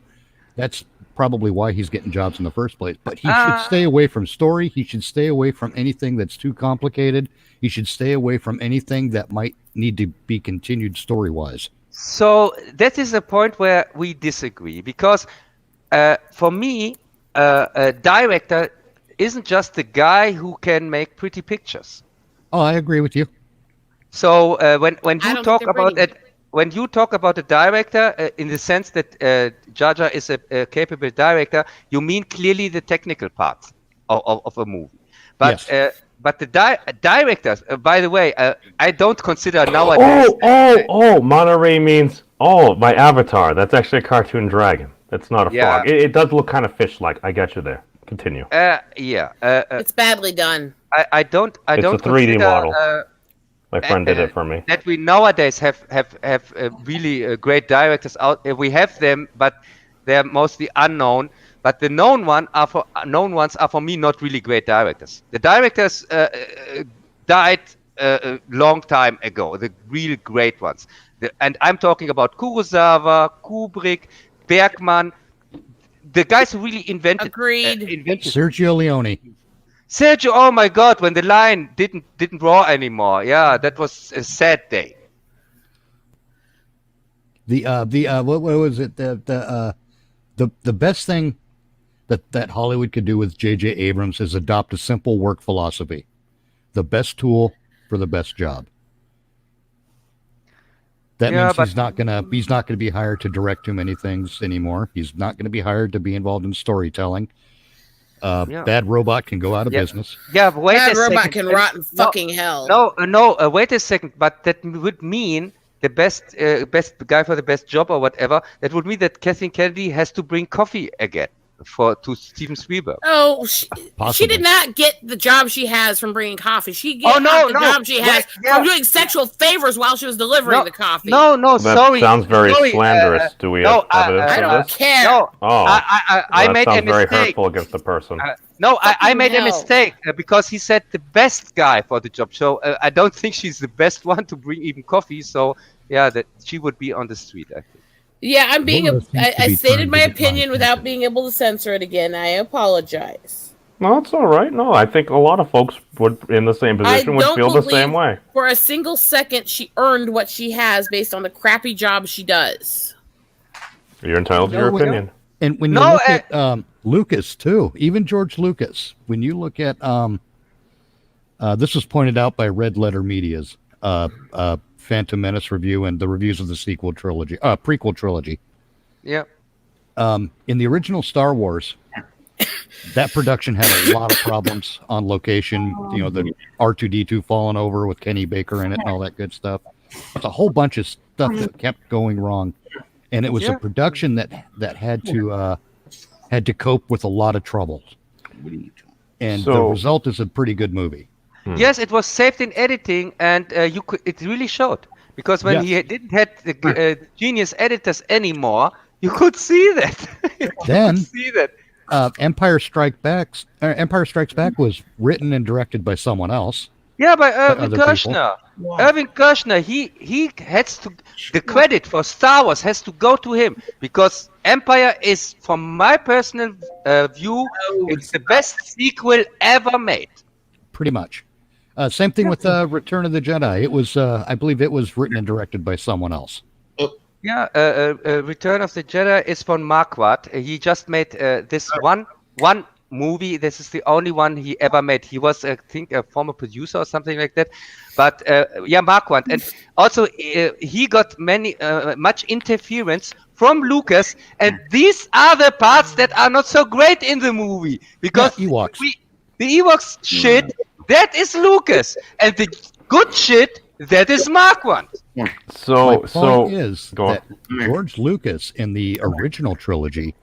That's probably why he's getting jobs in the first place. But he should stay away from story. He should stay away from anything that's too complicated. He should stay away from anything that might need to be continued story-wise. So that is a point where we disagree, because for me, a director isn't just the guy who can make pretty pictures. Oh, I agree with you. So when I you don't talk think they're about pretty. it, when you talk about a director in the sense that Jar Jar is a capable director, you mean clearly the technical part of a movie. But Yes. but the directors, by the way, I don't consider nowadays. Oh, Monterey means, my avatar. That's actually a cartoon dragon. That's not a Yeah. frog. It does look kind of fish-like. I get you there. Continue. It's badly done. I don't It's a 3D consider, model. My friend did it for me. that we nowadays have really great directors out. We have them, but they're mostly unknown. But the known ones are for me not really great directors. The directors died a long time ago. The real great ones, and I'm talking about Kurosawa, Kubrick, Bergman, the guys who really invented. Agreed. Sergio Leone. Sergio, oh my God! When the line didn't roar anymore, yeah, that was a sad day. What was it? The best thing that Hollywood could do with J.J. Abrams is adopt a simple work philosophy. The best tool for the best job. That Yeah, means but- he's not gonna be hired to direct too many things anymore. He's not gonna be hired to be involved in storytelling. Yeah. Bad Robot can go out of Yeah. business. Yeah, but wait That a robot second. can rot in fucking hell. No, wait a second. But that would mean the best guy for the best job or whatever. That would mean that Kathleen Kennedy has to bring coffee again to Steven Spielberg. Oh, she Possibly. did not get the job she has from bringing coffee. She Oh, got no, the no. job she has Wait, yeah. from doing sexual favors while she was delivering the coffee. No, That sorry. sounds very sorry, slanderous. Do we no, have evidence I of don't this? care. No, Oh, I that made a sounds very mistake. hurtful against the person. No, I Fucking made a hell. mistake because he said the best guy for the job. So I don't think she's the best one to bring even coffee. So yeah, that she would be on the street, I think. Yeah, I'm being. Laura seems to I be stated trying my to get my opinion without attention. being able to censor it again. I apologize. No, it's all right. No, I think a lot of folks would in the same position would don't feel the believe- same way. For a single second, she earned what she has based on the crappy job she does. You're entitled to No, your we opinion. And when you No, look at Lucas too, even George Lucas, when you look at this was pointed out by Red Letter Media's Phantom Menace review and the reviews of the prequel trilogy. Yeah. In the original Star Wars, that production had a lot of problems on location. You know, the R2D2 falling over with Kenny Baker in it and all that good stuff. It's a whole bunch of stuff that kept going wrong, and it was Yeah. a production that had to cope with a lot of troubles. And the So- result is a pretty good movie. Yes, it was saved in editing, and it really showed because when Yes. he didn't have the genius editors anymore, you could see that. You Then- could see that. Empire Strikes Back was written and directed by someone else. Yeah, by Irving other people. Kershner. Irving Kershner, he has to. The credit for Star Wars has to go to him because Empire is, from my personal view, it's the best sequel ever made. Pretty much. Same thing with Return of the Jedi. It was, I believe, it was written and directed by someone else. Yeah, Return of the Jedi is from Marquardt. He just made this one movie. This is the only one he ever made. He was, I think, a former producer or something like that. But yeah, Marquardt, and also he got much interference from Lucas, and these are the parts that are not so great in the movie because Yeah, Ewoks. the Ewoks shit that is Lucas, and the good shit that is Marquardt. So, My so point is go on. that George Lucas in the original trilogy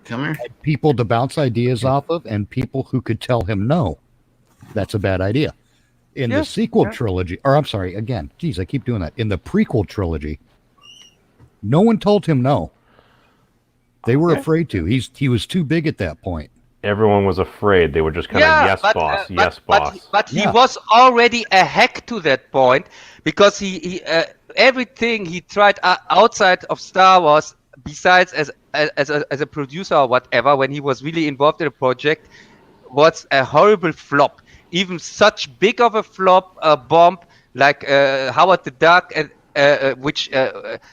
Come here. had people to bounce ideas off of and people who could tell him no. That's a bad idea. In the Yes, sequel yeah. trilogy, or I'm sorry, again, geez, I keep doing that. In the prequel trilogy, no one told him no. They were afraid to. He was too big at that point. Everyone was afraid. They were just kind of yes, boss, yes, boss. But he Yeah. was already a hack to that point because he everything he tried outside of Star Wars, besides as a producer or whatever, when he was really involved in a project, was a horrible flop. Even such big of a flop, bomb like Howard the Duck, which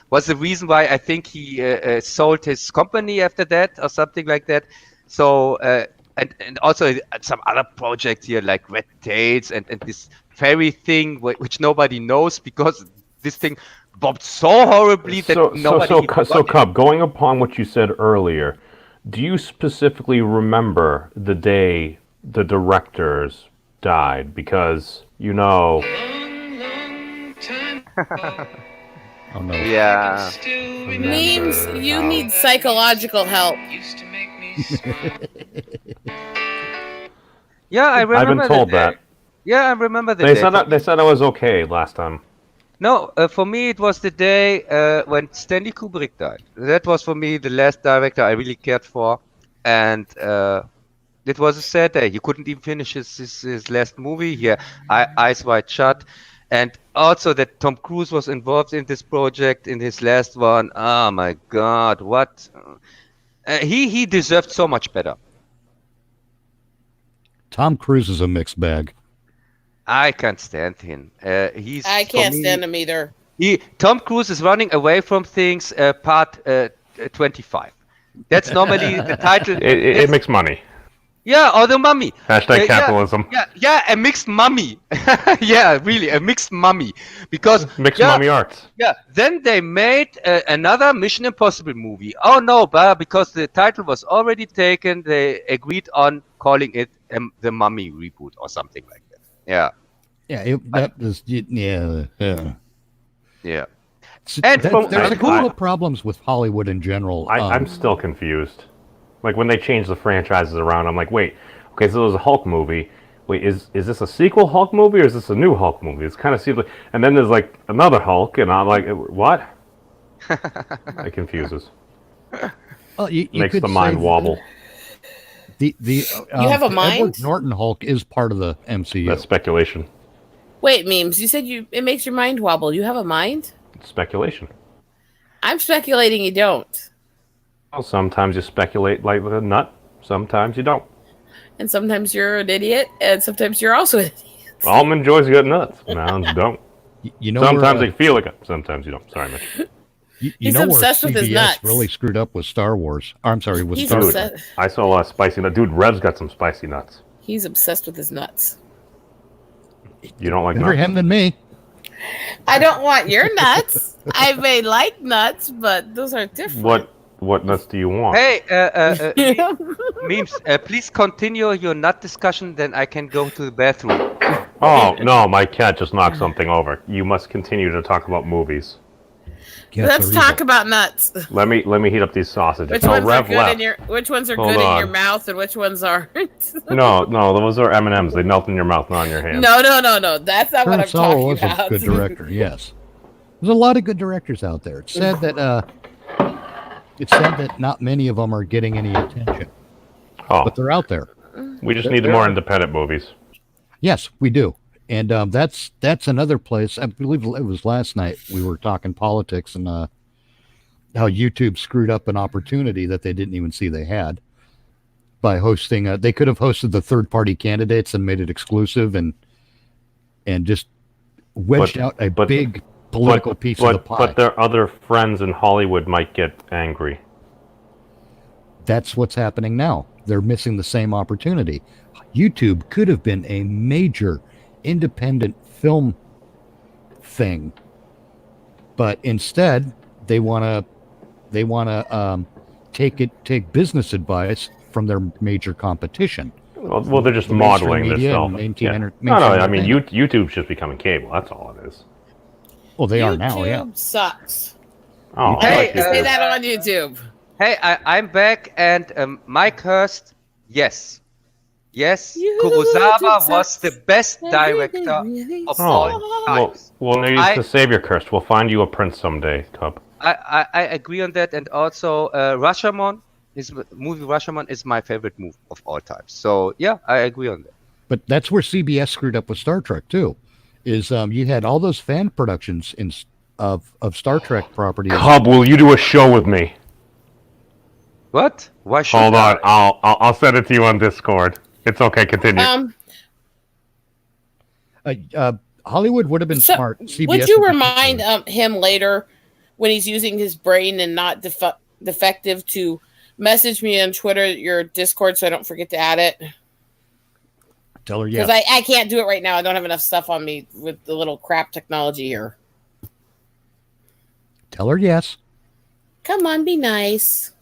was the reason why I think he sold his company after that or something like that. So and also some other projects here like Red Tails and this fairy thing which nobody knows because this thing bombed so horribly that nobody even got it. Cub, going upon what you said earlier, do you specifically remember the day the directors died? Because, you know, Oh no. Yeah. Memes, you need psychological help. Yeah, I remember. I've been told the day. that. Yeah, I remember the They day. said I was okay last time. No, for me it was the day when Stanley Kubrick died. That was for me the last director I really cared for, and it was a sad day. He couldn't even finish his last movie here, Eyes Wide Shut, and also that Tom Cruise was involved in this project in his last one. Oh my God, what? He deserved so much better. Tom Cruise is a mixed bag. I can't stand him. He's I for can't me- stand him either. Tom Cruise is running away from things. Part 25. That's normally the title. It makes money. Yeah, or the mummy. Hashtag Yeah, capitalism. Yeah, a mixed mummy. Yeah, really, a mixed mummy. Because Mixed yeah, mummy arts. Yeah, then they made another Mission Impossible movie. Oh no, but because the title was already taken, they agreed on calling it the Mummy reboot or something like that. Yeah, Yeah, that was yeah. yeah. And from- there's a and couple who- of problems with Hollywood in general. I'm still confused. Like when they change the franchises around, I'm like, wait, okay, so there's a Hulk movie. Wait, is this a sequel Hulk movie or is this a new Hulk movie? It's kind of seems like, and then there's like another Hulk, and I'm like, what? It confuses. you Makes could the mind say wobble. You have a Edward mind? Norton Hulk is part of the MCU. That's speculation. Wait, memes. You said it makes your mind wobble. You have a mind? It's speculation. I'm speculating you don't. Well, sometimes you speculate like with a nut. Sometimes you don't. And sometimes you're an idiot, and sometimes you're also an idiot. Almond Joys got nuts. Mounds don't. You know, Sometimes where, they feel like it. Sometimes you don't. Sorry, Mitch. you He's know where obsessed with his CBS nuts. really screwed up with Star Wars. I'm sorry, with He's Star Wars. obsessed. I saw a lot of spicy nuts. Dude, Rev's got some spicy nuts. He's obsessed with his nuts. You don't like Better nuts? him than me. I don't want your nuts. I may like nuts, but those are different. What nuts do you want? Hey, memes. Please continue your nut discussion. Then I can go to the bathroom. Oh, no, my cat just knocked something over. You must continue to talk about movies. Cats Let's are talk evil. about nuts. Let me heat up these sausages. Which No, ones are Rev good left. in your Which ones are Hold good in on. your mouth, and which ones aren't? No, those are M&Ms. They melt in your mouth, not in your hand. No. That's not what I'm Kurosawa talking was about. a good director. Yes, there's a lot of good directors out there. It's sad that not many of them are getting any attention, Oh, but they're out there. we just need more independent movies. Yes, we do. And that's another place. I believe it was last night we were talking politics and how YouTube screwed up an opportunity that they didn't even see they had by hosting. They could have hosted the third-party candidates and made it exclusive and just wedged out a but- big political piece of the pie. But their other friends in Hollywood might get angry. That's what's happening now. They're missing the same opportunity. YouTube could have been a major independent film thing, but instead they want to take business advice from their major competition. Well, they're just The modeling mainstream this media film. and mainstream enter- No, mainstream I mean entertainment. YouTube's just becoming cable. That's all it is. Well, they are now, yeah. YouTube sucks. Oh, Hey, I like Say YouTube. that on YouTube. Hey, I'm back, and Mike Hurst, yes, YouTube Kurosawa was sucks. the best director of all Oh, times. well, no use to save your curse. We'll find you a prince someday, Cub. I agree on that, and also Rashomon, movie Rashomon is my favorite movie of all time. So yeah, I agree on that. But that's where CBS screwed up with Star Trek too. Is you had all those fan productions of Star Trek properties. Cub, will you do a show with me? What? Why should Hold I? on, I'll send it to you on Discord. It's okay. Continue. Hollywood would have been So, smart. CBS would you in remind particular. him later when he's using his brain and not defective to message me on Twitter, your Discord, so I don't forget to add it? Tell her Because yes. I can't do it right now. I don't have enough stuff on me with the little crap technology here. Tell her yes. Come on, be nice.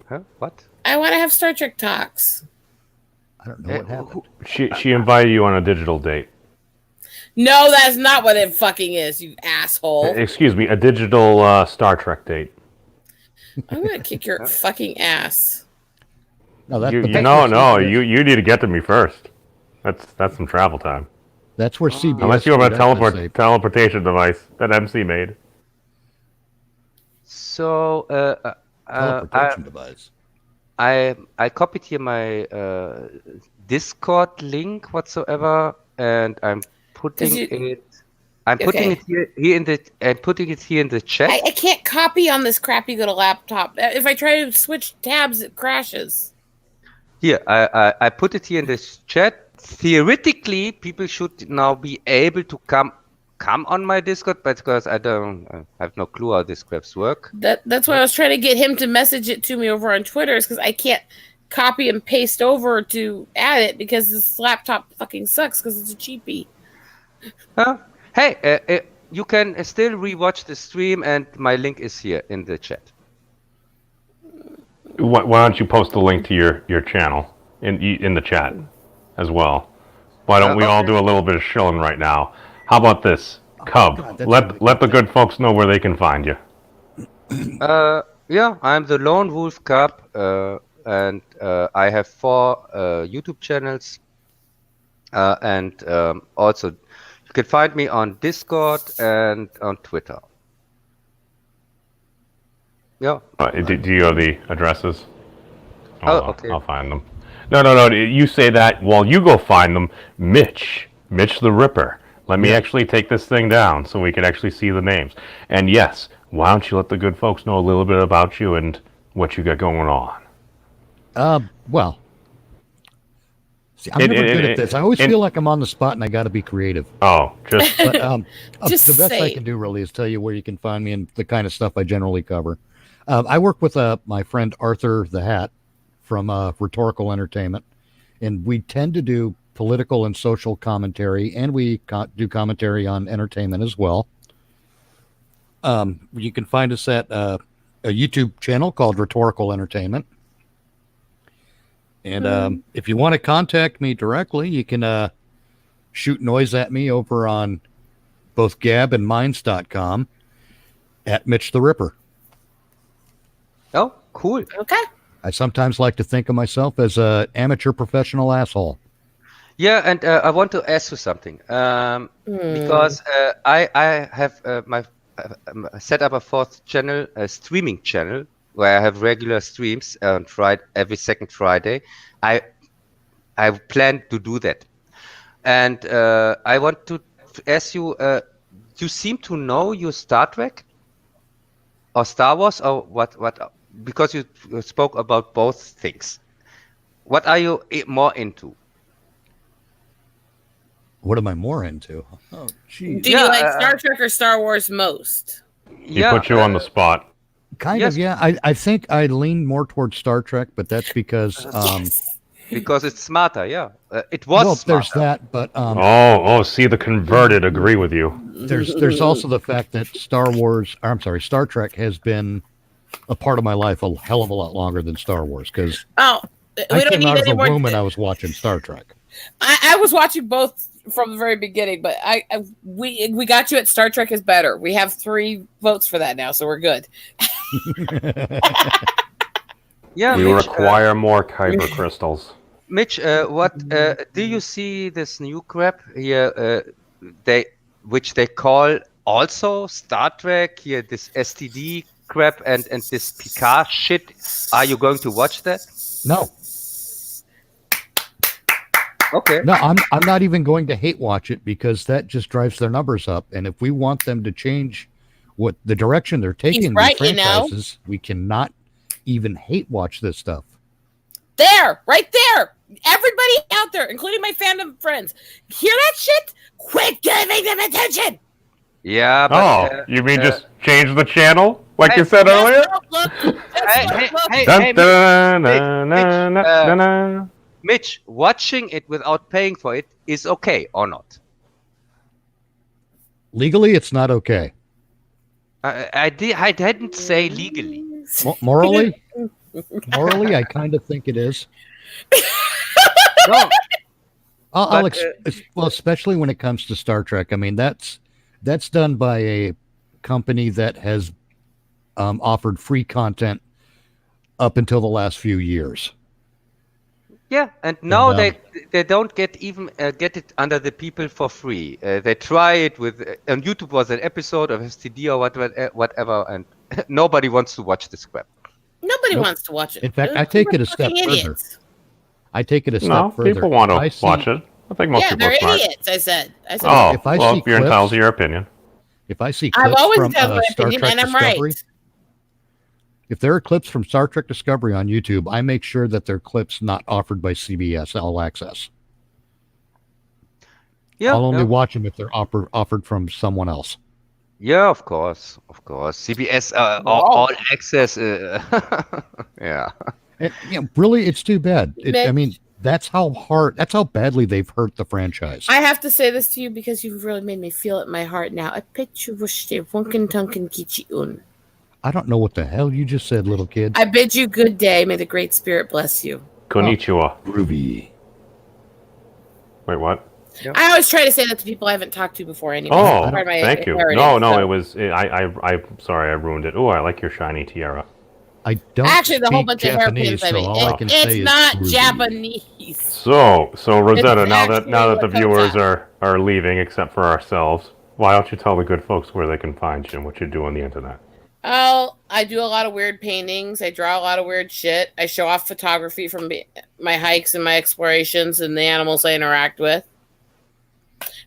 Huh? What? I want to have Star Trek talks. I don't know what happened. She invited you on a digital date. No, that's not what it fucking is, you asshole. Excuse me, a digital Star Trek date. I'm gonna kick your fucking ass. No, that's You but that's no, where no, CBS you need to get to me first. That's some travel time. That's where CBS. Unless you have a screwed up, is they- teleportation device that MC made. So teleportation device. I copied here my Discord link whatsoever, and I'm putting it. I'm putting it here in the. I'm putting it here in the chat. I can't copy on this crappy little laptop. If I try to switch tabs, it crashes. Here, I put it here in this chat. Theoretically, people should now be able to come on my Discord, but because I have no clue how this crap's work. That's why I was trying to get him to message it to me over on Twitter, is because I can't copy and paste over to add it because this laptop fucking sucks because it's a cheapie. Huh? Hey, you can still rewatch the stream, and my link is here in the chat. Why don't you post a link to your channel in the chat as well? Why don't we all do a little bit of shilling right now? How about this, Cub? God, that's let the good folks know where they can find you. Yeah, I'm the Lone Wolf Cub, and I have 4 YouTube channels, and also you can find me on Discord and on Twitter. Yeah. Do you have the addresses? Oh, Hold on, okay. I'll find them. No. You say that while you go find them. Mitch the Ripper. Let me actually take this thing down so we can actually see the names. And yes, why don't you let the good folks know a little bit about you and what you got going on? Well, see, I'm never good at this. I always feel like I'm on the spot and I got to be creative. Oh, just But Just the best I say can do really is tell you where you can find me and the kind of stuff I generally cover. I work with my friend Arthur the Hat from Rhetorical Entertainment, and we tend to do political and social commentary, and we do commentary on entertainment as well. You can find us at a YouTube channel called Rhetorical Entertainment. And if you want to contact me directly, you can shoot noise at me over on both Gab and Minds.com at Mitch the Ripper. Oh, cool. Okay. I sometimes like to think of myself as an amateur professional asshole. Yeah, and I want to ask you something. Because I have set up a 4th channel, a streaming channel, where I have regular streams on every second Friday. I plan to do that. And I want to ask you, you seem to know your Star Trek? Or Star Wars? Or what? Because you spoke about both things. What are you more into? What am I more into? Oh, geez. Do you like Star Trek or Star Wars most? He put you on the spot. Kind of, yeah. I think I lean more towards Star Trek, but that's because Because it's smarter, yeah. It was well, smarter. there's that, but See, the converted agree with you. there's also the fact that Star Trek has been a part of my life a hell of a lot longer than Star Wars because Oh, we I don't came need out of any the more. womb and I was watching Star Trek. I was watching both from the very beginning, but we got you at Star Trek is better. We have 3 votes for that now, so we're good. Yeah, We Mitch, require more Kyber crystals. Mitch, what do you see this new crap here? Which they call also Star Trek here. This STD crap and this Picard shit. Are you going to watch that? No, Okay. no, I'm not even going to hate watch it because that just drives their numbers up. And if we want them to change what the direction they're taking these right, you know. franchises, we cannot even hate watch this stuff. There, right there. Everybody out there, including my fandom friends, hear that shit? Quit giving them attention. Yeah, Oh, but you mean just change the channel, like you said Just earlier? don't look. Just Hey, don't hey, look. hey, Dun, hey, dun, Mitch, na, Mitch, na, na, na. Mitch, watching it without paying for it is okay or not? Legally, it's not okay. I didn't say legally. Morally, I kind of think it is. No, I'll But, well, especially when it comes to Star Trek. I mean, that's done by a company that has offered free content up until the last few years. yeah, and now And, they don't get even get it under the people for free. They try it with on YouTube was an episode of STD or whatever, and nobody wants to watch this crap. Nobody Nope. wants to watch it. In fact, I take it a step Fucking further. idiots. I take it a step No, further. people want If I to see- watch it. I think most Yeah, people they're are smart. idiots. I said. Oh, If I well, see you're entitled clips- to your opinion. If I see I've clips always from had my Star opinion, Trek and I'm Discovery, right. if there are clips from Star Trek Discovery on YouTube, I make sure that they're clips not offered by CBS All Access. Yeah, I'll only yeah. watch them if they're offered from someone else. Yeah, of course. CBS all access. Yeah. And, really, it's too bad. Mitch. I mean, that's how badly they've hurt the franchise. I have to say this to you because you've really made me feel it in my heart now. I bet you wish they wunken tunken kichiun. I don't know what the hell you just said, little kid. I bid you good day. May the great spirit bless you. Konnichiwa. Groovy. Wait, what? I always try to say that to people I haven't talked to before anyway. Oh, It's part of my thank you. heritage, No, so. it was. I'm sorry, I ruined it. Oh, I like your shiny tiara. I don't Actually, the whole speak bunch of Japanese, hairpins. I so mean, all I can say it's is not groovy. Japanese. So Rosetta, now that actually the what comes viewers out. are leaving, except for ourselves, why don't you tell the good folks where they can find you and what you do on the internet? Oh, I do a lot of weird paintings. I draw a lot of weird shit. I show off photography from my hikes and my explorations and the animals I interact with.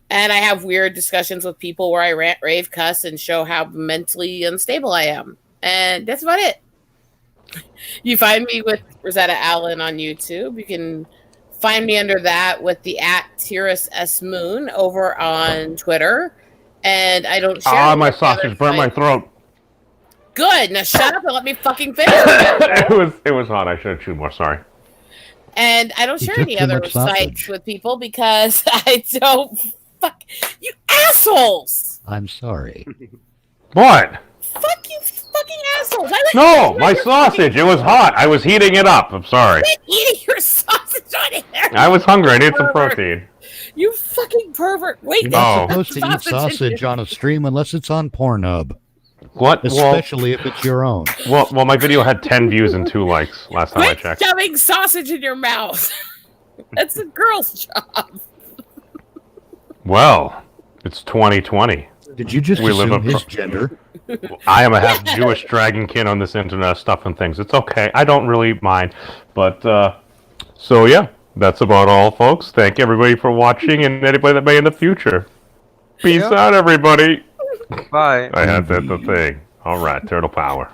And I have weird discussions with people where I rant, rave, cuss, and show how mentally unstable I am. And that's about it. You find me with Rosetta Allen on YouTube. You can find me under that with the @TirusSMoon over on Twitter. And I don't share. Ah, my with the other sausage burnt my sites. throat. Good. Now shut up and let me fucking finish. it was hot. I should have chewed more. Sorry. And I don't You share took any too other much sites sausage. with people because I don't. Fuck you, assholes! I'm sorry. What? Fuck you, fucking assholes! I let No, you my sausage. It was hot. I was heating it up. I'm sorry. quit eating your sausage on air. I was hungry. I needed some protein. You fucking pervert! Wait, You're Oh. not supposed to eat sausage on a stream unless it's on Pornhub, What? especially if it's your own. Well, my video had 10 views and 2 likes last time I Quit checked. shoving sausage in your mouth. That's a girl's job. Well, it's 2020. Did you just We live assume a his gender? I am a half Jewish dragon kid on this internet stuff and things. It's okay. I don't really mind. But, so yeah, that's about all, folks. Thank everybody for watching and anybody that may in the future. Peace out, everybody. Bye. I had that the thing. All right, turtle power.